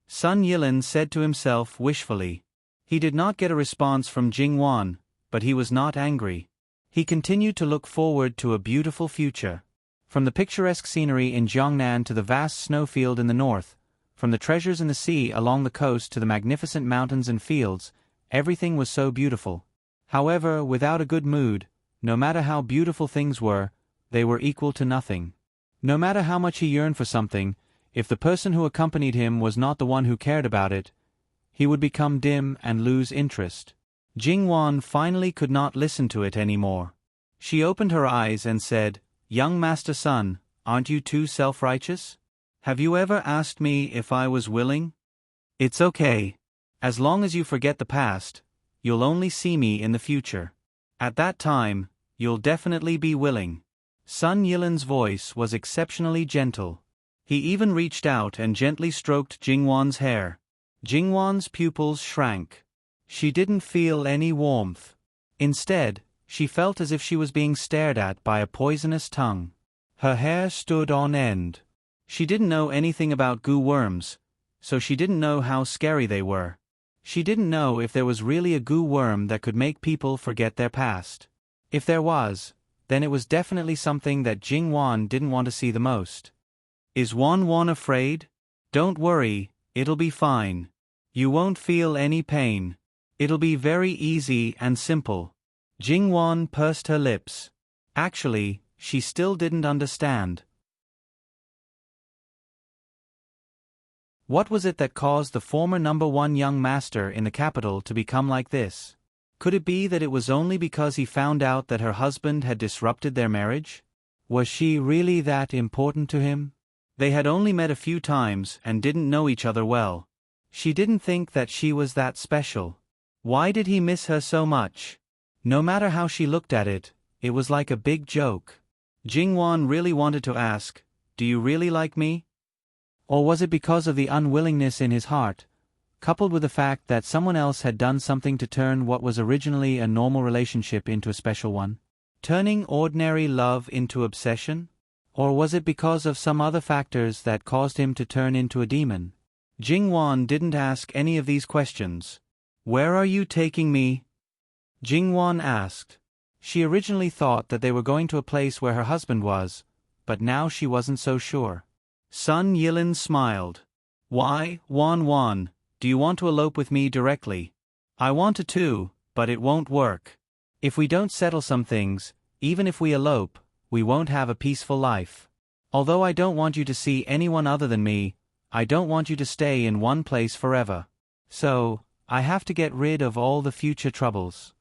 Sun Yilin said to himself wishfully. He did not get a response from Jingwan, but he was not angry. He continued to look forward to a beautiful future. From the picturesque scenery in Jiangnan to the vast snowfield in the north, from the treasures in the sea along the coast to the magnificent mountains and fields, everything was so beautiful. However, without a good mood, no matter how beautiful things were, they were equal to nothing. No matter how much he yearned for something, if the person who accompanied him was not the one who cared about it, he would become dim and lose interest. Jingwan finally could not listen to it anymore. She opened her eyes and said, "Young Master Sun, aren't you too self-righteous? Have you ever asked me if I was willing? It's okay. As long as you forget the past, you'll only see me in the future. At that time, you'll definitely be willing." Sun Yilin's voice was exceptionally gentle. He even reached out and gently stroked Jingwan's hair. Jingwan's pupils shrank. She didn't feel any warmth. Instead, she felt as if she was being stared at by a poisonous tongue. Her hair stood on end. She didn't know anything about goo worms, so she didn't know how scary they were. She didn't know if there was really a goo worm that could make people forget their past. If there was, then it was definitely something that Jingwan didn't want to see the most. Is Wan afraid? Don't worry, it'll be fine. You won't feel any pain. It'll be very easy and simple. Jingwan pursed her lips. Actually, she still didn't understand. What was it that caused the former #1 young master in the capital to become like this? Could it be that it was only because he found out that her husband had disrupted their marriage? Was she really that important to him? They had only met a few times and didn't know each other well. She didn't think that she was that special. Why did he miss her so much? No matter how she looked at it, it was like a big joke. Jingwan really wanted to ask, "Do you really like me?" Or was it because of the unwillingness in his heart, coupled with the fact that someone else had done something to turn what was originally a normal relationship into a special one? Turning ordinary love into obsession? Or was it because of some other factors that caused him to turn into a demon? Jingwan didn't ask any of these questions. "Where are you taking me?" Jingwan asked. She originally thought that they were going to a place where her husband was, but now she wasn't so sure. Sun Yilin smiled. "Why, Wan, do you want to elope with me directly?" "I want to too, but it won't work. If we don't settle some things, even if we elope, we won't have a peaceful life. Although I don't want you to see anyone other than me, I don't want you to stay in one place forever. So, I have to get rid of all the future troubles."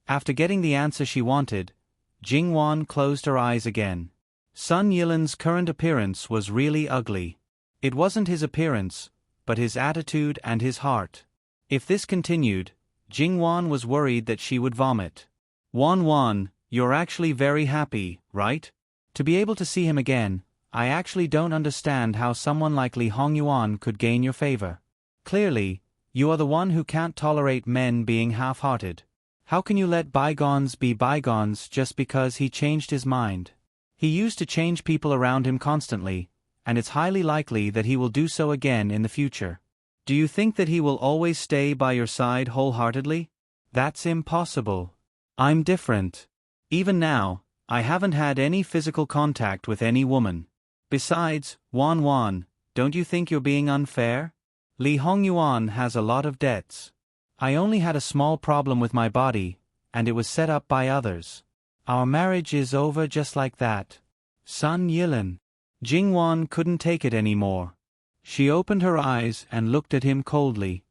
After getting the answer she wanted, Jingwan closed her eyes again. Sun Yilin's current appearance was really ugly. It wasn't his appearance, but his attitude and his heart. If this continued, Jingwan was worried that she would vomit. Wan, you're actually very happy, right? To be able to see him again, I actually don't understand how someone like Li Hongyuan could gain your favor. Clearly, you are the one who can't tolerate men being half-hearted. How can you let bygones be bygones just because he changed his mind? He used to change people around him constantly, and it's highly likely that he will do so again in the future. Do you think that he will always stay by your side wholeheartedly? That's impossible. I'm different. Even now, I haven't had any physical contact with any woman. Besides, Wan, don't you think you're being unfair? Li Hongyuan has a lot of debts. I only had a small problem with my body, and it was set up by others. Our marriage is over just like that. Sun Yilin. Jingwan couldn't take it anymore. She opened her eyes and looked at him coldly.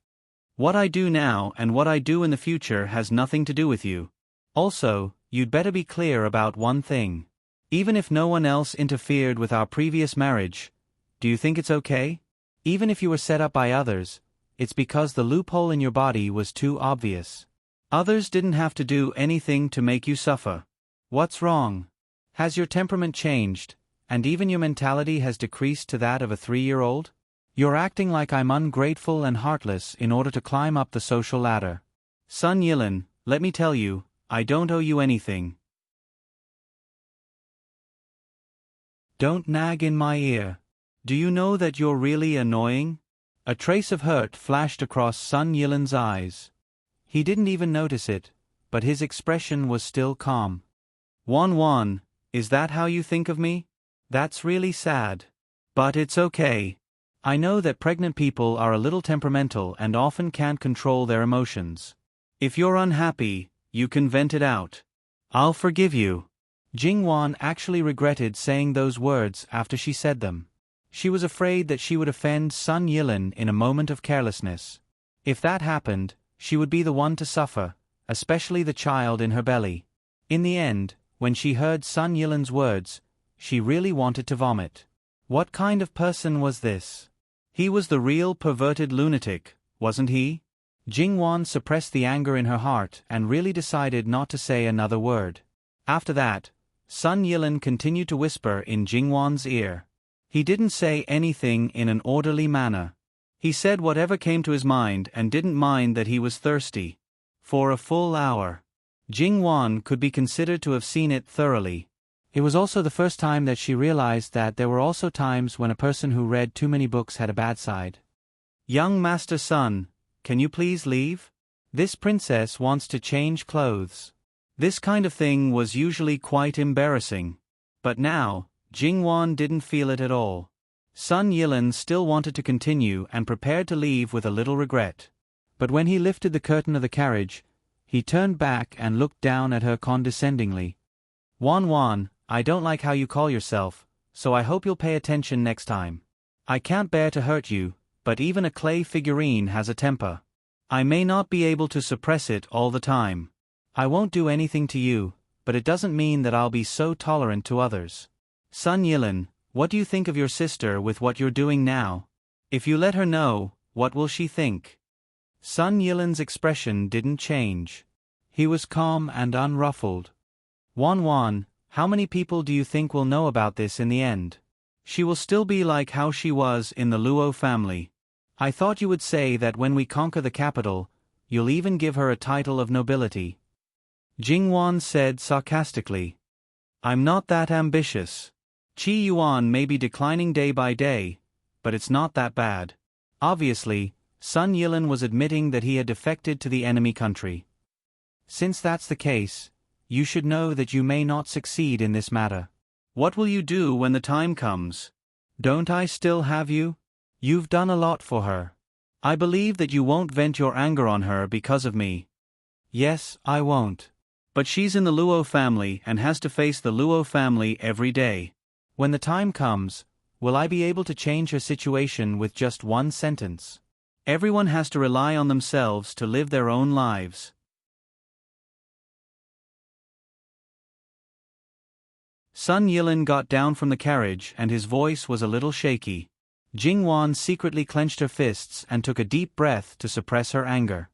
What I do now and what I do in the future has nothing to do with you. Also, you'd better be clear about one thing. Even if no one else interfered with our previous marriage, do you think it's okay? Even if you were set up by others, it's because the loophole in your body was too obvious. Others didn't have to do anything to make you suffer. What's wrong? Has your temperament changed, and even your mentality has decreased to that of a 3-year-old? You're acting like I'm ungrateful and heartless in order to climb up the social ladder. Sun Yilin, let me tell you, I don't owe you anything. Don't nag in my ear. Do you know that you're really annoying? A trace of hurt flashed across Sun Yilin's eyes. He didn't even notice it, but his expression was still calm. Wan, is that how you think of me? That's really sad. But it's okay. I know that pregnant people are a little temperamental and often can't control their emotions. If you're unhappy, you can vent it out. I'll forgive you. Jingwan actually regretted saying those words after she said them. She was afraid that she would offend Sun Yilin in a moment of carelessness. If that happened, she would be the one to suffer, especially the child in her belly. In the end, when she heard Sun Yilin's words, she really wanted to vomit. What kind of person was this? He was the real perverted lunatic, wasn't he? Jingwan suppressed the anger in her heart and really decided not to say another word. After that, Sun Yilin continued to whisper in Jingwan's ear. He didn't say anything in an orderly manner. He said whatever came to his mind and didn't mind that he was thirsty. For a full hour. Jingwan could be considered to have seen it thoroughly. It was also the first time that she realized that there were also times when a person who read too many books had a bad side. Young Master Sun, can you please leave? This princess wants to change clothes. This kind of thing was usually quite embarrassing. But now, Jingwan didn't feel it at all. Sun Yilin still wanted to continue and prepared to leave with a little regret. But when he lifted the curtain of the carriage, he turned back and looked down at her condescendingly. Wan, I don't like how you call yourself, so I hope you'll pay attention next time. I can't bear to hurt you, but even a clay figurine has a temper. I may not be able to suppress it all the time, I won't do anything to you, but it doesn't mean that I'll be so tolerant to others. Sun Yilin, what do you think of your sister with what you're doing now? If you let her know, what will she think? Sun Yilin's expression didn't change. He was calm and unruffled. Wan, how many people do you think will know about this in the end? She will still be like how she was in the Luo family. I thought you would say that when we conquer the capital, you'll even give her a title of nobility. Jingwan said sarcastically. I'm not that ambitious. Qi Yuan may be declining day by day, but it's not that bad. Obviously, Sun Yilin was admitting that he had defected to the enemy country. Since that's the case, you should know that you may not succeed in this matter. What will you do when the time comes? Don't I still have you? You've done a lot for her. I believe that you won't vent your anger on her because of me. Yes, I won't. But she's in the Luo family and has to face the Luo family every day. When the time comes, will I be able to change her situation with just one sentence? Everyone has to rely on themselves to live their own lives. Sun Yilin got down from the carriage and his voice was a little shaky. Jingwan secretly clenched her fists and took a deep breath to suppress her anger.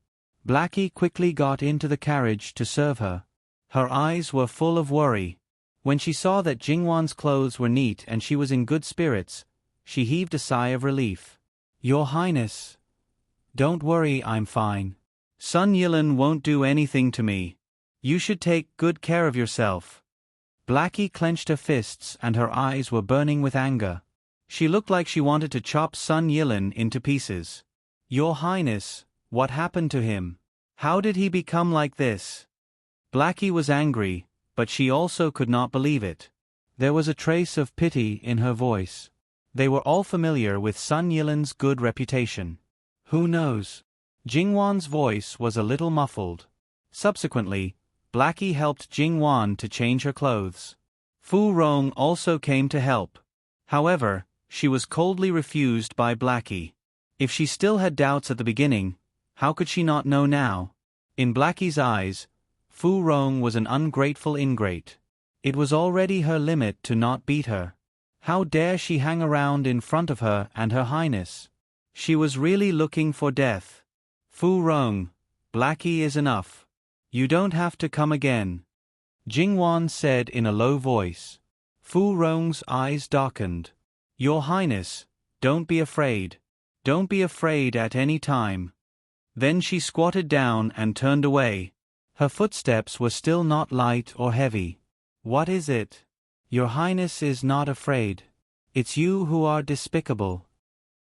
Blackie quickly got into the carriage to serve her. Her eyes were full of worry. When she saw that Jingwan's clothes were neat and she was in good spirits, she heaved a sigh of relief. Your Highness. Don't worry, I'm fine. Sun Yilin won't do anything to me. You should take good care of yourself. Blackie clenched her fists and her eyes were burning with anger. She looked like she wanted to chop Sun Yilin into pieces. Your Highness, what happened to him? How did he become like this? Blackie was angry, but she also could not believe it. There was a trace of pity in her voice. They were all familiar with Sun Yilin's good reputation. Who knows? Jingwan's voice was a little muffled. Subsequently, Blackie helped Jingwan to change her clothes. Fu Rong also came to help. However, she was coldly refused by Blackie. If she still had doubts at the beginning, how could she not know now? In Blackie's eyes, Fu Rong was an ungrateful ingrate. It was already her limit to not beat her. How dare she hang around in front of her and her highness? She was really looking for death. Fu Rong, Blackie is enough. You don't have to come again. Jingwan said in a low voice. Fu Rong's eyes darkened. Your Highness, don't be afraid. Don't be afraid at any time. Then she squatted down and turned away. Her footsteps were still not light or heavy. What is it? Your Highness is not afraid. It's you who are despicable.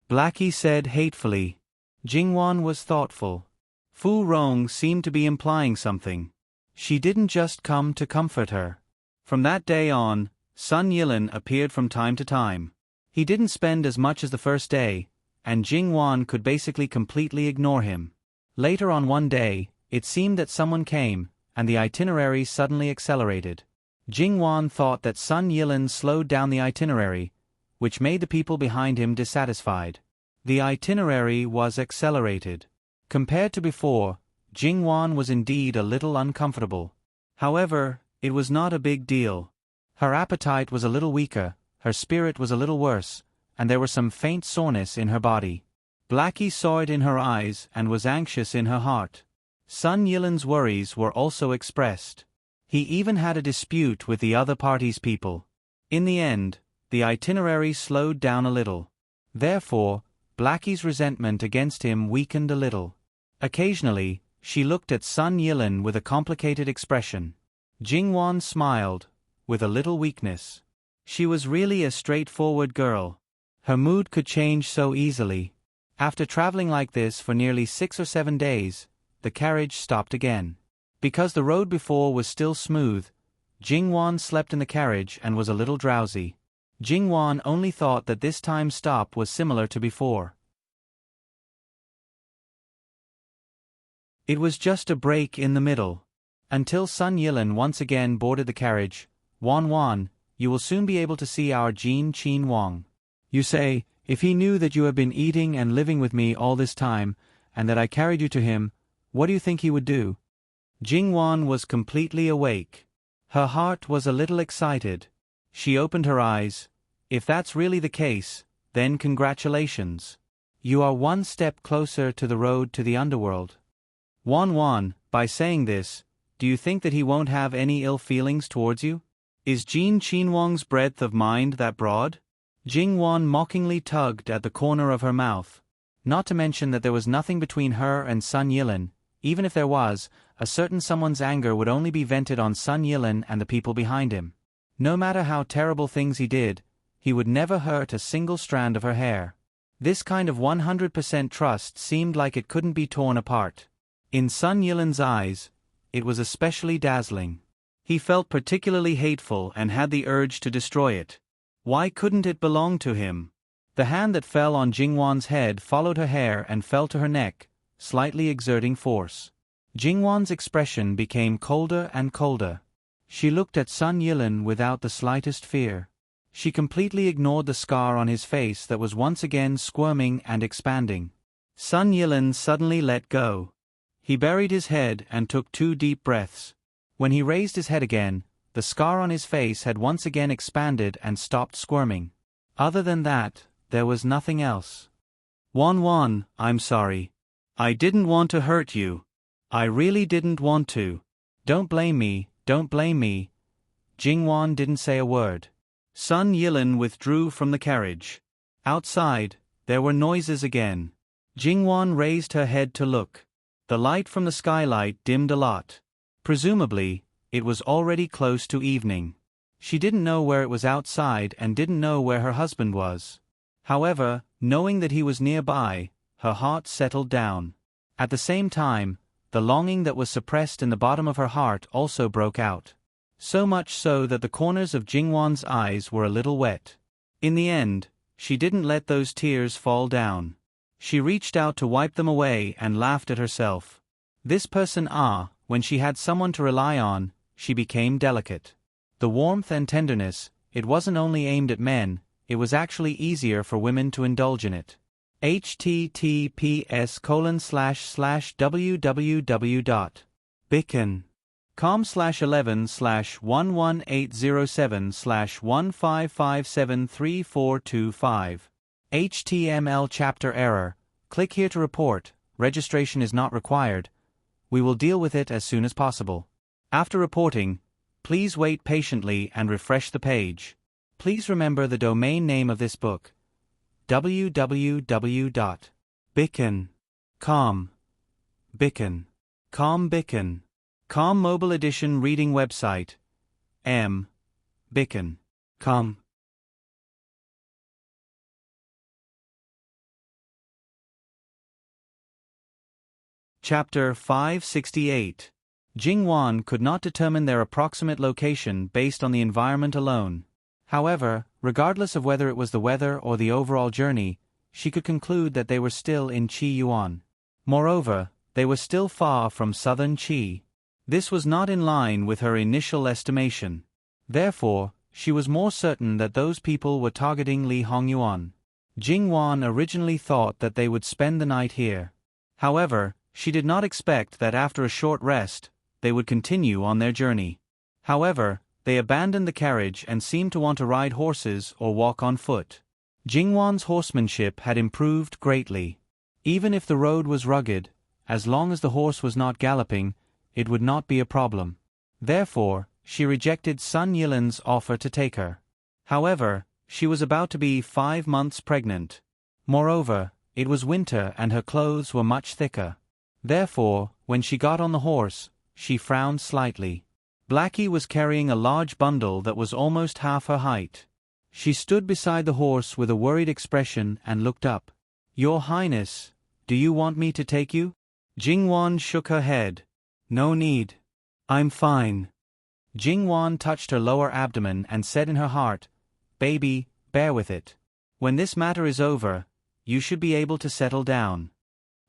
Blackie said hatefully. Jingwan was thoughtful. Fu Rong seemed to be implying something. She didn't just come to comfort her. From that day on, Sun Yilin appeared from time to time. He didn't spend as much as the first day, and Jingwan could basically completely ignore him. Later on one day, it seemed that someone came, and the itinerary suddenly accelerated. Jingwan thought that Sun Yilin slowed down the itinerary, which made the people behind him dissatisfied. The itinerary was accelerated. Compared to before, Jingwan was indeed a little uncomfortable. However, it was not a big deal. Her appetite was a little weaker, her spirit was a little worse, and there was some faint soreness in her body. Blackie saw it in her eyes and was anxious in her heart. Sun Yilin's worries were also expressed. He even had a dispute with the other party's people. In the end, the itinerary slowed down a little. Therefore, Blackie's resentment against him weakened a little. Occasionally, she looked at Sun Yilin with a complicated expression. Jingwan smiled, with a little weakness. She was really a straightforward girl. Her mood could change so easily. After traveling like this for nearly 6 or 7 days, the carriage stopped again. Because the road before was still smooth, Jingwan slept in the carriage and was a little drowsy. Jingwan only thought that this time stop was similar to before. It was just a break in the middle. Until Sun Yilin once again boarded the carriage. Wan, you will soon be able to see our Jin Qin Wang. You say, if he knew that you have been eating and living with me all this time, and that I carried you to him, what do you think he would do? Jingwan was completely awake. Her heart was a little excited. She opened her eyes. If that's really the case, then congratulations. You are one step closer to the road to the underworld. Wan, by saying this, do you think that he won't have any ill feelings towards you? Is Jin Qinhuang's breadth of mind that broad? Jingwan mockingly tugged at the corner of her mouth. Not to mention that there was nothing between her and Sun Yilin. Even if there was, a certain someone's anger would only be vented on Sun Yilin and the people behind him. No matter how terrible things he did, he would never hurt a single strand of her hair. This kind of 100% trust seemed like it couldn't be torn apart. In Sun Yilin's eyes, it was especially dazzling. He felt particularly hateful and had the urge to destroy it. Why couldn't it belong to him? The hand that fell on Jingwan's head followed her hair and fell to her neck, slightly exerting force. Jingwan's expression became colder and colder. She looked at Sun Yilin without the slightest fear. She completely ignored the scar on his face that was once again squirming and expanding. Sun Yilin suddenly let go. He buried his head and took 2 deep breaths. When he raised his head again, the scar on his face had once again expanded and stopped squirming. Other than that, there was nothing else. Wan, I'm sorry. I didn't want to hurt you. I really didn't want to. Don't blame me, don't blame me. Jingwan didn't say a word. Sun Yilin withdrew from the carriage. Outside, there were noises again. Jingwan raised her head to look. The light from the skylight dimmed a lot. Presumably, it was already close to evening. She didn't know where it was outside and didn't know where her husband was. However, knowing that he was nearby, her heart settled down. At the same time, the longing that was suppressed in the bottom of her heart also broke out. So much so that the corners of Jingwan's eyes were a little wet. In the end, she didn't let those tears fall down. She reached out to wipe them away and laughed at herself. This person when she had someone to rely on, she became delicate. The warmth and tenderness, it wasn't only aimed at men, it was actually easier for women to indulge in it. https://www.bicken.com/11/11807/155734525. HTML chapter error. Click here to report. Registration is not required. We will deal with it as soon as possible. After reporting, please wait patiently and refresh the page. Please remember the domain name of this book: www.bicken.com. Bicken. Com Mobile Edition Reading Website. Bicken.com. Chapter 568. Jingwan could not determine their approximate location based on the environment alone. However, regardless of whether it was the weather or the overall journey, she could conclude that they were still in Qi Yuan. Moreover, they were still far from southern Qi. This was not in line with her initial estimation. Therefore, she was more certain that those people were targeting Li Hongyuan. Jingwan originally thought that they would spend the night here. However, she did not expect that after a short rest, they would continue on their journey. However, they abandoned the carriage and seemed to want to ride horses or walk on foot. Jingwan's horsemanship had improved greatly. Even if the road was rugged, as long as the horse was not galloping, it would not be a problem. Therefore, she rejected Sun Yilin's offer to take her. However, she was about to be 5 months pregnant. Moreover, it was winter and her clothes were much thicker. Therefore, when she got on the horse, she frowned slightly. Blackie was carrying a large bundle that was almost half her height. She stood beside the horse with a worried expression and looked up. "Your Highness, do you want me to take you?" Jingwan shook her head. "No need. I'm fine." Jingwan touched her lower abdomen and said in her heart, "Baby, bear with it. When this matter is over, you should be able to settle down."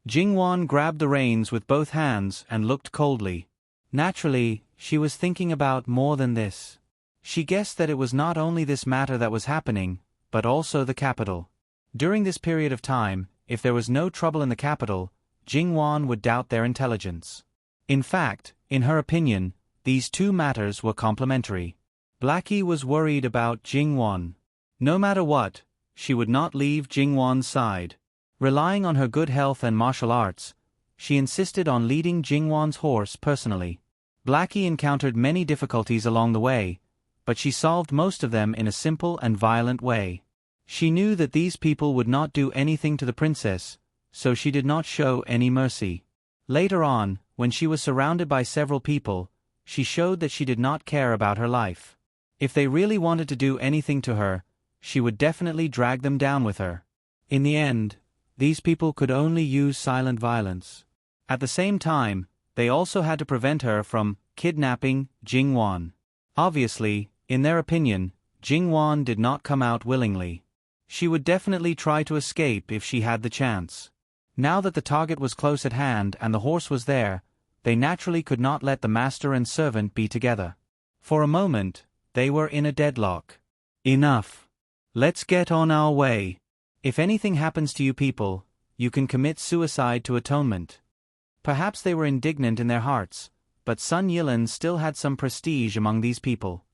Jingwan grabbed the reins with both hands and looked coldly. Naturally, she was thinking about more than this. She guessed that it was not only this matter that was happening, but also the capital. During this period of time, if there was no trouble in the capital, Jingwan would doubt their intelligence. In fact, In her opinion, these two matters were complementary. Blackie was worried about Jingwan. No matter what, she would not leave Jingwan's side. Relying on her good health and martial arts, she insisted on leading Jingwan's horse personally. Blackie encountered many difficulties along the way, but she solved most of them in a simple and violent way. She knew that these people would not do anything to the princess, so she did not show any mercy. Later on, when she was surrounded by several people, she showed that she did not care about her life. If they really wanted to do anything to her, she would definitely drag them down with her. In the end, these people could only use silent violence. At the same time, they also had to prevent her from kidnapping Jingwan. Obviously, in their opinion, Jingwan did not come out willingly. She would definitely try to escape if she had the chance. Now that the target was close at hand and the horse was there, they naturally could not let the master and servant be together. For a moment, they were in a deadlock. Enough. Let's get on our way. If anything happens to you people, you can commit suicide to atonement. Perhaps they were indignant in their hearts, but Sun Yilin still had some prestige among these people.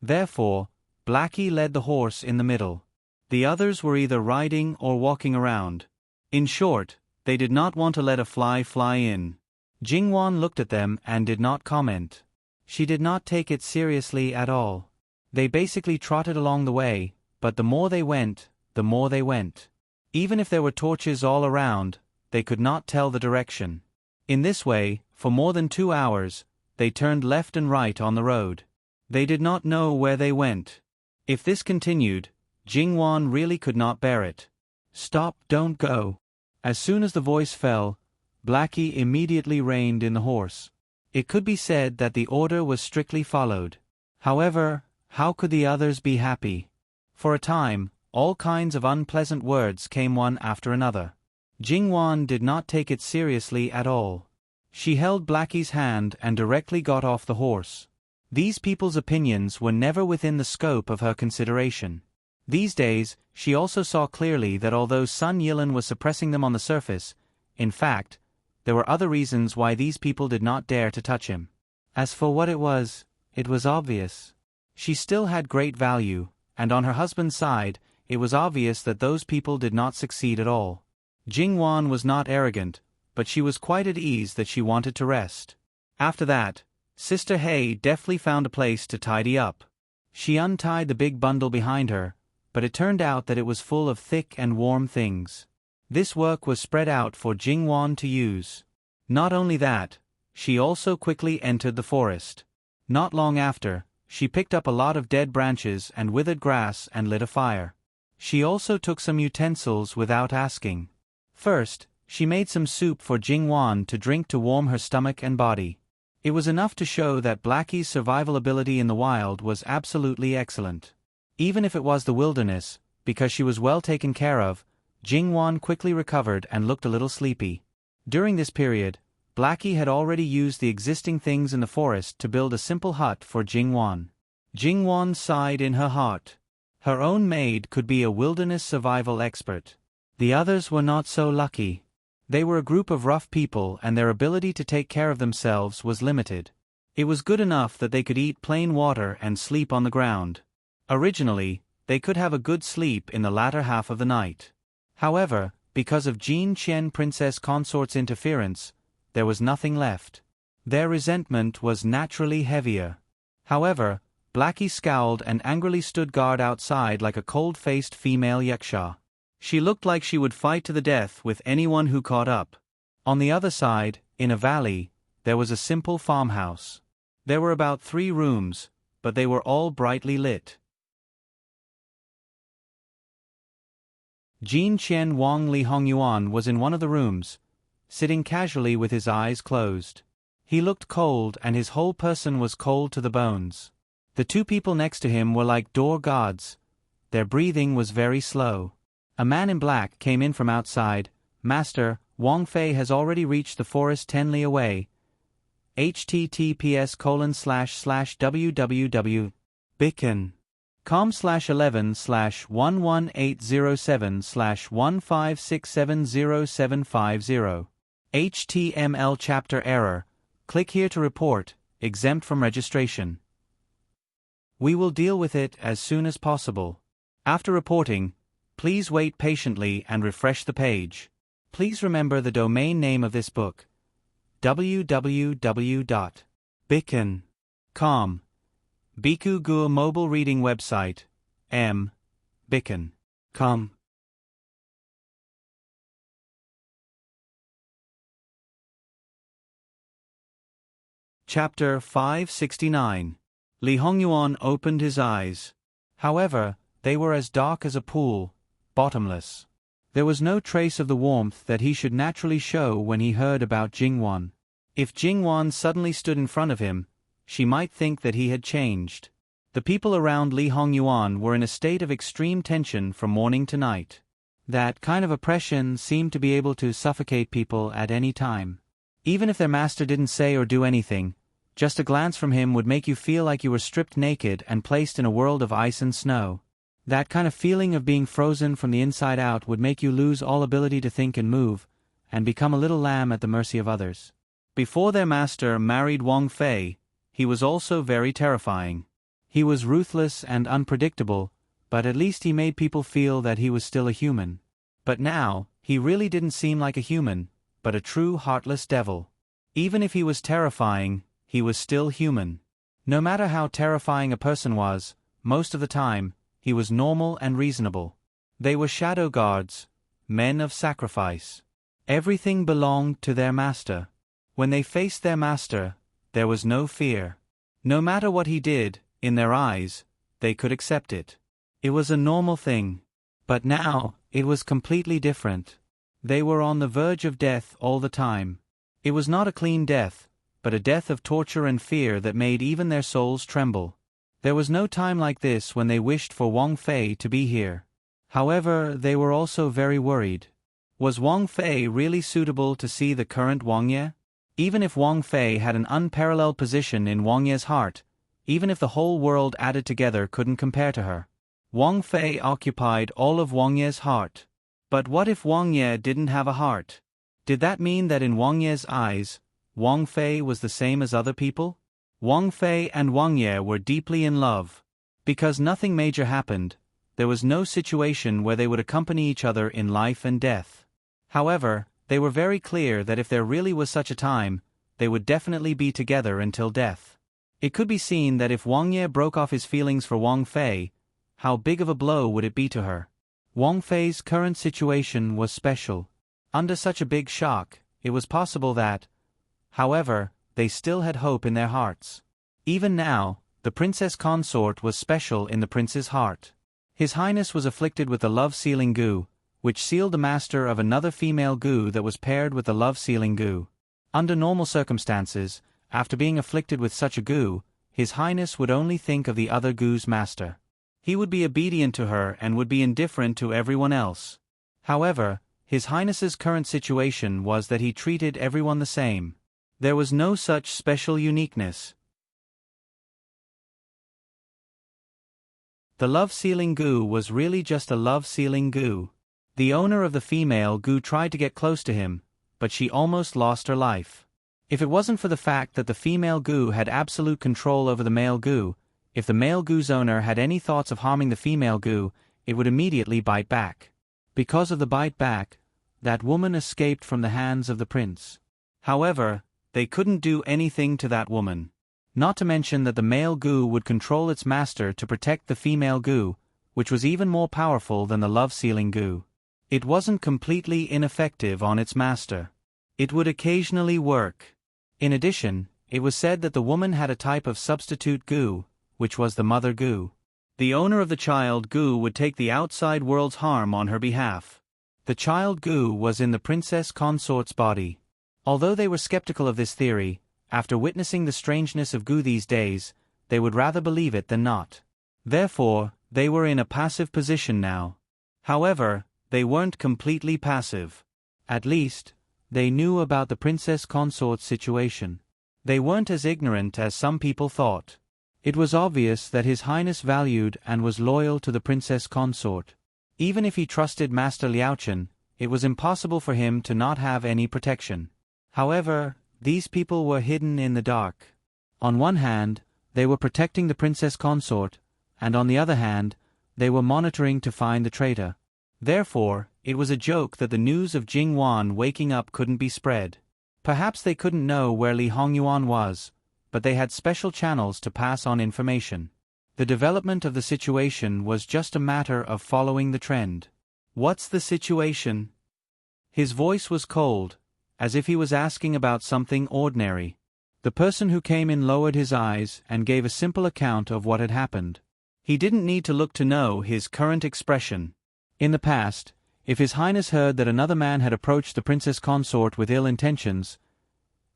Therefore, Blackie led the horse in the middle. The others were either riding or walking around. In short, they did not want to let a fly fly in. Jingwan looked at them and did not comment. She did not take it seriously at all. They basically trotted along the way, but the more they went, the more they went. Even if there were torches all around, they could not tell the direction. In this way, for more than 2 hours, they turned left and right on the road. They did not know where they went. If this continued, Jingwan really could not bear it. Stop, don't go. As soon as the voice fell, Blackie immediately reined in the horse. It could be said that the order was strictly followed. However, how could the others be happy? For a time, all kinds of unpleasant words came one after another. Jingwan did not take it seriously at all. She held Blackie's hand and directly got off the horse. These people's opinions were never within the scope of her consideration. These days, she also saw clearly that although Sun Yilin was suppressing them on the surface, in fact, there were other reasons why these people did not dare to touch him. As for what it was obvious. She still had great value, and on her husband's side, it was obvious that those people did not succeed at all. Jingwan was not arrogant, but she was quite at ease that she wanted to rest. After that, Sister Hay deftly found a place to tidy up. She untied the big bundle behind her, but it turned out that it was full of thick and warm things. This work was spread out for Jingwan to use. Not only that, she also quickly entered the forest. Not long after, she picked up a lot of dead branches and withered grass and lit a fire. She also took some utensils without asking. First, she made some soup for Jingwan to drink to warm her stomach and body. It was enough to show that Blackie's survival ability in the wild was absolutely excellent. Even if it was the wilderness, because she was well taken care of, Jingwan quickly recovered and looked a little sleepy. During this period, Blackie had already used the existing things in the forest to build a simple hut for Jingwan. Jingwan sighed in her heart. Her own maid could be a wilderness survival expert. The others were not so lucky. They were a group of rough people and their ability to take care of themselves was limited. It was good enough that they could eat plain water and sleep on the ground. Originally, they could have a good sleep in the latter half of the night. However, because of Jean Chen Princess Consort's interference, there was nothing left. Their resentment was naturally heavier. However, Blackie scowled and angrily stood guard outside like a cold-faced female yaksha. She looked like she would fight to the death with anyone who caught up. On the other side, in a valley, there was a simple farmhouse. There were about 3 rooms, but they were all brightly lit. Jean Chen Wang Li Hongyuan was in one of the rooms, sitting casually with his eyes closed. He looked cold and his whole person was cold to the bones. The 2 people next to him were like door gods. Their breathing was very slow. A man in black came in from outside. Master, Wang Fei has already reached the forest 10 li away. https://www.beacon.com/11/11807/156707050. HTML chapter error. Click here to report, exempt from registration. We will deal with it as soon as possible. After reporting, please wait patiently and refresh the page. Please remember the domain name of this book: www.bikan.com. Biku Gur mobile reading website, bikan.com. Chapter 569. Li Hongyuan opened his eyes. However, they were as dark as a pool, bottomless. There was no trace of the warmth that he should naturally show when he heard about Jingwan. If Jingwan suddenly stood in front of him, she might think that he had changed. The people around Li Hongyuan were in a state of extreme tension from morning to night. That kind of oppression seemed to be able to suffocate people at any time. Even if their master didn't say or do anything, just a glance from him would make you feel like you were stripped naked and placed in a world of ice and snow. That kind of feeling of being frozen from the inside out would make you lose all ability to think and move, and become a little lamb at the mercy of others. Before their master married Wang Fei, he was also very terrifying. He was ruthless and unpredictable, but at least he made people feel that he was still a human. But now, he really didn't seem like a human, but a true heartless devil. Even if he was terrifying, he was still human. No matter how terrifying a person was, most of the time, he was normal and reasonable. They were shadow guards, men of sacrifice. Everything belonged to their master. When they faced their master, there was no fear. No matter what he did, in their eyes, they could accept it. It was a normal thing. But now, it was completely different. They were on the verge of death all the time. It was not a clean death, but a death of torture and fear that made even their souls tremble. There was no time like this when they wished for Wang Fei to be here. However, they were also very worried. Was Wang Fei really suitable to see the current Wang Ye? Even if Wang Fei had an unparalleled position in Wang Ye's heart, even if the whole world added together couldn't compare to her. Wang Fei occupied all of Wang Ye's heart. But what if Wang Ye didn't have a heart? Did that mean that in Wang Ye's eyes, Wang Fei was the same as other people? Wang Fei and Wang Ye were deeply in love. Because nothing major happened, there was no situation where they would accompany each other in life and death. However, they were very clear that if there really was such a time, they would definitely be together until death. It could be seen that if Wang Ye broke off his feelings for Wang Fei, how big of a blow would it be to her? Wang Fei's current situation was special. Under such a big shock, it was possible that, however, they still had hope in their hearts. Even now, the princess consort was special in the prince's heart. His Highness was afflicted with the love-sealing goo, which sealed the master of another female goo that was paired with the love-sealing goo. Under normal circumstances, after being afflicted with such a goo, His Highness would only think of the other goo's master. He would be obedient to her and would be indifferent to everyone else. However, His Highness's current situation was that he treated everyone the same. There was no such special uniqueness. The love-sealing goo was really just a love-sealing goo. The owner of the female goo tried to get close to him, but she almost lost her life. If it wasn't for the fact that the female goo had absolute control over the male goo, if the male goo's owner had any thoughts of harming the female goo, it would immediately bite back. Because of the bite back, that woman escaped from the hands of the prince. However, they couldn't do anything to that woman. Not to mention that the male goo would control its master to protect the female goo, which was even more powerful than the love-sealing goo. It wasn't completely ineffective on its master. It would occasionally work. In addition, it was said that the woman had a type of substitute goo, which was the mother goo. The owner of the child goo would take the outside world's harm on her behalf. The child goo was in the princess consort's body. Although they were skeptical of this theory, after witnessing the strangeness of goo these days, they would rather believe it than not. Therefore, they were in a passive position now. However, they weren't completely passive. At least, they knew about the princess consort's situation. They weren't as ignorant as some people thought. It was obvious that His Highness valued and was loyal to the princess consort. Even if he trusted Master Liaochen, it was impossible for him to not have any protection. However, these people were hidden in the dark. On one hand, they were protecting the princess consort, and on the other hand, they were monitoring to find the traitor. Therefore, it was a joke that the news of Jing Yuan waking up couldn't be spread. Perhaps they couldn't know where Li Hongyuan was, but they had special channels to pass on information. The development of the situation was just a matter of following the trend. "What's the situation?" His voice was cold, as if he was asking about something ordinary. The person who came in lowered his eyes and gave a simple account of what had happened. He didn't need to look to know his current expression. In the past, if His Highness heard that another man had approached the princess consort with ill intentions,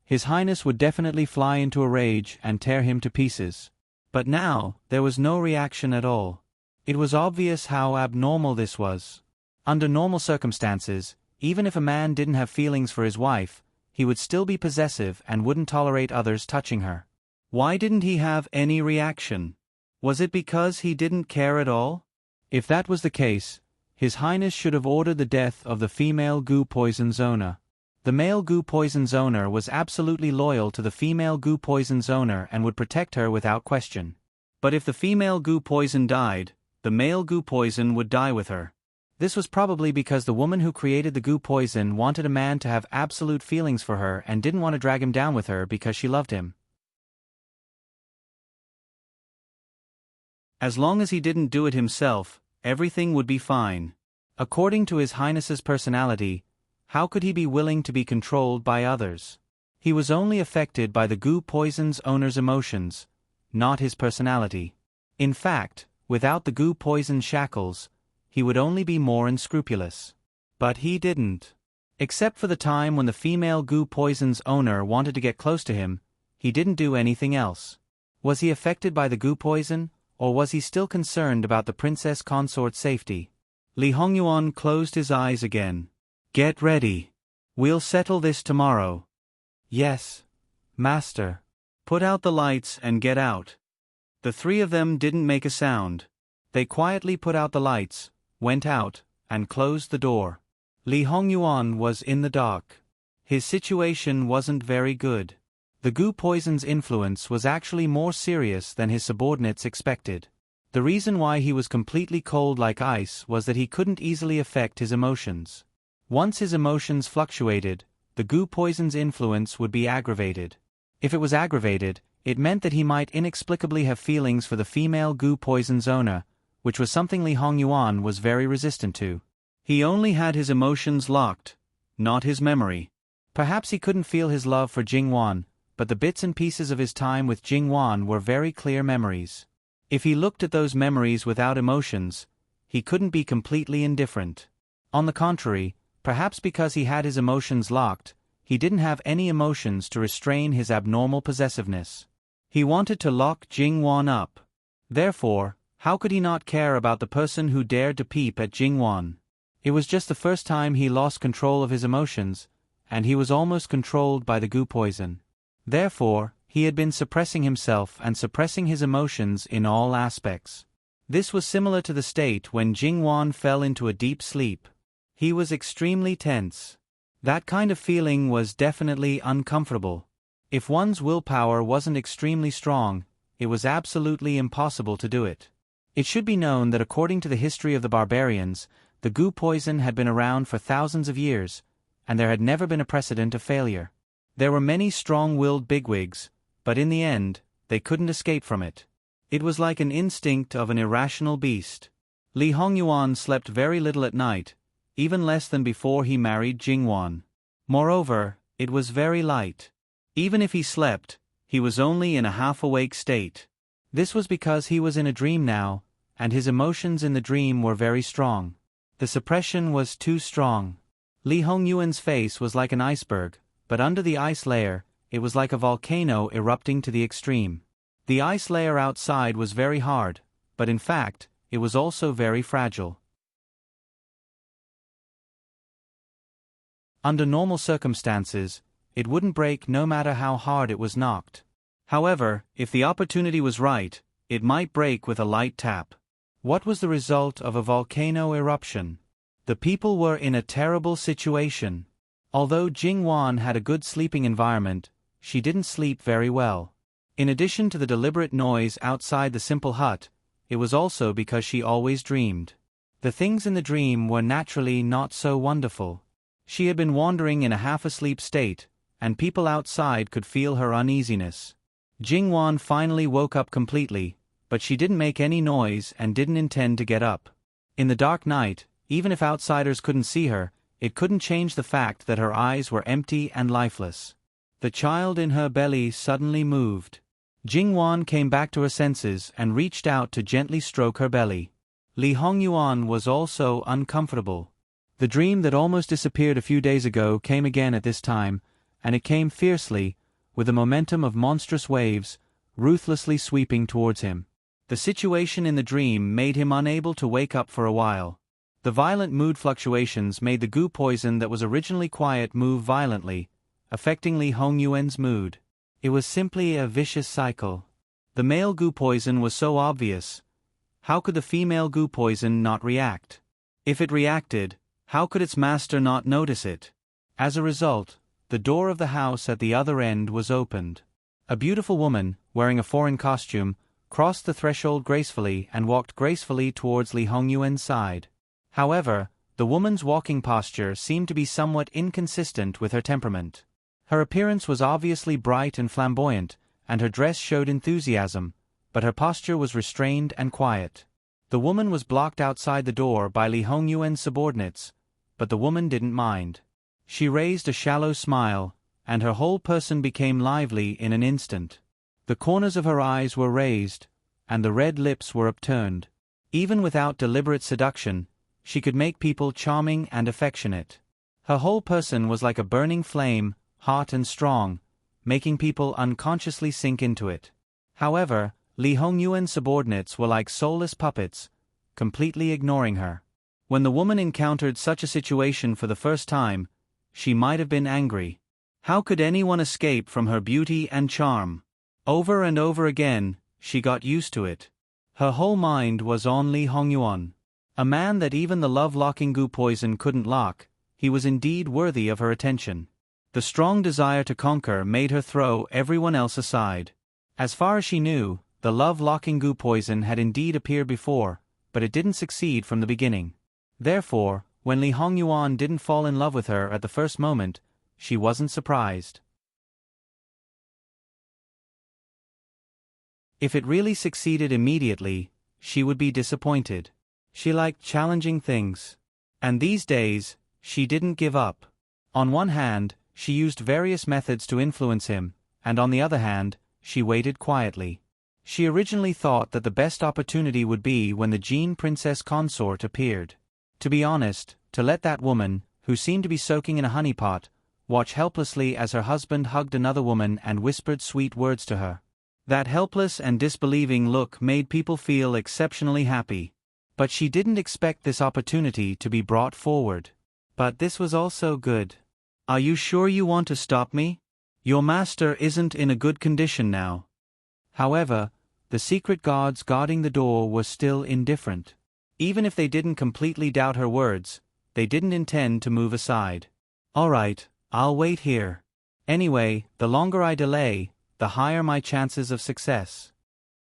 His Highness would definitely fly into a rage and tear him to pieces. But now, there was no reaction at all. It was obvious how abnormal this was. Under normal circumstances, even if a man didn't have feelings for his wife, he would still be possessive and wouldn't tolerate others touching her. Why didn't he have any reaction? Was it because he didn't care at all? If that was the case, His Highness should have ordered the death of the female goo poison's owner. The male goo poison's owner was absolutely loyal to the female goo poison's owner and would protect her without question. But if the female goo poison died, the male goo poison would die with her. This was probably because the woman who created the goo poison wanted a man to have absolute feelings for her and didn't want to drag him down with her because she loved him. As long as he didn't do it himself, everything would be fine. According to His Highness's personality, how could he be willing to be controlled by others? He was only affected by the goo poison's owner's emotions, not his personality. In fact, without the goo poison's shackles, he would only be more unscrupulous. But he didn't. Except for the time when the female goo poison's owner wanted to get close to him, he didn't do anything else. Was he affected by the goo poison, or was he still concerned about the princess consort's safety? Li Hongyuan closed his eyes again. "Get ready. We'll settle this tomorrow." "Yes, Master." "Put out the lights and get out." The three of them didn't make a sound. They quietly put out the lights, went out, and closed the door. Li Hongyuan was in the dark. His situation wasn't very good. The goo poison's influence was actually more serious than his subordinates expected. The reason why he was completely cold like ice was that he couldn't easily affect his emotions. Once his emotions fluctuated, the goo poison's influence would be aggravated. If it was aggravated, it meant that he might inexplicably have feelings for the female goo poison's owner, which was something Li Hongyuan was very resistant to. He only had his emotions locked, not his memory. Perhaps he couldn't feel his love for Jing Yuan, but the bits and pieces of his time with Jing Yuan were very clear memories. If he looked at those memories without emotions, he couldn't be completely indifferent. On the contrary, perhaps because he had his emotions locked, he didn't have any emotions to restrain his abnormal possessiveness. He wanted to lock Jing Yuan up. Therefore, how could he not care about the person who dared to peep at Jing Yuan? It was just the first time he lost control of his emotions, and he was almost controlled by the goo poison. Therefore, he had been suppressing himself and suppressing his emotions in all aspects. This was similar to the state when Jing Yuan fell into a deep sleep. He was extremely tense. That kind of feeling was definitely uncomfortable. If one's willpower wasn't extremely strong, it was absolutely impossible to do it. It should be known that according to the history of the barbarians, the goo poison had been around for thousands of years, and there had never been a precedent of failure. There were many strong-willed bigwigs, but in the end, they couldn't escape from it. It was like an instinct of an irrational beast. Li Hongyuan slept very little at night, even less than before he married Jing Yuan. Moreover, it was very light. Even if he slept, he was only in a half-awake state. This was because he was in a dream now, and his emotions in the dream were very strong. The suppression was too strong. Li Hongyuan's face was like an iceberg, but under the ice layer, it was like a volcano erupting to the extreme. The ice layer outside was very hard, but in fact, it was also very fragile. Under normal circumstances, it wouldn't break no matter how hard it was knocked. However, if the opportunity was right, it might break with a light tap. What was the result of a volcano eruption? The people were in a terrible situation. Although Jingwan had a good sleeping environment, she didn't sleep very well. In addition to the deliberate noise outside the simple hut, it was also because she always dreamed. The things in the dream were naturally not so wonderful. She had been wandering in a half-asleep state, and people outside could feel her uneasiness. Jingwan finally woke up completely, but she didn't make any noise and didn't intend to get up. In the dark night, even if outsiders couldn't see her, it couldn't change the fact that her eyes were empty and lifeless. The child in her belly suddenly moved. Jingwan came back to her senses and reached out to gently stroke her belly. Li Hongyuan was also uncomfortable. The dream that almost disappeared a few days ago came again at this time, and it came fiercely, with the momentum of monstrous waves, ruthlessly sweeping towards him. The situation in the dream made him unable to wake up for a while. The violent mood fluctuations made the goo poison that was originally quiet move violently, affecting Li Hongyuan's mood. It was simply a vicious cycle. The male goo poison was so obvious. How could the female goo poison not react? If it reacted, how could its master not notice it? As a result, the door of the house at the other end was opened. A beautiful woman, wearing a foreign costume, crossed the threshold gracefully and walked gracefully towards Li Hongyuan's side. However, the woman's walking posture seemed to be somewhat inconsistent with her temperament. Her appearance was obviously bright and flamboyant, and her dress showed enthusiasm, but her posture was restrained and quiet. The woman was blocked outside the door by Li Hongyuan's subordinates, but the woman didn't mind. She raised a shallow smile, and her whole person became lively in an instant. The corners of her eyes were raised, and the red lips were upturned. Even without deliberate seduction, she could make people charming and affectionate. Her whole person was like a burning flame, hot and strong, making people unconsciously sink into it. However, Li Hongyuan's subordinates were like soulless puppets, completely ignoring her. When the woman encountered such a situation for the first time, she might have been angry. How could anyone escape from her beauty and charm? Over and over again, she got used to it. Her whole mind was on Li Hongyuan. A man that even the love-locking goo poison couldn't lock, he was indeed worthy of her attention. The strong desire to conquer made her throw everyone else aside. As far as she knew, the love-locking goo poison had indeed appeared before, but it didn't succeed from the beginning. Therefore, when Li Hongyuan didn't fall in love with her at the first moment, she wasn't surprised. If it really succeeded immediately, she would be disappointed. She liked challenging things. And these days, she didn't give up. On one hand, she used various methods to influence him, and on the other hand, she waited quietly. She originally thought that the best opportunity would be when the Jean Princess consort appeared. To be honest, to let that woman, who seemed to be soaking in a honeypot, watch helplessly as her husband hugged another woman and whispered sweet words to her. That helpless and disbelieving look made people feel exceptionally happy. But she didn't expect this opportunity to be brought forward. But this was also good. Are you sure you want to stop me? Your master isn't in a good condition now. However, the secret guards guarding the door were still indifferent. Even if they didn't completely doubt her words, they didn't intend to move aside. All right, I'll wait here. Anyway, the longer I delay, the higher my chances of success.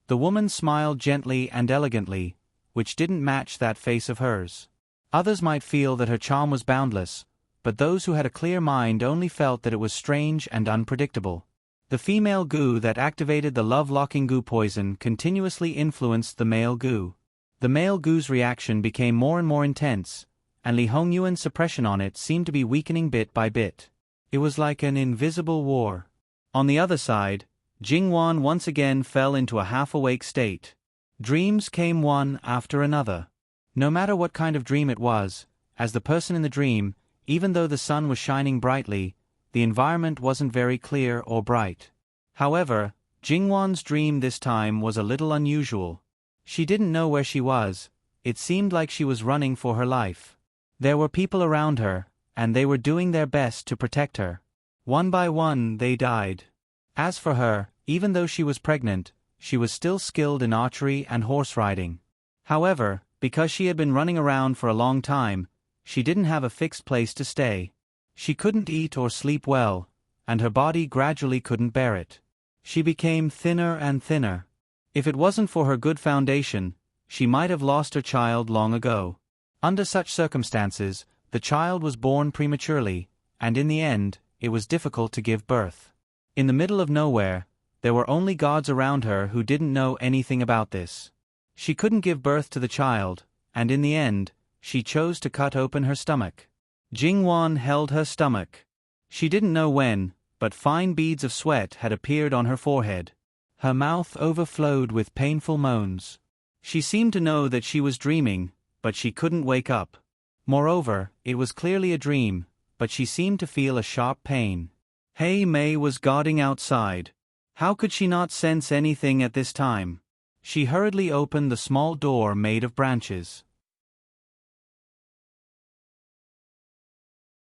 The woman smiled gently and elegantly, which didn't match that face of hers. Others might feel that her charm was boundless, but those who had a clear mind only felt that it was strange and unpredictable. The female goo that activated the love-locking goo poison continuously influenced the male goo. The male goo's reaction became more and more intense, and Li Hongyuan's suppression on it seemed to be weakening bit by bit. It was like an invisible war. On the other side, Jingwan once again fell into a half-awake state. Dreams came one after another. No matter what kind of dream it was, as the person in the dream, even though the sun was shining brightly, the environment wasn't very clear or bright. However, Jingwan's dream this time was a little unusual. She didn't know where she was. It seemed like she was running for her life. There were people around her, and they were doing their best to protect her. One by one they died. As for her, even though she was pregnant, she was still skilled in archery and horse riding. However, because she had been running around for a long time, she didn't have a fixed place to stay. She couldn't eat or sleep well, and her body gradually couldn't bear it. She became thinner and thinner. If it wasn't for her good foundation, she might have lost her child long ago. Under such circumstances, the child was born prematurely, and in the end, it was difficult to give birth. In the middle of nowhere, there were only gods around her who didn't know anything about this. She couldn't give birth to the child, and in the end, she chose to cut open her stomach. Jingwan held her stomach. She didn't know when, but fine beads of sweat had appeared on her forehead. Her mouth overflowed with painful moans. She seemed to know that she was dreaming, but she couldn't wake up. Moreover, it was clearly a dream, but she seemed to feel a sharp pain. Hei Mei was guarding outside. How could she not sense anything at this time? She hurriedly opened the small door made of branches.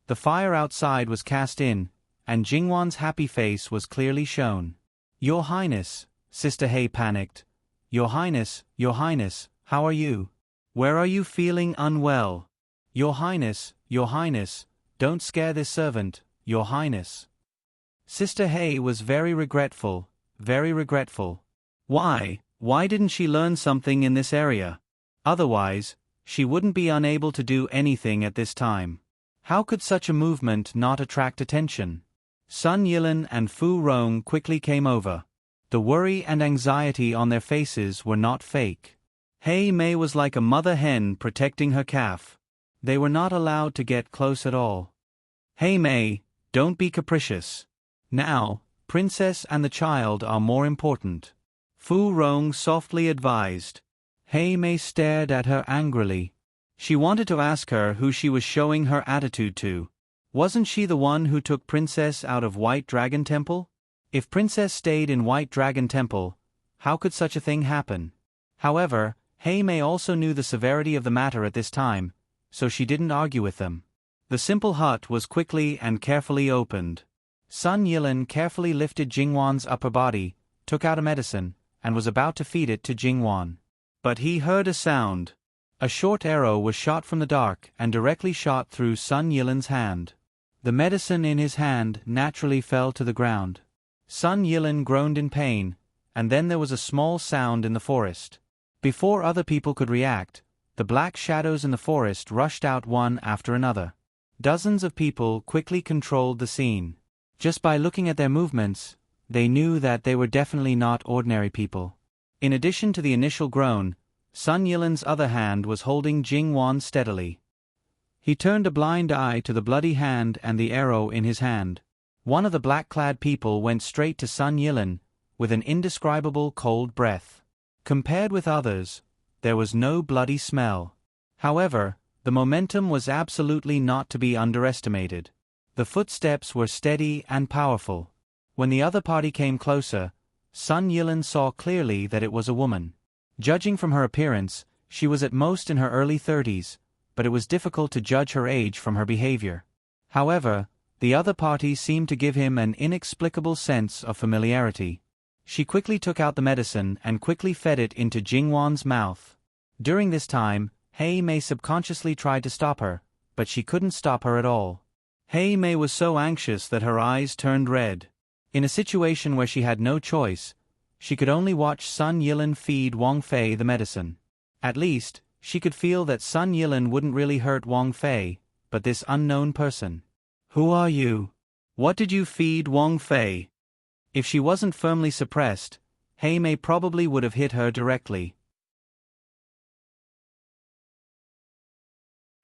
The fire outside was cast in, and Jingwan's happy face was clearly shown. "Your Highness," Sister Hei panicked. Your Highness, how are you? Where are you feeling unwell? Your Highness, don't scare this servant, Your Highness." Sister Hei was very regretful. Why didn't she learn something in this area? Otherwise, she wouldn't be unable to do anything at this time. How could such a movement not attract attention? Sun Yilin and Fu Rong quickly came over. The worry and anxiety on their faces were not fake. Hei Mei was like a mother hen protecting her calf. They were not allowed to get close at all. "Hei Mei, don't be capricious. Now, Princess and the child are more important," Fu Rong softly advised. Hei Mei stared at her angrily. She wanted to ask her who she was showing her attitude to. Wasn't she the one who took Princess out of White Dragon Temple? If Princess stayed in White Dragon Temple, how could such a thing happen? However, Hei Mei also knew the severity of the matter at this time, so she didn't argue with them. The simple hut was quickly and carefully opened. Sun Yilin carefully lifted Jingwan's upper body, took out a medicine, and was about to feed it to Jingwan. But he heard a sound. A short arrow was shot from the dark and directly shot through Sun Yilin's hand. The medicine in his hand naturally fell to the ground. Sun Yilin groaned in pain, and then there was a small sound in the forest. Before other people could react, the black shadows in the forest rushed out one after another. Dozens of people quickly controlled the scene. Just by looking at their movements, they knew that they were definitely not ordinary people. In addition to the initial groan, Sun Yilin's other hand was holding Jingwan steadily. He turned a blind eye to the bloody hand and the arrow in his hand. One of the black-clad people went straight to Sun Yilin, with an indescribable cold breath. Compared with others, there was no bloody smell. However, the momentum was absolutely not to be underestimated. The footsteps were steady and powerful. When the other party came closer, Sun Yilin saw clearly that it was a woman. Judging from her appearance, she was at most in her early 30s, but it was difficult to judge her age from her behavior. However, the other party seemed to give him an inexplicable sense of familiarity. She quickly took out the medicine and quickly fed it into Jingwan's mouth. During this time, Hei Mei subconsciously tried to stop her, but she couldn't stop her at all. Hei Mei was so anxious that her eyes turned red. In a situation where she had no choice, she could only watch Sun Yilin feed Wang Fei the medicine. At least, she could feel that Sun Yilin wouldn't really hurt Wang Fei, but this unknown person. "Who are you? What did you feed Wang Fei?" If she wasn't firmly suppressed, Hei Mei probably would have hit her directly.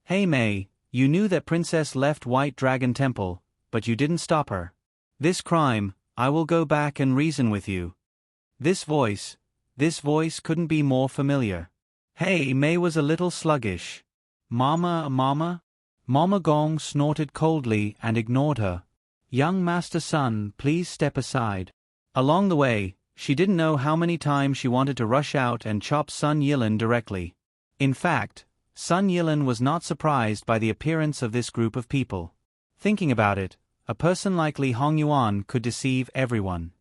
"Hei Mei, you knew that Princess left White Dragon Temple, but you didn't stop her. This crime, I will go back and reason with you." This voice couldn't be more familiar. Hei Mei was a little sluggish. Mama Gong snorted coldly and ignored her. "Young Master Sun, please step aside." Along the way, she didn't know how many times she wanted to rush out and chop Sun Yilin directly. In fact, Sun Yilin was not surprised by the appearance of this group of people. Thinking about it, a person like Li Hongyuan could deceive everyone.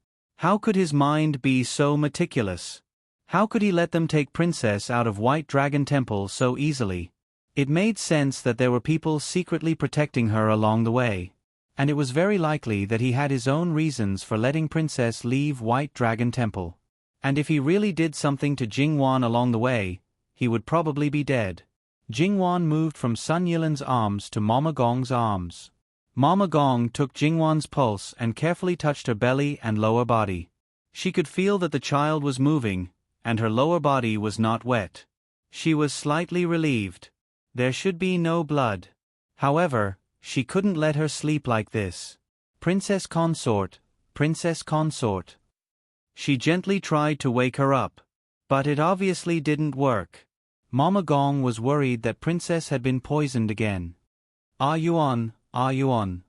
How could his mind be so meticulous? How could he let them take Princess out of White Dragon Temple so easily? It made sense that there were people secretly protecting her along the way. And it was very likely that he had his own reasons for letting Princess leave White Dragon Temple. And if he really did something to Jingwan along the way, he would probably be dead. Jingwan moved from Sun Yilan's arms to Mama Gong's arms. Mama Gong took Jingwan's pulse and carefully touched her belly and lower body. She could feel that the child was moving, and her lower body was not wet. She was slightly relieved. There should be no blood. However, she couldn't let her sleep like this. Princess consort, princess consort. She gently tried to wake her up. But it obviously didn't work. Mama Gong was worried that Princess had been poisoned again. Are you on? Are you on?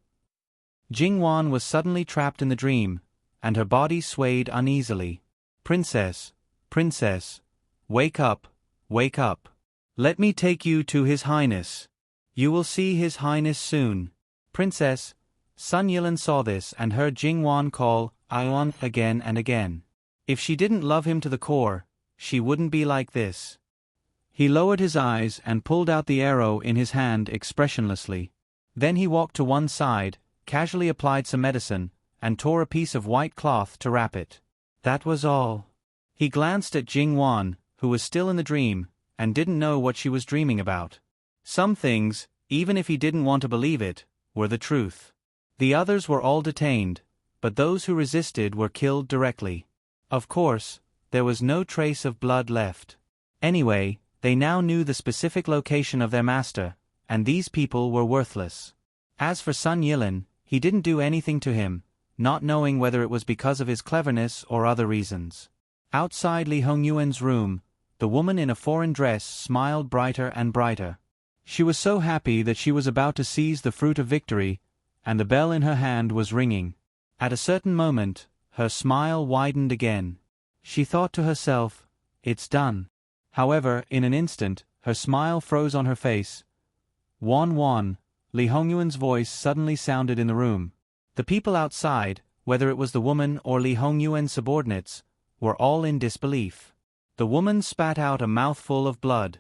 Jingwan was suddenly trapped in the dream, and her body swayed uneasily. Princess, princess, wake up, wake up. Let me take you to His Highness. You will see His Highness soon. Princess. Sun Yilan saw this and heard Jingwan call Aiwan again and again. If she didn't love him to the core, she wouldn't be like this. He lowered his eyes and pulled out the arrow in his hand expressionlessly. Then he walked to one side, casually applied some medicine, and tore a piece of white cloth to wrap it. That was all. He glanced at Jingwan, who was still in the dream, and didn't know what she was dreaming about. Some things, even if he didn't want to believe it, were the truth. The others were all detained, but those who resisted were killed directly. Of course, there was no trace of blood left. Anyway, they now knew the specific location of their master, and these people were worthless. As for Sun Yilan, he didn't do anything to him, not knowing whether it was because of his cleverness or other reasons. Outside Li Hongyuan's room, the woman in a foreign dress smiled brighter and brighter. She was so happy that she was about to seize the fruit of victory, and the bell in her hand was ringing. At a certain moment, her smile widened again. She thought to herself, "It's done." However, in an instant, her smile froze on her face. "Wan Wan," Li Hongyuan's voice suddenly sounded in the room. The people outside, whether it was the woman or Li Hongyuan's subordinates, were all in disbelief. The woman spat out a mouthful of blood.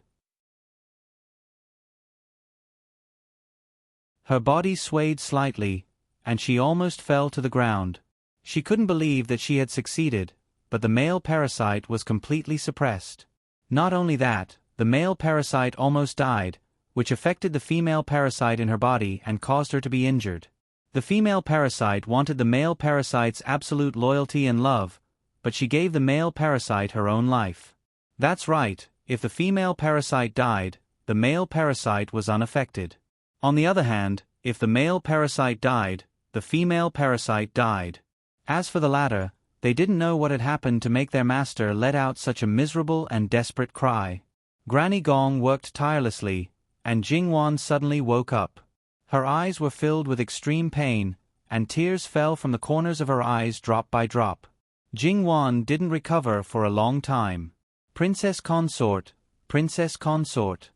Her body swayed slightly, and she almost fell to the ground. She couldn't believe that she had succeeded, but the male parasite was completely suppressed. Not only that, the male parasite almost died, which affected the female parasite in her body and caused her to be injured. The female parasite wanted the male parasite's absolute loyalty and love, but she gave the male parasite her own life. That's right, if the female parasite died, the male parasite was unaffected. On the other hand, if the male parasite died, the female parasite died. As for the latter, they didn't know what had happened to make their master let out such a miserable and desperate cry. Granny Gong worked tirelessly, and Jingwan suddenly woke up. Her eyes were filled with extreme pain, and tears fell from the corners of her eyes drop by drop. Jingwan didn't recover for a long time. Princess consort, princess consort.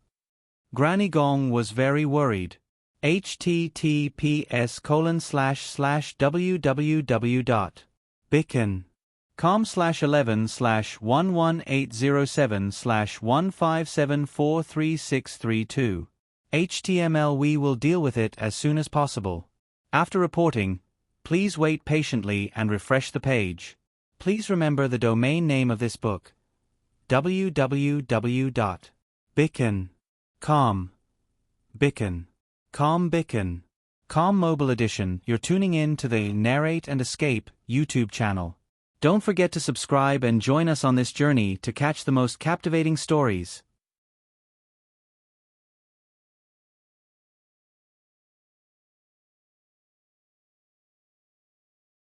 Granny Gong was very worried. https://www.com/11/11807/157436332. HTML. We will deal with it as soon as possible. After reporting, please wait patiently and refresh the page. Please remember the domain name of this book: www.bicken.com. Bicken. Bicken. Mobile Edition. You're tuning in to the Narrate and Escape YouTube channel. Don't forget to subscribe and join us on this journey to catch the most captivating stories.